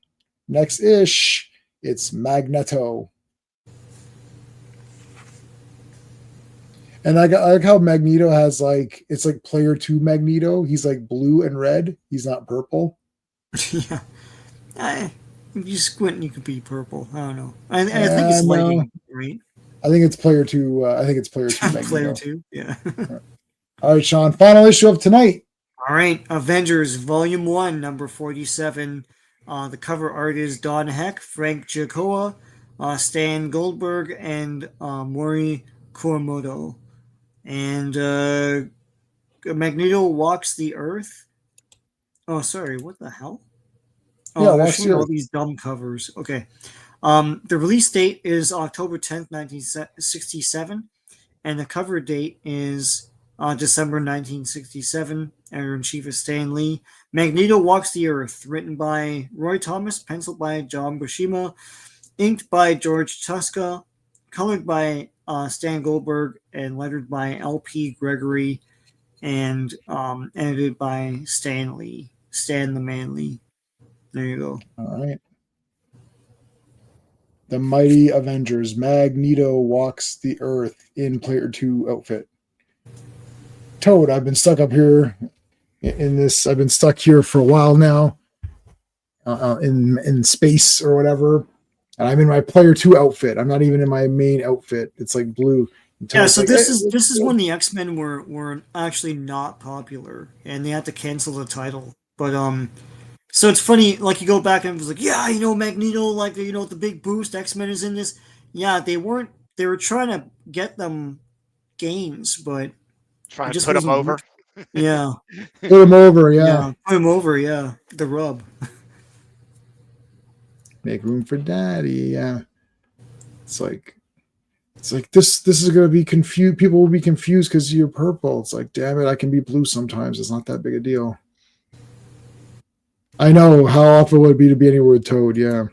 Next ish, it's Magneto. And I like how Magneto has it's like player 2 Magneto. He's like blue and red. He's not purple. Yeah. If you squint, you could be purple. I don't know. I think it's lighting, right? I think it's player 2. I think it's player 2 Magneto. Player 2, yeah. All right, Sean. Final issue of tonight. All right, Avengers Volume 1, number 47. The cover art is Don Heck, Frank Giacoa, Stan Goldberg, and Mori Kuromoto. And Magneto walks the Earth. Oh, sorry, what the hell? Oh, they're showing all these dumb covers. Okay. The release date is October 10th, 1967, and the cover date is December 1967. Editor-in-Chief is Stan Lee. Magneto Walks the Earth, written by Roy Thomas, penciled by John Buscema, inked by George Tuska, colored by Stan Goldberg, and lettered by L.P. Gregory, and edited by Stan Lee. Stan the Man Lee. There you go. All right. The Mighty Avengers. Magneto walks the Earth in player 2 outfit. Toad, I've been stuck up here in this. I've been stuck here for a while now, in space or whatever, and I'm in my player 2 outfit. I'm not even in my main outfit. It's like blue. Yeah, so this is when the X-Men were actually not popular, and they had to cancel the title. But so it's funny. Like you go back and it was like, yeah, Magneto, like the big boost. X-Men is in this. Yeah, they weren't. They were trying to get them gains, but. Trying to put them over. Yeah. Put them over, yeah. Put them over, yeah. The rub. Make room for daddy, yeah. It's like this is gonna be confused. People will be confused because you're purple. It's like, damn it, I can be blue sometimes. It's not that big a deal. I know how awful it would be to be anywhere with Toad, yeah.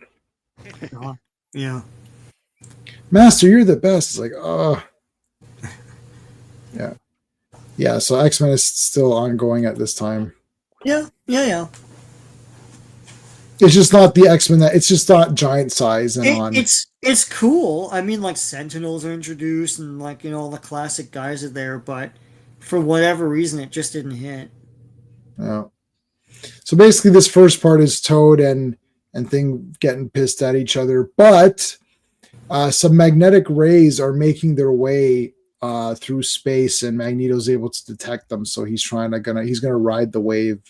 Yeah. Master, you're the best. It's like, oh. Yeah. Yeah, so X-Men is still ongoing at this time. Yeah. It's just not the X-Men it's just not giant size and It's cool. I mean, like Sentinels are introduced and like, all the classic guys are there, but for whatever reason it just didn't hit. Yeah. So basically this first part is Toad and Thing getting pissed at each other, but some magnetic rays are making their way through space, and Magneto's able to detect them, so he's gonna ride the wave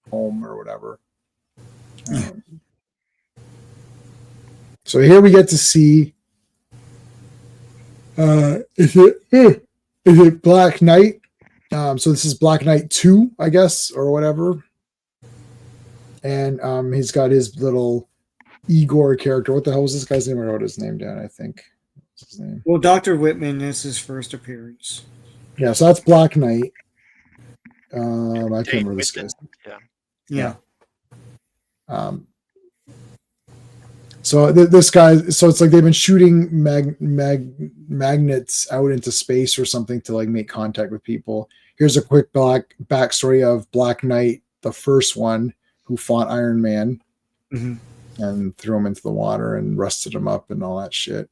home or whatever. So here we get to see is it Black Knight? So this is Black Knight 2, I guess, or whatever. And he's got his little Igor character. What the hell was this guy's name? I wrote his name down, I think. What's his name? Well, Dr. Whitman is his first appearance. Yeah, so that's Black Knight. I can't remember this guy's name. Yeah. So this guy, so it's like they've been shooting magnets out into space or something to like make contact with people. Here's a quick backstory of Black Knight, the first one who fought Iron Man. Mhm. and threw him into the water and rusted him up and all that shit.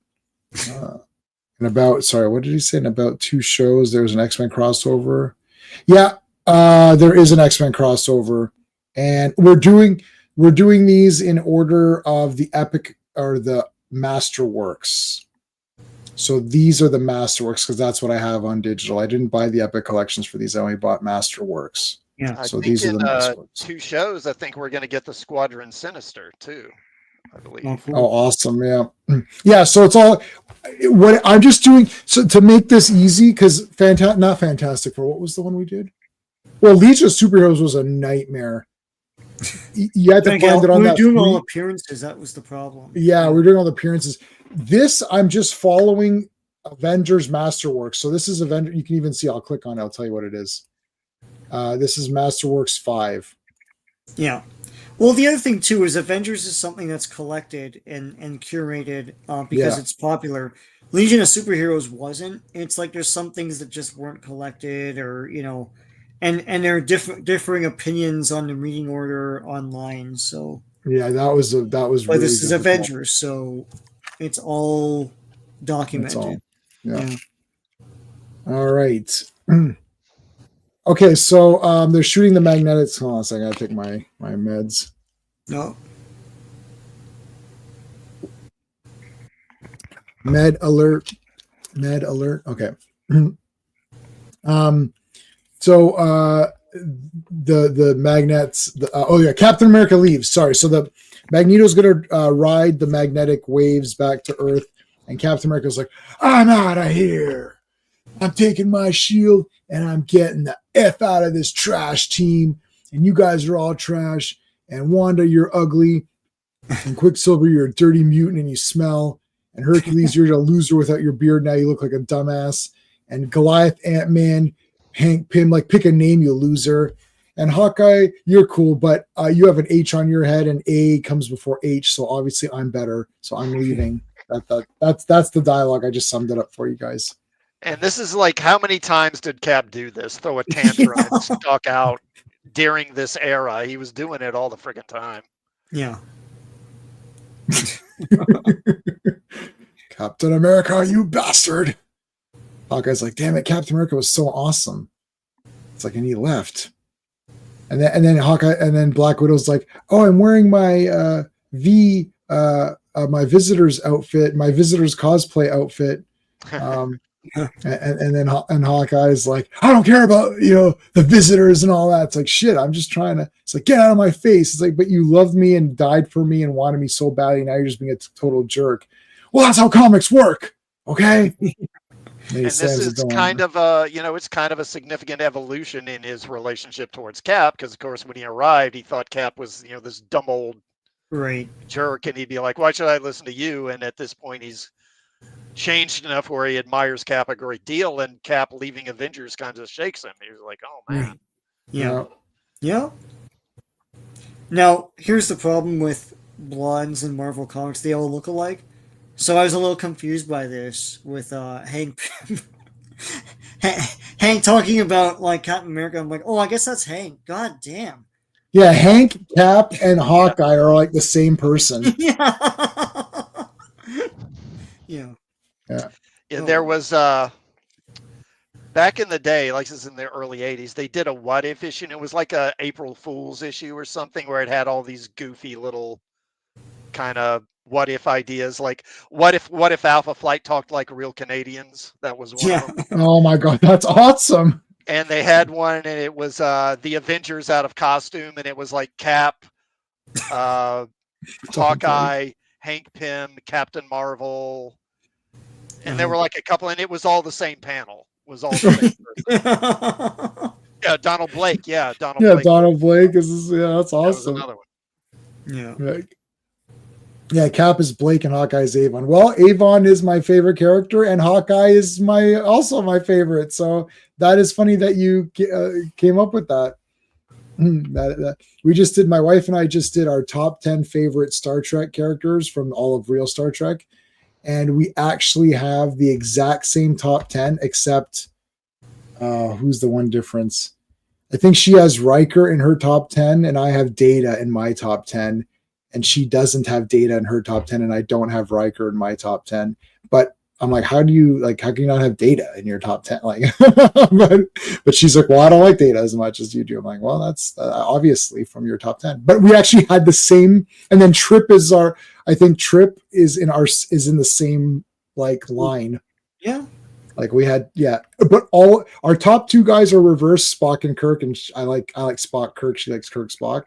And about, sorry, what did he say? In about 2 shows, there was an X-Men crossover. Yeah, there is an X-Men crossover, and we're doing these in order of the epic or the masterworks. So these are the masterworks because that's what I have on digital. I didn't buy the epic collections for these. I only bought masterworks. Yeah. I So think these are in the masterworks. 2 shows, I think we're going to get the Squadron Sinister too. I believe. Oh, cool. Oh, awesome! Yeah, yeah. So it's all what I'm just doing. So to make this easy, because not Fantastic Four. What was the one we did? Well, Legion of Superheroes was a nightmare. You had to Like, find it on we were that. doing all appearances. That was the problem. Yeah, we're doing all the appearances. This I'm just following Avengers Masterworks. So this is Avenger. You can even see. I'll click on it. I'll tell you what it is. This is Masterworks 5. Yeah. Well, the other thing too is Avengers is something that's collected and curated because Yeah. it's popular. Legion of Superheroes wasn't. It's like there's some things that just weren't collected, or and there are differing opinions on the reading order online. So Yeah, that was but really this is difficult. Avengers, so it's all documented. That's all. Yeah. Yeah. All right. Okay, so they're shooting the magnetics. Hold on a second. I gotta take my meds. No. Med alert. Okay. So the magnets. Oh yeah, Captain America leaves. Sorry. So the Magneto's gonna ride the magnetic waves back to Earth, and Captain America's like, "I'm out of here. I'm taking my shield and I'm getting the F out of this trash team. And you guys are all trash. And Wanda, you're ugly. And Quicksilver, you're a dirty mutant and you smell. And Hercules, you're a loser without your beard. Now you look like a dumbass. And Goliath, Ant-Man, Hank Pym, like pick a name, you loser. And Hawkeye, you're cool, but you have an H on your head and A comes before H. So obviously I'm better. So I'm leaving. That's the dialogue. I just summed it up for you guys. And this is like, how many times did Cap do this? Throw a tantrum and stalk out during this era. He was doing it all the friggin' time. Yeah. Captain America, you bastard. Hawkeye's like, damn it, Captain America was so awesome. It's like, and he left. And then Hawkeye, and then Black Widow's like, oh, I'm wearing my my visitor's outfit, my visitor's cosplay outfit. And then Hawkeye's like, I don't care about the visitors and all that. It's like, shit, I'm just trying to. It's like, get out of my face. It's like, but you loved me and died for me and wanted me so badly. Now you're just being a total jerk. Well, that's how comics work, okay? And this is kind of a, it's kind of a significant evolution in his relationship towards Cap, because of course when he arrived, he thought Cap was this dumb old jerk, and he'd be like, why should I listen to you? And at this point, he's changed enough where he admires Cap a great deal, and Cap leaving Avengers kind of shakes him. He was like, oh man. Yeah. Now here's the problem with blondes in Marvel comics, they all look alike. So I was a little confused by this with Hank Hank talking about like Captain America. I'm like, oh, I guess that's Hank. God damn. Yeah, Hank, Cap, and Hawkeye are like the same person. Yeah. There was back in the day, like this is in the early 80s, they did a what if issue, and it was like a April Fool's issue or something, where it had all these goofy little kind of what if ideas, like what if Alpha Flight talked like real Canadians. That was one of them. Oh my god, that's awesome. And they had one, and it was the Avengers out of costume, and it was like Cap, Hawkeye, Hank Pym, Captain Marvel, and there were like a couple, and it was all the same panel. It was all the same yeah, Donald Blake. Yeah, Donald Blake. Donald Blake is that's awesome. That was another one. Yeah. Yeah, Cap is Blake and Hawkeye is Avon. Well, Avon is my favorite character, and Hawkeye is also my favorite. So that is funny that you came up with that. My wife and I just did our top 10 favorite Star Trek characters from all of real Star Trek. And we actually have the exact same top 10, except who's the one difference? I think she has Riker in her top 10, and I have Data in my top 10. and she doesn't have Data in her top 10, and I don't have Riker in my top 10. But I'm like, how can you not have Data in your top 10? Like, but she's like, well, I don't like Data as much as you do. I'm like, well, that's obviously from your top 10. But we actually had the same, and then Trip is I think Trip is in the same like line. Yeah. Like we had, yeah, but all our top two guys are reverse, Spock and Kirk, and I like Spock Kirk. She likes Kirk Spock,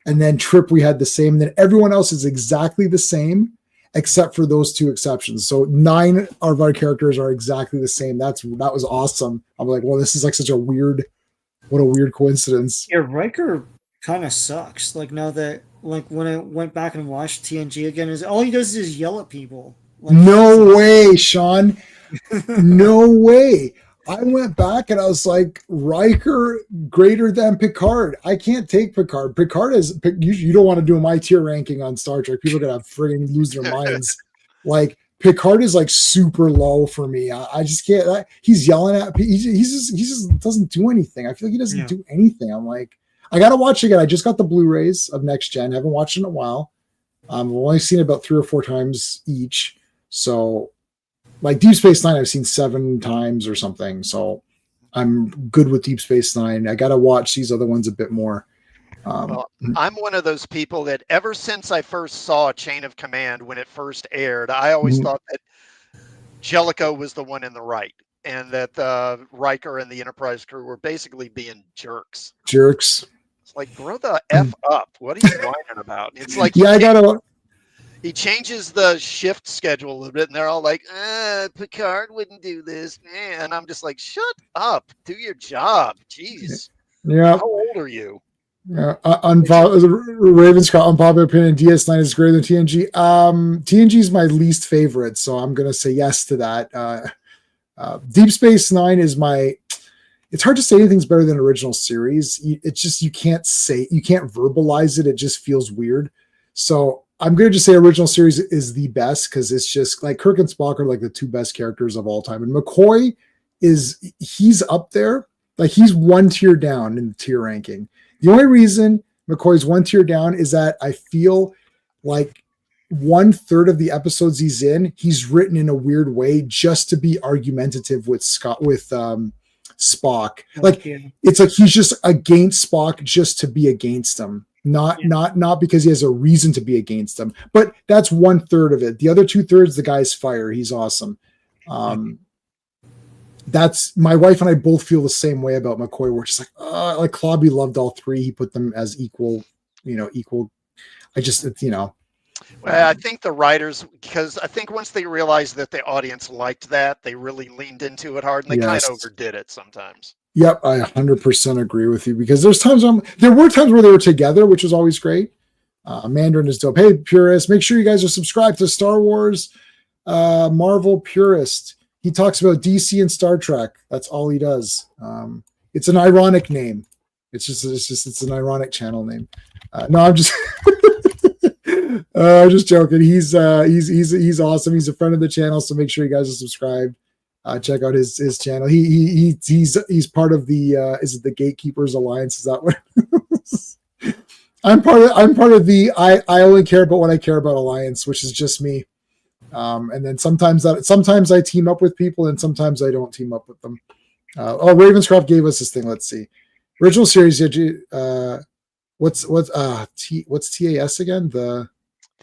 and then Trip we had the same. And then everyone else is exactly the same except for those two exceptions. So 9 of our characters are exactly the same. That was awesome. I'm like, well, this is like such a weird coincidence. Yeah, Riker kind of sucks. Like now that when I went back and watched TNG again, is all he does is yell at people. Like, no way, Sean. No way. I went back and I was like, Riker greater than Picard. I can't take Picard. Picard is, you don't want to do my tier ranking on Star Trek. People are going to friggin' lose their minds. Like, Picard is like super low for me. I just can't. He's yelling at me. He just doesn't do anything. I feel like he doesn't do anything. I'm like, I got to watch again. I just got the Blu-rays of Next Gen. I haven't watched it in a while. I've only seen it about 3 or 4 times each. So, like Deep Space Nine, I've seen 7 times or something. So I'm good with Deep Space Nine. I got to watch these other ones a bit more. Well, I'm one of those people that ever since I first saw Chain of Command when it first aired, I always thought that Jellicoe was the one in the right, and that Riker and the Enterprise crew were basically being jerks. Jerks. It's like, grow the F up. What are you whining about? It's like, yeah, he changes the shift schedule a little bit, and they're all like, Picard wouldn't do this. And I'm just like, shut up. Do your job. Jeez. Yeah. How old are you? Ravenscroft, unpopular opinion, DS9 is greater than TNG. TNG is my least favorite, so I'm going to say yes to that. Deep Space Nine is it's hard to say anything's better than original series. It's just, you can't verbalize it. It just feels weird. So I'm going to just say original series is the best because it's just like Kirk and Spock are like the 2 best characters of all time. And McCoy he's up there. Like he's 1 tier down in the tier ranking. The only reason McCoy's 1 tier down is that I feel like 1/3 of the episodes he's in, he's written in a weird way just to be argumentative with Spock. Like it's like he's just against Spock just to be against him. Not because he has a reason to be against them, but that's 1/3 of it. The other 2/3, the guy's fire. He's awesome. That's my wife and I both feel the same way about McCoy. We're just like Clobby loved all 3. He put them as equal. I just, Well, I think the writers, because I think once they realized that the audience liked that, they really leaned into it hard, and they kind of overdid it sometimes. Yep, I 100% agree with you because there were times where they were together, which was always great. Mandarin is dope. Hey, purists, make sure you guys are subscribed to Star Wars Marvel Purist. He talks about DC and Star Trek. That's all he does. It's an ironic name. It's an ironic channel name. No, I'm just just joking. He's awesome. He's a friend of the channel, so make sure you guys are subscribed. Check out his channel. He's part of the is it the Gatekeepers Alliance? Is that what? I'm part of the I only care about what I care about alliance, which is just me. And then sometimes I team up with people, and sometimes I don't team up with them. Ravenscroft gave us this thing. Let's see. Original series. What's TAS again? The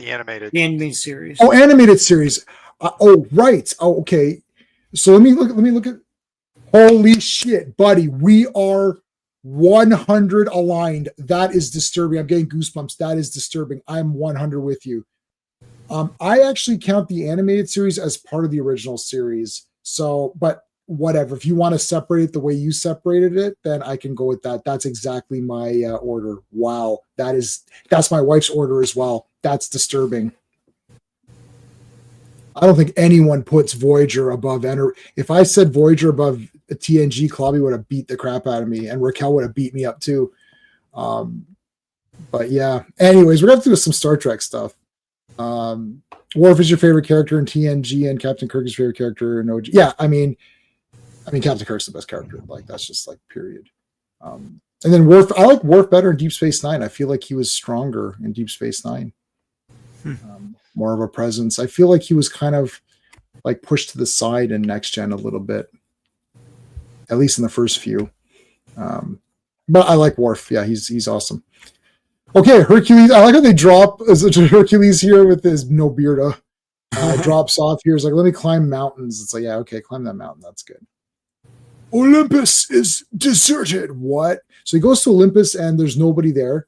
animated series. Oh, animated series. Right. Oh, okay. So let me look at. Holy shit, buddy! We are 100 aligned. That is disturbing. I'm getting goosebumps. That is disturbing. I'm 100 with you. I actually count the animated series as part of the original series. So, but whatever. If you want to separate it the way you separated it, then I can go with that. That's exactly my order. Wow, that's my wife's order as well. That's disturbing. I don't think anyone puts Voyager above if I said Voyager above TNG, Clobby would have beat the crap out of me, and Raquel would have beat me up too. But yeah. Anyways, we're gonna have to do some Star Trek stuff. Worf is your favorite character in TNG, and Captain Kirk is your favorite character in OG. Yeah, I mean, Captain Kirk's the best character. Like that's just like period. And then Worf, I like Worf better in Deep Space Nine. I feel like he was stronger in Deep Space Nine. more of a presence. I feel like he was kind of like pushed to the side in Next Gen a little bit, at least in the first few. But I like Worf. Yeah, he's awesome. Okay, Hercules. I like how they drop Hercules here with his no beard. Drops off here. He's like, let me climb mountains. It's like, yeah, okay, climb that mountain. That's good. Olympus is deserted. What? So he goes to Olympus and there's nobody there.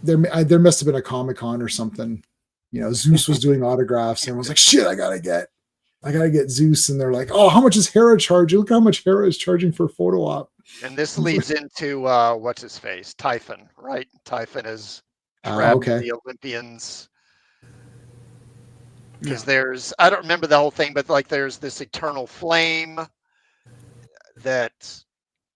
There must have been a Comic-Con or something. You know, Zeus was doing autographs and was like, shit, I gotta get Zeus. And they're like, oh, how much is Hera charging? Look how much Hera is charging for a photo op. And this leads into what's his face? Typhon, right? Typhon is trapped the Olympians. Because I don't remember the whole thing, but like there's this eternal flame that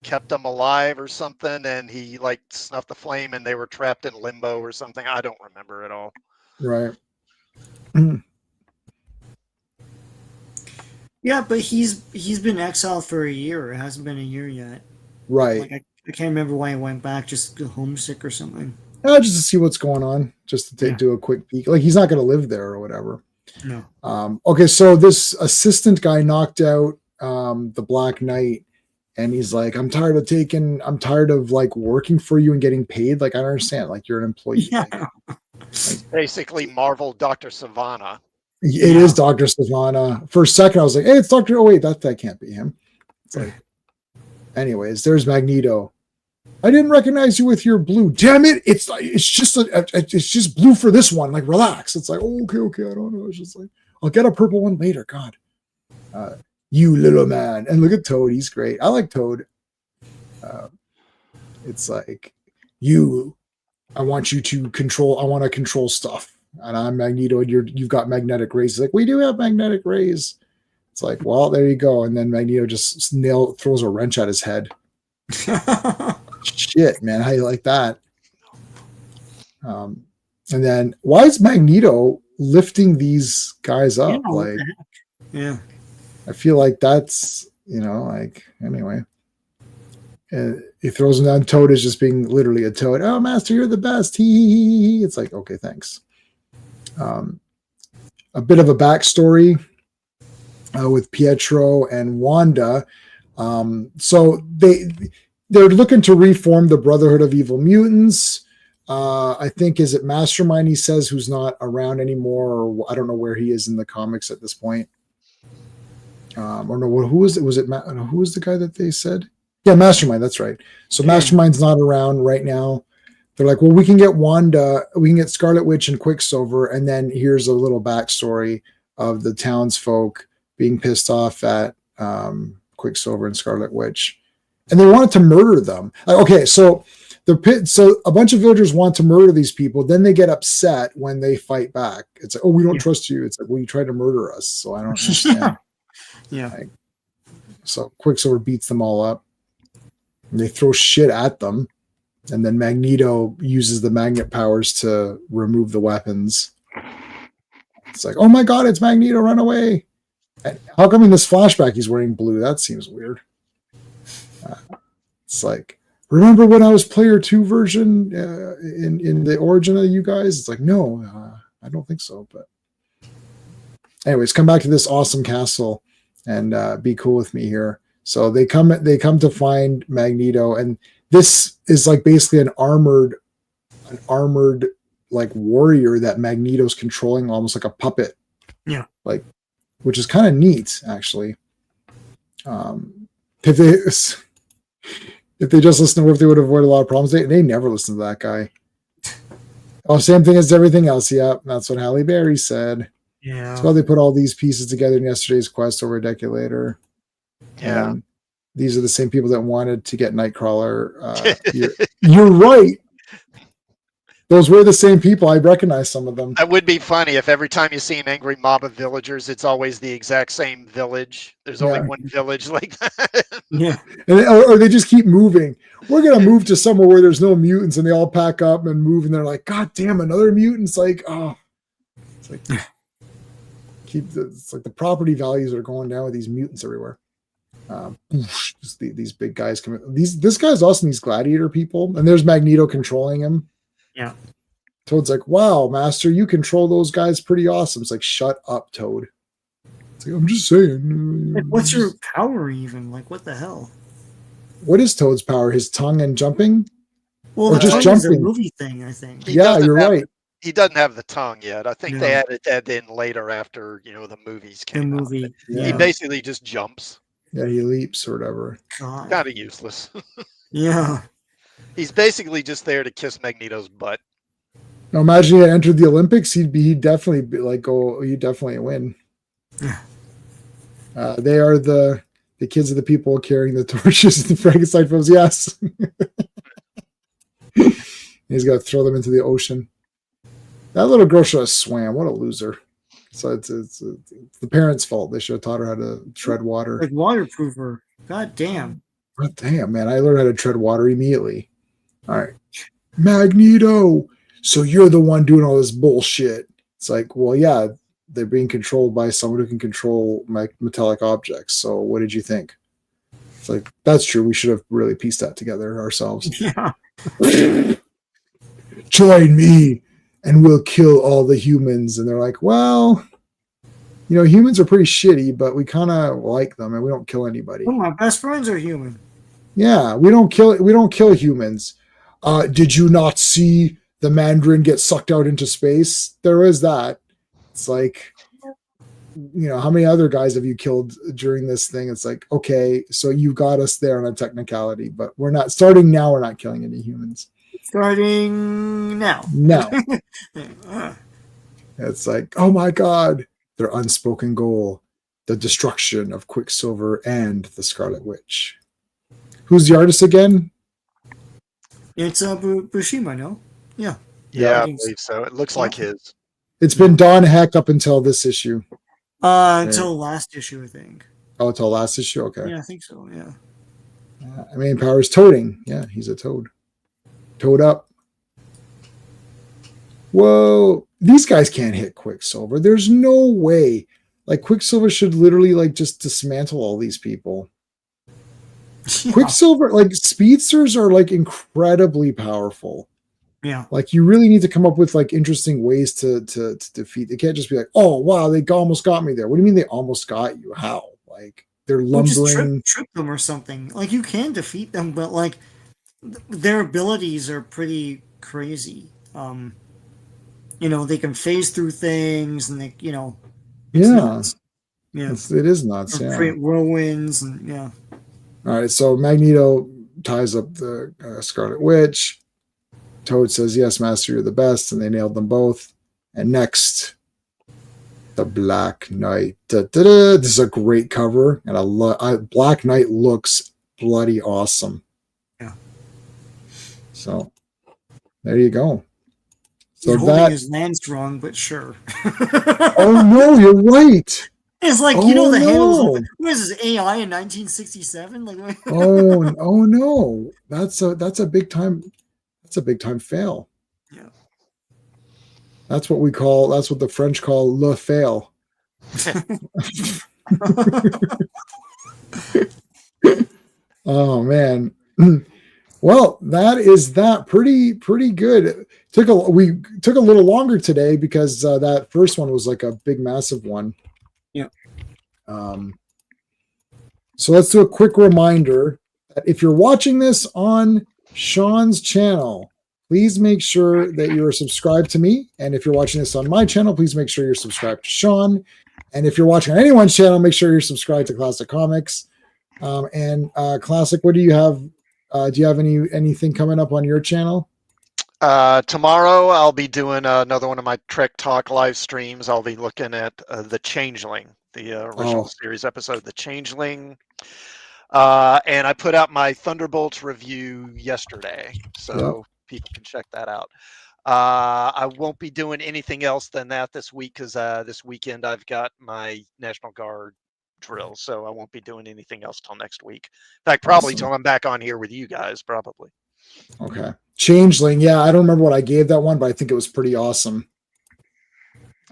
kept them alive or something, and he like snuffed the flame and they were trapped in limbo or something. I don't remember at all. Right. Yeah, but he's been exiled for a year. It hasn't been a year yet. Right. Like I can't remember why he went back, just homesick or something. Just to see what's going on, just to do a quick peek. Like he's not going to live there or whatever. No. Okay, so this assistant guy knocked out the Black Knight, and he's like, I'm tired of like working for you and getting paid. Like, I don't understand. Like, you're an employee. Yeah. Like, basically, Marvel Dr. Savannah. It is Dr. Savannah. For a second, I was like, hey, it's Dr. Oh, wait, that can't be him. It's like, anyways, there's Magneto. I didn't recognize you with your blue. Damn it! It's just blue for this one. Like, relax. It's like, oh, okay. I don't know. It's just like, I'll get a purple one later. God, you little man. And look at Toad. He's great. I like Toad. It's like I want you to control. I want to control stuff. And I'm Magneto, and you've got magnetic rays. He's like, we do have magnetic rays. It's like, well, there you go. And then Magneto just throws a wrench at his head. Shit, man, how you like that? And then why is Magneto lifting these guys up? Yeah, I feel like that's like anyway. He throws him down. Toad is just being literally a toad. Oh, Master, you're the best. He. It's like, okay, thanks. A bit of a backstory with Pietro and Wanda. So they're looking to reform the Brotherhood of Evil Mutants. I think, is it Mastermind, he says, who's not around anymore, or I don't know where he is in the comics at this point. Or no, who was it? Who was the guy that they said? Yeah, Mastermind, that's right. So Mastermind's not around right now. They're like, well, we can get Wanda, we can get Scarlet Witch and Quicksilver, and then here's a little backstory of the townsfolk being pissed off at Quicksilver and Scarlet Witch. And they wanted to murder them. Okay, so a bunch of villagers want to murder these people. Then they get upset when they fight back. It's like, oh, we don't trust you. It's like, well, you tried to murder us, so I don't understand. Yeah. So Quicksilver beats them all up. And they throw shit at them. And then Magneto uses the magnet powers to remove the weapons. It's like, oh my God, it's Magneto, run away. And how come in this flashback he's wearing blue? That seems weird. It's like, remember when I was player 2 version in the origin of you guys? It's like, no, I don't think so. But anyways, come back to this awesome castle and be cool with me here. So they come to find Magneto, and this is like basically an armored like warrior that Magneto's controlling, almost like a puppet. Yeah. Like, which is kind of neat, actually. If they just listened to Wolf, they would avoid a lot of problems. They never listen to that guy. Oh, same thing as everything else. Yeah, that's what Halle Berry said. Yeah. That's why they put all these pieces together in yesterday's quest over a decade later. Yeah. These are the same people that wanted to get Nightcrawler. You're right. Those were the same people. I recognize some of them. That would be funny if every time you see an angry mob of villagers, it's always the exact same village. There's only one village like that. Yeah. Or they just keep moving. We're going to move to somewhere where there's no mutants, and they all pack up and move, and they're like, God damn, another mutant's like, oh. It's like, it's like the property values are going down with these mutants everywhere. These big guys come in. This guy's also these gladiator people, and there's Magneto controlling him. Yeah. Toad's like, wow, Master, you control those guys pretty awesome. It's like, shut up, Toad. It's like, I'm just saying. Like, what's your power even? Like, what the hell? What is Toad's power? His tongue and jumping? Well, Or the just tongue is a jumping. movie thing, I think. He Yeah, doesn't you're have right. He doesn't have the tongue yet. I think they Yeah. added that in later after the movies The came out. movie. Yeah. He basically just jumps. Yeah, he leaps or whatever. God. Kind of useless. Yeah. He's basically just there to kiss Magneto's butt. Now imagine he had entered the Olympics, he'd definitely be like, he'd definitely win. Yeah. They are the kids of the people carrying the torches in the Frankenstein films. Yes. He's got to throw them into the ocean. That little girl should have swam. What a loser. So it's the parents' fault. They should have taught her how to tread water. Like waterproofer. God damn. But damn, man, I learned how to tread water immediately. All right. Magneto. So you're the one doing all this bullshit. It's like, well, yeah, they're being controlled by someone who can control metallic objects. So what did you think? It's like, that's true. We should have really pieced that together ourselves. Yeah. Join me and we'll kill all the humans. And they're like, well, humans are pretty shitty, but we kind of like them and we don't kill anybody. Well, my best friends are human. Yeah, we don't kill humans. Did you not see the Mandarin get sucked out into space? There is that. It's like, how many other guys have you killed during this thing? It's like, okay, so you got us there on a technicality, but we're not starting now. We're not killing any humans. Starting now. No. It's like, oh my God, their unspoken goal, the destruction of Quicksilver and the Scarlet Witch. Who's the artist again? It's Bushima, no? Yeah. Yeah, I believe so. It looks like his. It's been Don Heck up until this issue. Until last issue, I think. Oh, until last issue? Okay. Yeah, I think so, yeah. Power's toading. Yeah, he's a toad. Toad up. Whoa. These guys can't hit Quicksilver. There's no way. Like, Quicksilver should literally, just dismantle all these people. Yeah. Quicksilver, speedsters are, incredibly powerful. Yeah. You really need to come up with, interesting ways to defeat. They can't just be like, oh, wow, they almost got me there. What do you mean they almost got you? How? They're lumbering. Just trip them or something. You can defeat them, but, their abilities are pretty crazy. They can phase through things, and it's nuts. Yeah, it is nuts. Yeah, create whirlwinds, and yeah. All right, so Magneto ties up the Scarlet Witch. Toad says, "Yes, Master, you're the best," and they nailed them both. And next, the Black Knight. Da-da-da. This is a great cover, and Black Knight looks bloody awesome. Yeah. So there you go. So He's holding his lance wrong, but sure. Oh no, you're right. It's like, the handles. What is this, AI in 1967? Oh no. That's a big time. That's a big time fail. Yeah. That's what the French call le fail. Oh man. Well, that is pretty good. We took a little longer today because that first one was a big massive one. Yeah. So let's do a quick reminder that if you're watching this on Sean's channel, please make sure that you're subscribed to me. And if you're watching this on my channel, please make sure you're subscribed to Sean. And if you're watching on anyone's channel, make sure you're subscribed to Classic Comics. Classic, what do you have? Do you have anything coming up on your channel? Tomorrow I'll be doing another one of my Trek Talk live streams. I'll be looking at The Changeling, the original series episode, The Changeling. And I put out my Thunderbolts review yesterday, so people can check that out. I won't be doing anything else than that this week because this weekend I've got my National Guard drill, so I won't be doing anything else till next week. In fact, probably till I'm back on here with you guys, probably. Okay. Changeling, yeah, I don't remember what I gave that one, but I think it was pretty awesome.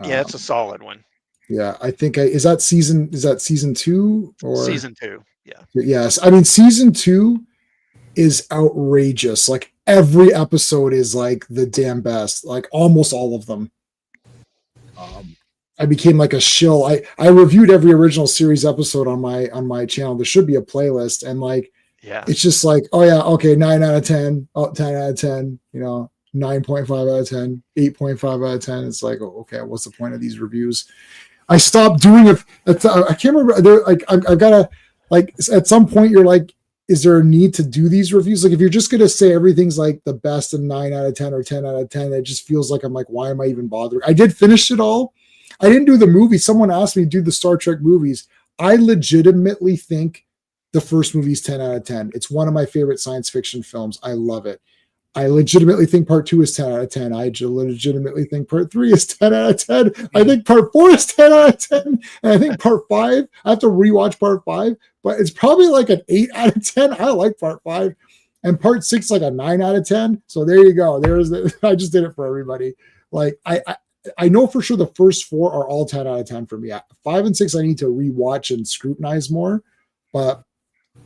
Yeah, it's a solid one. Yeah, I think is that season 2 or season 2? Yeah. Yes, I mean season 2 is outrageous. every episode is like the damn best, like almost all of them. I became like a shill. I reviewed every original series episode on my channel. There should be a playlist, and like, Yeah. it's just like, oh yeah, okay, 9 out of 10, 10 out of 10, 9.5 out of 10, 8.5 out of 10. It's like, oh, okay, what's the point of these reviews? I stopped doing it. I can't remember. Like, I've got to, like, at some point you're like, is there a need to do these reviews? Like, if you're just going to say everything's like the best and 9 out of 10 or 10 out of 10, it just feels like I'm like, why am I even bothering? I did finish it all. I didn't do the movie. Someone asked me to do the Star Trek movies. I legitimately think the first movie is 10 out of 10. It's one of my favorite science fiction films. I love it. I legitimately think part 2 is 10 out of 10. I legitimately think part 3 is 10 out of 10. I think part 4 is 10 out of 10. And I think part 5, I have to rewatch part 5, but it's probably like an 8 out of 10. I like part 5. And part 6, like a 9 out of 10. So there you go. I just did it for everybody. Like, I know for sure the first 4 are all 10 out of 10 for me. 5 and 6, I need to rewatch and scrutinize more. But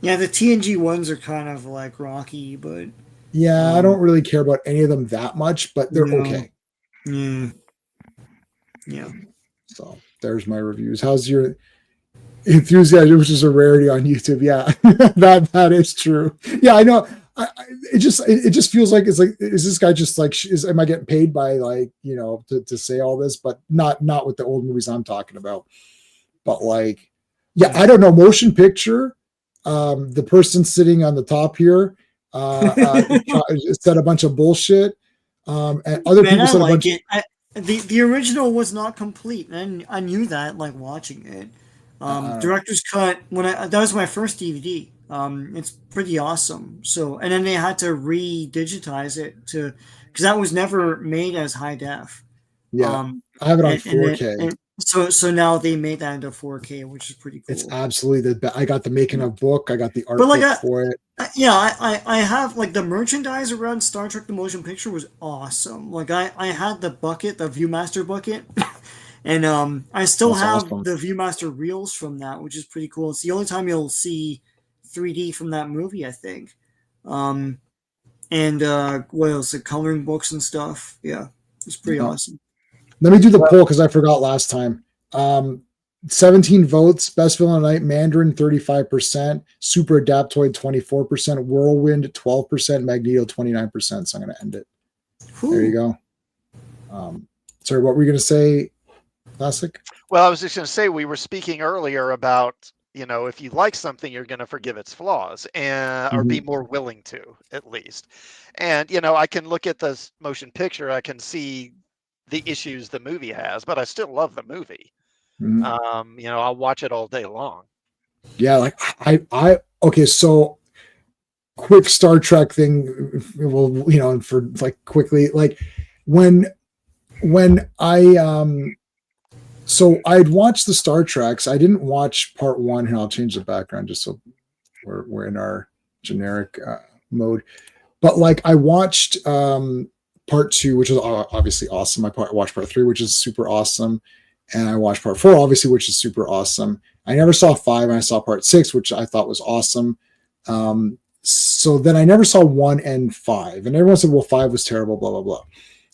yeah, the TNG ones are kind of like rocky, but yeah, I don't really care about any of them that much, but they're okay. Yeah. So there's my reviews. How's your enthusiasm, which is a rarity on YouTube? Yeah, that is true. Yeah, I know. It just feels like, it's like, is this guy just like, am I getting paid by, like, to say all this? But not with the old movies I'm talking about. But like, yeah, I don't know. Motion picture. The person sitting on the top here said a bunch of bullshit. And other people said a bunch. The original was not complete, and I knew that, like, watching it. Director's cut, that was my first DVD. It's pretty awesome. So, and then they had to re-digitize it because that was never made as high def. Yeah, I have it on 4K. So now they made that into 4K, which is pretty cool. It's absolutely I got the making of book. I got the art book for it. Yeah, I have, like, the merchandise around Star Trek the Motion Picture was awesome. Like, I had the bucket, the Viewmaster bucket, and I still have the Viewmaster reels from that, which is pretty cool. It's the only time you'll see 3D from that movie, I think. And what else? The coloring books and stuff. Yeah, it's pretty awesome. Let me do the poll because I forgot last time. 17 votes. Best villain of the night: Mandarin 35%, Super Adaptoid 24%, Whirlwind 12%, Magneto 29%. So I'm going to end it. There you go. Sorry, what were you going to say, Classic? Well, I was just going to say, we were speaking earlier about, if you like something, you're going to forgive its flaws or be more willing to, at least. And, I can look at the motion picture. I can see the issues the movie has, but I still love the movie. I'll watch it all day long. Yeah, like okay, so quick Star Trek thing. Well, for like quickly, like when I so I'd watched the Star Treks. I didn't watch part 1, and I'll change the background just so we're in our generic mode. But like, I watched part 2, which is obviously awesome. I watched part 3, which is super awesome. And I watched part 4, obviously, which is super awesome. I never saw 5, and I saw part 6, which I thought was awesome. So then I never saw 1 and 5. And everyone said, well, 5 was terrible, blah, blah, blah.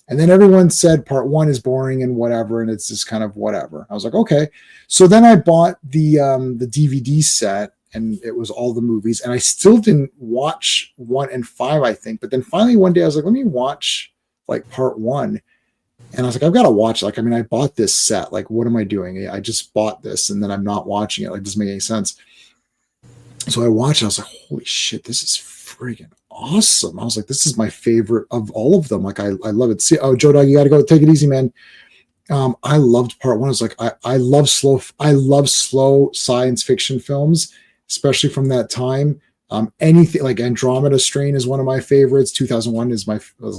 And then everyone said part 1 is boring and whatever, and it's just kind of whatever. I was like, okay. So then I bought the DVD set, and it was all the movies. And I still didn't watch 1 and 5, I think. But then finally one day I was like, let me watch like part 1. And I was like, I've got to watch it. Like, I mean, I bought this set. Like, what am I doing? I just bought this, and then I'm not watching it. Like, it doesn't make any sense. So I watched it. I was like, holy shit, this is freaking awesome. I was like, this is my favorite of all of them. Like, I love it. See, Joe Dog, you got to go. Take it easy, man. I loved part 1. I was like, I love slow science fiction films, especially from that time. Anything like Andromeda Strain is one of my favorites. 2001 was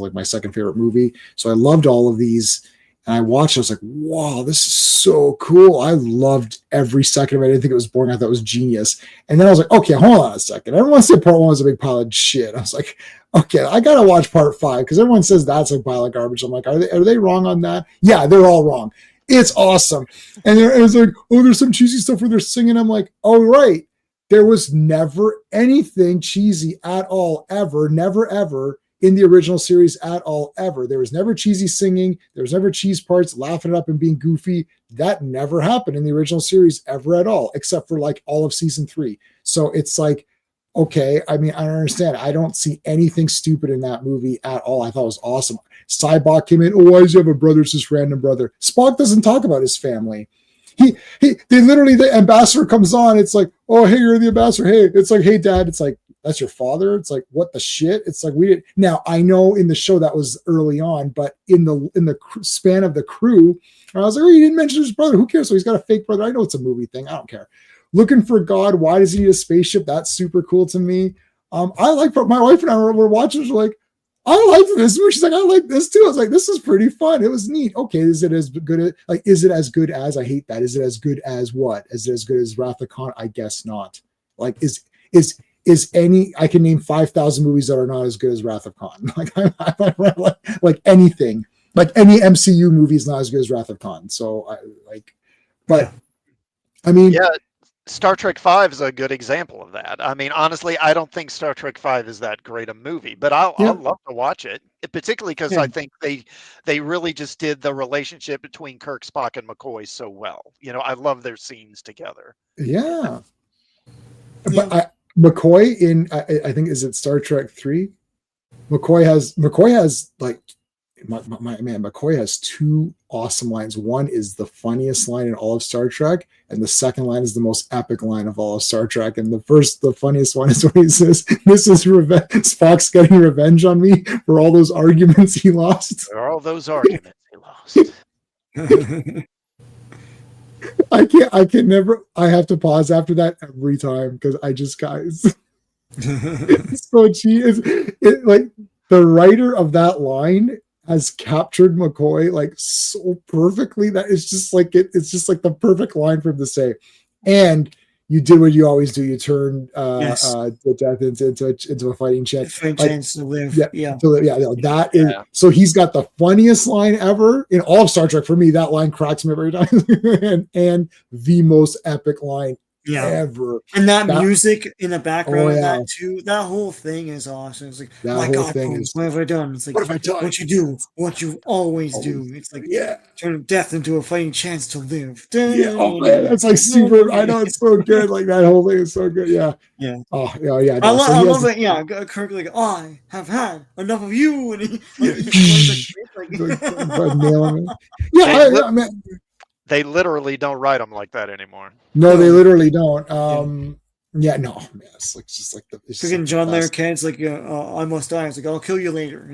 like my second favorite movie. So I loved all of these, and I watched. I was like, wow, this is so cool. I loved every second of it. I didn't think it was boring. I thought it was genius. And then I was like, okay, hold on a second. Everyone said part 1 was a big pile of shit. I was like, okay, I gotta watch part 5 because everyone says that's a pile of garbage. I'm like, are they wrong on that? Yeah, they're all wrong. It's awesome. And it's like, oh, there's some cheesy stuff where they're singing. I'm like, oh, right. There was never anything cheesy at all, ever, never, ever in the original series at all, ever. There was never cheesy singing. There was never cheese parts, laughing it up and being goofy. That never happened in the original series ever at all, except for like all of season 3. So it's like, okay, I mean, I don't understand. I don't see anything stupid in that movie at all. I thought it was awesome. Cybok came in. Oh, why does he have a brother? It's this random brother. Spock doesn't talk about his family. They literally, the ambassador comes on. It's like, oh, hey, you're the ambassador. Hey, it's like, hey, dad. It's like, that's your father. It's like, what the shit? It's like, we didn't. Now I know in the show that was early on, but in the span of the crew, I was like, oh, you didn't mention his brother. Who cares? So he's got a fake brother. I know it's a movie thing. I don't care. Looking for God. Why does he need a spaceship? That's super cool to me. I like, my wife and I were watching. We're like, I like this movie. She's like, I like this too. I was like, this is pretty fun. It was neat. Okay, is it as good as, like, is it as good as, I hate that. Is it as good as what? Is it as good as Wrath of Khan? I guess not. Like, is any, I can name 5,000 movies that are not as good as Wrath of Khan. Like anything, like any MCU movie is not as good as Wrath of Khan. So I mean, yeah, Star Trek V is a good example of that. I mean, honestly, I don't think Star Trek V is that great a movie, but I'll love to watch it, particularly because I think they really just did the relationship between Kirk, Spock, and McCoy so well. You know, I love their scenes together. Yeah. But McCoy in, I think, is it Star Trek 3? McCoy has like, McCoy has 2 awesome lines. One is the funniest line in all of Star Trek, and the second line is the most epic line of all of Star Trek. And the funniest one is when he says, "This is revenge. Spock's getting revenge on me for all those arguments he lost." For all those arguments he lost. I can never. I have to pause after that every time because I just, guys. So cheese. Like the writer of that line has captured McCoy like so perfectly that it's just like it's just like the perfect line for him to say. And you did what you always do. You turn the death into a fighting chance. Chance to live. That is so he's got the funniest line ever in all of Star Trek. For me, that line cracks me every time. and the most epic line ever. And that music in the background of that too, that whole thing is awesome. It's like, that my whole God, thing is, what have I done? It's like, what have I done? What you do, what you always do. It's like, turn death into a fighting chance to live. Yeah, oh man, that's like super. I know, it's so good. Like that whole thing is so good. Yeah. Oh yeah. No, I love it. Yeah, Kirk like, I have had enough of you, and he nailing it. Man. They literally don't write them like that anymore. No, they literally don't. Man, it's like just like the freaking John Larroquette's like, I must die. It's like, I'll kill you later.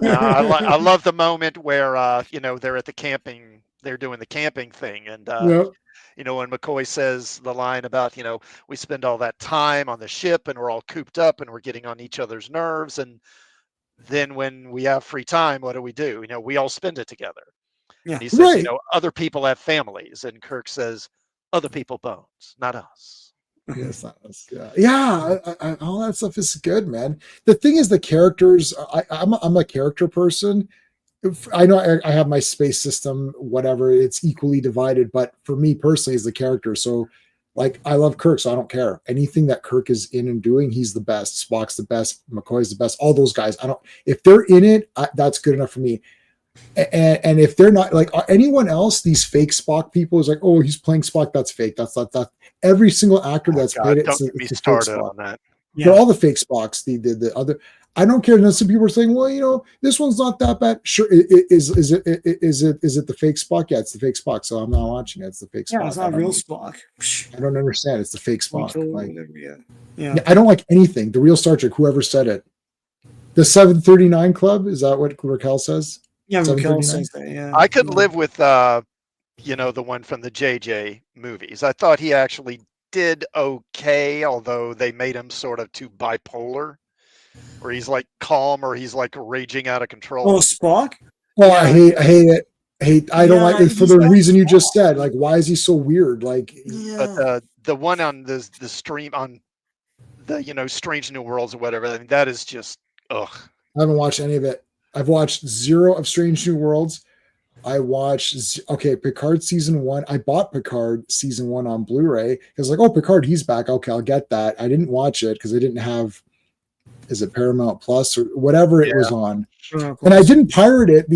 I love the moment where they're at the camping, they're doing the camping thing, and when McCoy says the line about, we spend all that time on the ship and we're all cooped up and we're getting on each other's nerves, and then when we have free time, what do? We all spend it together. Yeah. And he says, other people have families, and Kirk says, other people bones, not us. Yes, not us. Yeah. All that stuff is good, man. The thing is, the characters. I'm a character person. I know I have my space system, whatever. It's equally divided, but for me personally, is the character. So, like, I love Kirk, so I don't care anything that Kirk is in and doing. He's the best. Spock's the best. McCoy's the best. All those guys. If they're in it, that's good enough for me. And if they're not, like anyone else, these fake Spock people is like, oh, he's playing Spock. That's fake. That's not. Every single actor that's played it. Don't get me started on that. Yeah. They're all the fake Spocks. The other. I don't care. And some people are saying, well, this one's not that bad. Sure, is it the fake Spock? Yeah, it's the fake Spock. So I'm not watching it. It's the fake Spock. Yeah, it's not real Spock. I don't understand. It's the fake Spock. I don't like anything. The real Star Trek. Whoever said it. The 739 Club, is that what Raquel says? Yeah, Raquel says that. Yeah, I could live with the one from the JJ movies. I thought he actually did okay, although they made him sort of too bipolar, where he's like calm or he's like raging out of control. Oh, Spock? Oh, yeah. I hate it. I don't like it for the reason you just said. Like, why is he so weird? Like, but the one on the stream on the Strange New Worlds or whatever, I mean, that is just ugh. I haven't watched any of it. I've watched 0 of Strange New Worlds. I watched Picard season 1. I bought Picard season 1 on Blu-ray. It was like, oh, Picard, he's back. Okay, I'll get that. I didn't watch it because I didn't have is it Paramount Plus or whatever it was on. Of And I course. didn't pirate it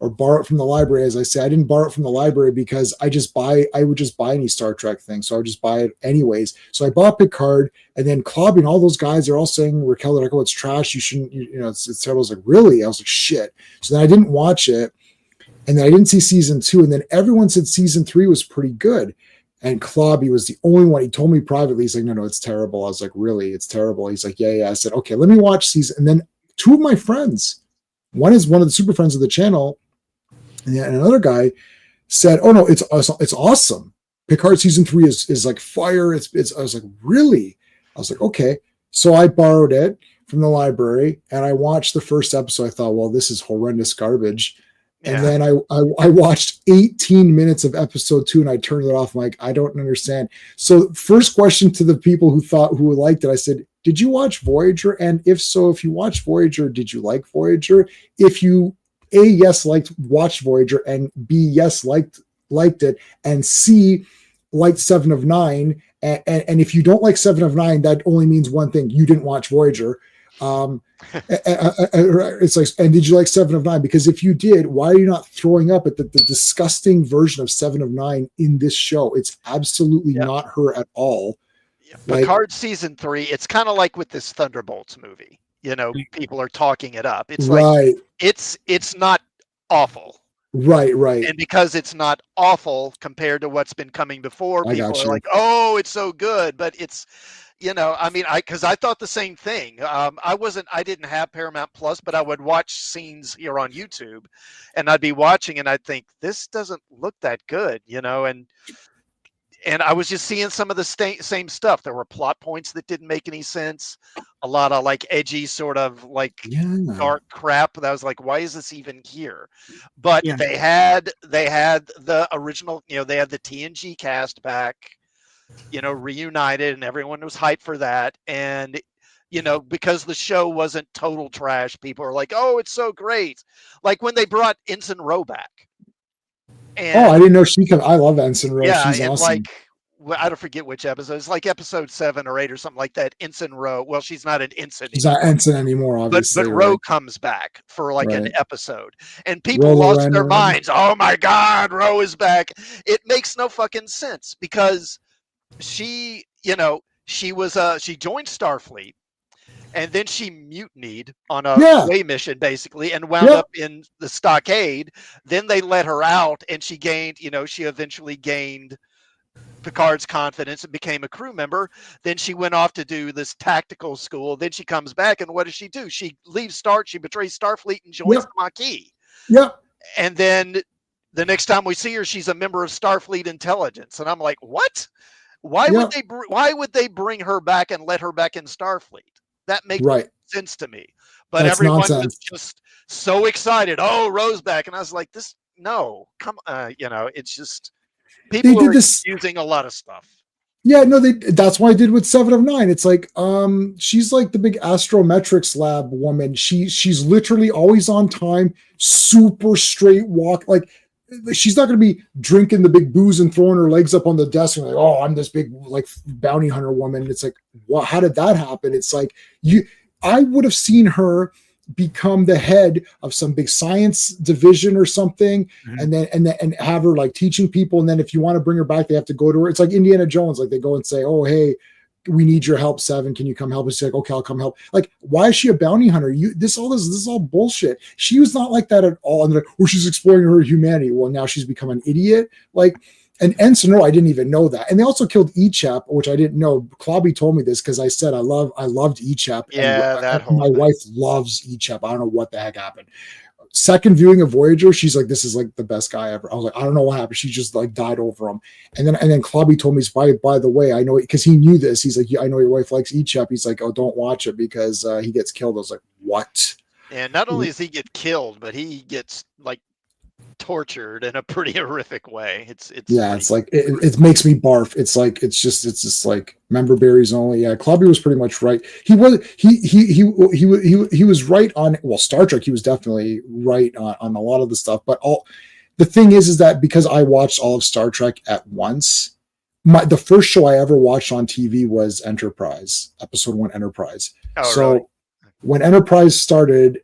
or borrow it from the library, as I say. I didn't borrow it from the library because I would just buy any Star Trek thing. So I would just buy it anyways. So I bought Picard, and then Clobberin, all those guys, they're all saying, Raquel, they're like, oh, it's trash. You shouldn't, it's terrible. I was like, really? I was like, shit. So then I didn't watch it. And then I didn't see season 2. And then everyone said season 3 was pretty good. And Clobby was the only one. He told me privately, he's like, no, it's terrible. I was like, really? It's terrible. He's like, yeah. I said, okay, let me watch season. And then 2 of my friends, one is one of the super friends of the channel, and another guy said, oh no, it's awesome. Picard season 3 is like fire. I was like, really? I was like, okay. So I borrowed it from the library and I watched the first episode. I thought, well, this is horrendous garbage. And then I watched 18 minutes of episode 2 and I turned it off. I'm like, I don't understand. So first question to the people who liked it, I said, did you watch Voyager? And if so, if you watched Voyager, did you like Voyager? If you watched Voyager, and B, yes, liked it, and C, liked 7 of 9. And if you don't like 7 of 9, that only means one thing: you didn't watch Voyager. It's like, and did you like 7 of 9? Because if you did, why are you not throwing up at the disgusting version of 7 of 9 in this show? It's absolutely not her at all. Picard season 3, it's kind of like with this Thunderbolts movie. People are talking it up. It's like it's not awful. Right. And because it's not awful compared to what's been coming before, people are like, oh, it's so good. But it's, because I thought the same thing. I didn't have Paramount Plus, but I would watch scenes here on YouTube, and I'd be watching and I'd think, this doesn't look that good, and I was just seeing some of the same stuff. There were plot points that didn't make any sense. A lot of like edgy sort of like dark crap. That was like, why is this even here? But they had the original, they had the TNG cast back, reunited, and everyone was hyped for that. And, because the show wasn't total trash, people are like, oh, it's so great. Like when they brought Ensign Ro back. And, I didn't know she could. I love Ensign Ro. Yeah, she's and awesome. I don't forget which episode. It's like episode 7 or 8 or something like that. Ensign Ro. Well, she's not an ensign. She's not ensign anymore, obviously. But Ro comes back for like an episode, and people Ro lost their minds. Oh my God, Ro is back! It makes no fucking sense because she joined Starfleet. And then she mutinied on a way mission, basically, and wound up in the stockade. Then they let her out, and she gained, she eventually gained Picard's confidence and became a crew member. Then she went off to do this tactical school. Then she comes back, and what does she do? She leaves she betrays Starfleet and joins the Maquis. Yep. And then the next time we see her, she's a member of Starfleet intelligence. And I'm like, what? Why would they bring her back and let her back in Starfleet? That makes sense to me. But that's everyone nonsense. was just so excited. Oh, Ro's back. And I was like, it's just people are using a lot of stuff. Yeah, no, that's why I did with 7 of 9. It's like, she's like the big astrometrics lab woman. She's literally always on time, super straight walk. Like, she's not going to be drinking the big booze and throwing her legs up on the desk and like, oh, I'm this big like bounty hunter woman. It's like, how did that happen? It's like I would have seen her become the head of some big science division or something, and have her like teaching people. And then if you want to bring her back, they have to go to her. It's like Indiana Jones. Like they go and say, oh, hey, we need your help, 7. Can you come help us? She's like, okay, I'll come help. Like, why is she a bounty hunter? This is all bullshit. She was not like that at all. And they're like, oh, she's exploring her humanity. Well, now she's become an idiot. Like, and Ensign Ro, I didn't even know that. And they also killed Echep, which I didn't know. Clobby told me this because I said I loved Echep. Yeah, my wife loves Echep. I don't know what the heck happened. Second viewing of Voyager, she's like, this is like the best guy ever. I was like, I don't know what happened. She just like died over him. And then Clobby told me, by the way, I know, because he knew this. He's like, yeah, I know your wife likes Echep. He's like, oh, don't watch it because he gets killed. I was like, what? And not only does he get killed, but he gets like tortured in a pretty horrific way. It's like it makes me barf. It's just like member berries only. Yeah, Clobby was pretty much right. He was right on, well, Star Trek, he was definitely right on a lot of the stuff, but the thing is that because I watched all of Star Trek at once, the first show I ever watched on TV was Enterprise, episode 1 Enterprise. Oh, really? when Enterprise started,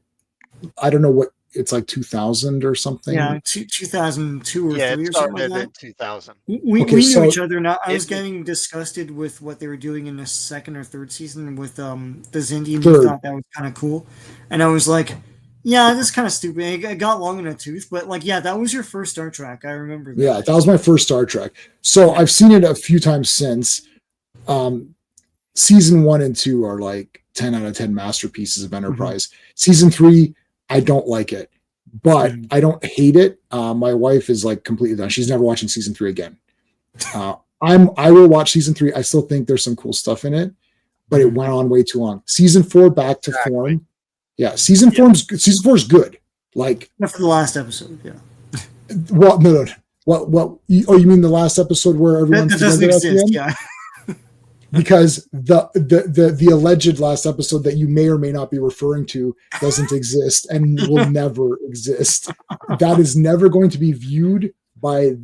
I don't know what it's like 2000 or something. Yeah, 2002 or Yeah, 3 it or something like started that. in 2000. We Okay, knew so each other. Now I was it- getting disgusted with what they were doing in the second or third season with the Zindi, and he third, thought that was kind of cool. And I was like, yeah, this is kind of stupid. It got long in a tooth, but like, yeah, that was your first Star Trek. I remember that. yeah, that was my first Star Trek. So I've seen it a few times since. Season 1 and 2 are like 10 out of 10 masterpieces of Enterprise. Season 3, I don't like it, but I don't hate it. My wife is like completely done. She's never watching season 3 again. I will watch season 3. I still think there's some cool stuff in it, but it went on way too long. Season 4 back to form. Yeah, season 4 is good. Like After the last episode, yeah. Well, no. What? Oh, you mean the last episode where everyone's That doesn't together at the exist, end? yeah. Because the alleged last episode that you may or may not be referring to doesn't exist and will never exist. That is never going to be viewed by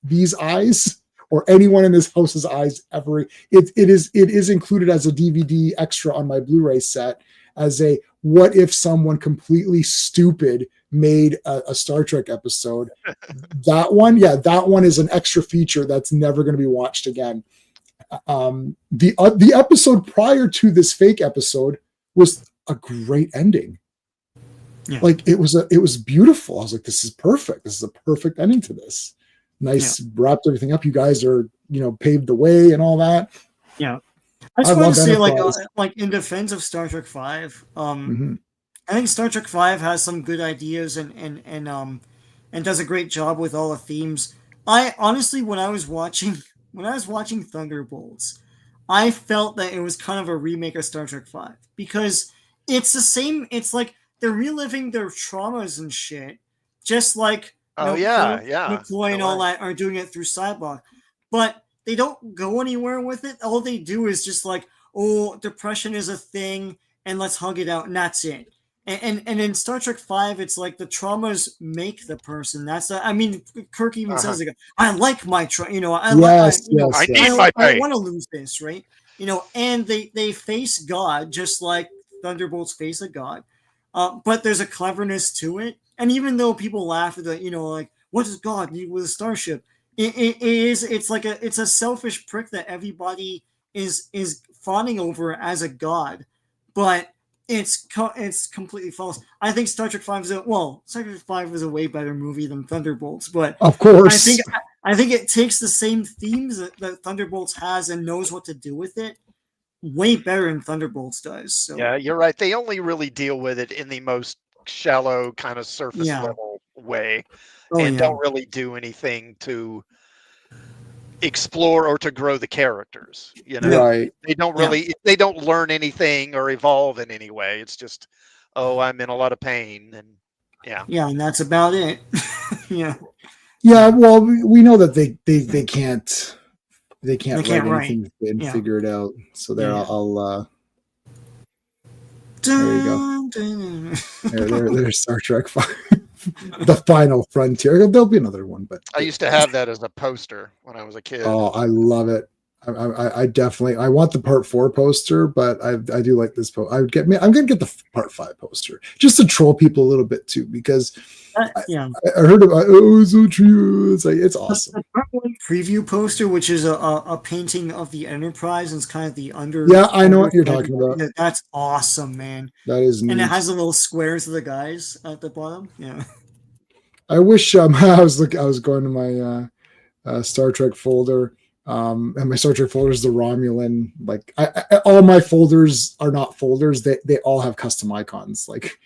these eyes or anyone in this house's eyes ever. It is included as a DVD extra on my Blu-ray set as a what if someone completely stupid made a Star Trek episode. That one is an extra feature that's never going to be watched again. The episode prior to this fake episode was a great ending. Yeah. Like it was beautiful. I was like, this is perfect. This is a perfect ending to this. Nice, wrapped everything up. You guys are, paved the way and all that. Yeah. I just want to say, like in defense of Star Trek V, I think Star Trek V has some good ideas and does a great job with all the themes. I honestly, when I was watching Thunderbolts, I felt that it was kind of a remake of Star Trek V because it's the same. It's like they're reliving their traumas and shit, just like McCoy and all that are doing it through Cyborg, but they don't go anywhere with it. All they do is just like, oh, depression is a thing, and let's hug it out, and that's it. And in Star Trek V, it's like the traumas make the person. Kirk even says, "I like my I want to lose this, right?" And they face God just like Thunderbolts face a God, but there's a cleverness to it. And even though people laugh at the, like, what does God need with a starship? It's a selfish prick that everybody is fawning over as a god, but it's completely false. I think Star Trek V Star Trek V was a way better movie than Thunderbolts, but of course, I think it takes the same themes that Thunderbolts has and knows what to do with it way better than Thunderbolts does. So. Yeah, you're right. They only really deal with it in the most shallow kind of surface level way, and don't really do anything to explore or to grow the characters. Right. They don't really they don't learn anything or evolve in any way. It's just, I'm in a lot of pain, and and that's about it. Well, we know that they can't write anything and figure it out. So I'll there you go. There's Star Trek V. The Final Frontier. There'll be another one, but I used to have that as a poster when I was a kid. Oh, I love it. I definitely want the Part 4 poster, but I do like this poster. I'm gonna get the Part 5 poster just to troll people a little bit too, because I heard about it's so true. It's like it's awesome. The Part 1 preview poster, which is a painting of the Enterprise, and it's kind of the under. Yeah, I know what you're talking about. That's awesome, man. That is neat. And it has the little squares of the guys at the bottom. Yeah. I wish I was going to my Star Trek folder. And my Star Trek folder is the Romulan. Like all my folders are not folders. They all have custom icons. Like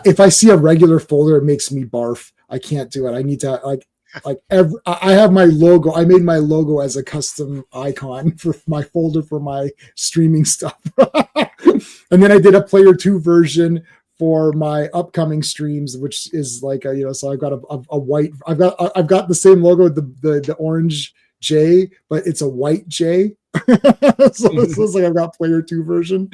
if I see a regular folder, it makes me barf. I can't do it. I need to I have my logo. I made my logo as a custom icon for my folder for my streaming stuff. And then I did a player 2 version for my upcoming streams, which is like so I've got a white. I've got the same logo, the orange J, but it's a white J. So it's like I've got player 2 version.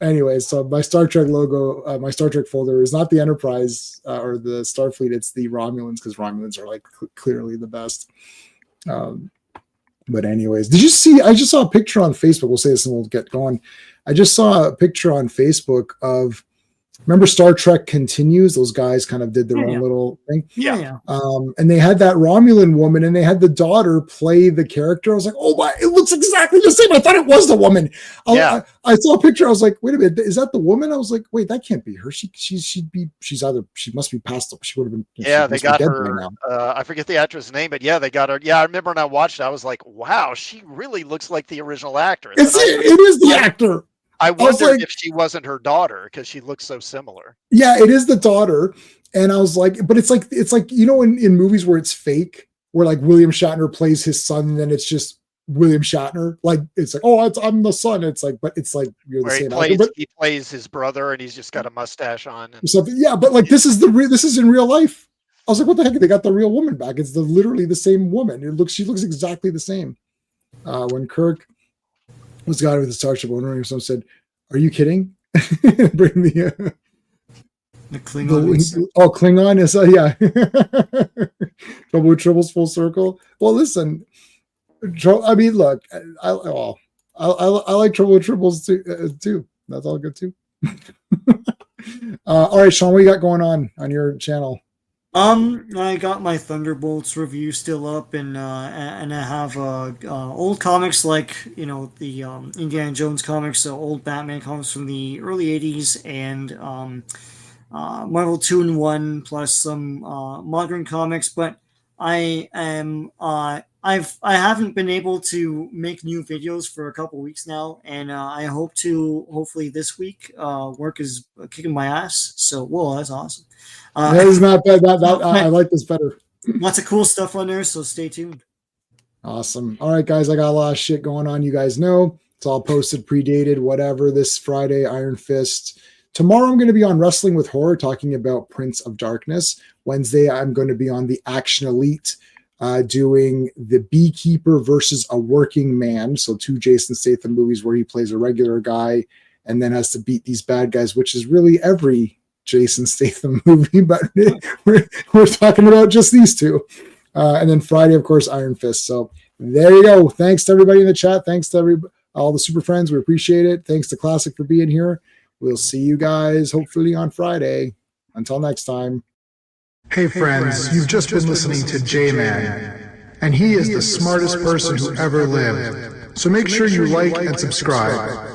Anyway, so my Star Trek logo, my Star Trek folder is not the Enterprise or the Starfleet. It's the Romulans, because Romulans are like clearly the best. But anyways, did you see? I just saw a picture on Facebook. We'll say this and we'll get going. I just saw a picture on Facebook of. Remember Star Trek Continues? Those guys kind of did their own little thing. Yeah. And they had that Romulan woman and they had the daughter play the character. I was like, oh my, it looks exactly the same. I thought it was the woman. I saw a picture. I was like, wait a minute, is that the woman? I was like, wait, that can't be her. She must be past. She would have been. Yeah, they got her. I forget the actress' name, but yeah, they got her. Yeah, I remember when I watched it, I was like, wow, she really looks like the original actress. It is the actor. I wondered if she wasn't her daughter because she looks so similar. Yeah, it is the daughter. And I was like, but it's like, in movies where it's fake, where like William Shatner plays his son, and then it's just William Shatner. Like, it's like, oh, I'm the son. It's like, but it's like, you're the same actor. He plays his brother and he's just got a mustache on. And something. Yeah, but like, this is in real life. I was like, what the heck? They got the real woman back. It's literally the same woman. She looks exactly the same. When Kirk was the guy with the Starship owner, and someone said, "Are you kidding?" Bring the Klingon. Klingon is Trouble with Tribbles full circle. Well, listen, I mean, look, I like Trouble with Tribbles too. That's all good too. All right, Sean, what you got going on your channel? I got my Thunderbolts review still up, and I have old comics like the Indiana Jones comics, old Batman comics from the early '80s, and Marvel 2-in-1 plus some modern comics. But I haven't been able to make new videos for a couple weeks now, and I hope to hopefully this week. Work is kicking my ass, so whoa, that's awesome. That is not bad. I like this better. Lots of cool stuff on there, so stay tuned. Awesome. All right, guys, I got a lot of shit going on. You guys know it's all posted, predated, whatever. This Friday, Iron Fist. Tomorrow, I'm going to be on Wrestling with Horror, talking about Prince of Darkness. Wednesday, I'm going to be on the Action Elite, doing the Beekeeper versus a Working Man. So 2 Jason Statham movies where he plays a regular guy and then has to beat these bad guys, which is really every Jason Statham movie, but we're talking about just these two. And then Friday, of course, Iron Fist. So there you go. Thanks to everybody in the chat. Thanks to all the super friends. We appreciate it. Thanks to Classic for being here. We'll see you guys hopefully on Friday. Until next time. Hey friends, you've just been listening to J-Man, and he is the smartest person who ever lived. So make sure you like and subscribe.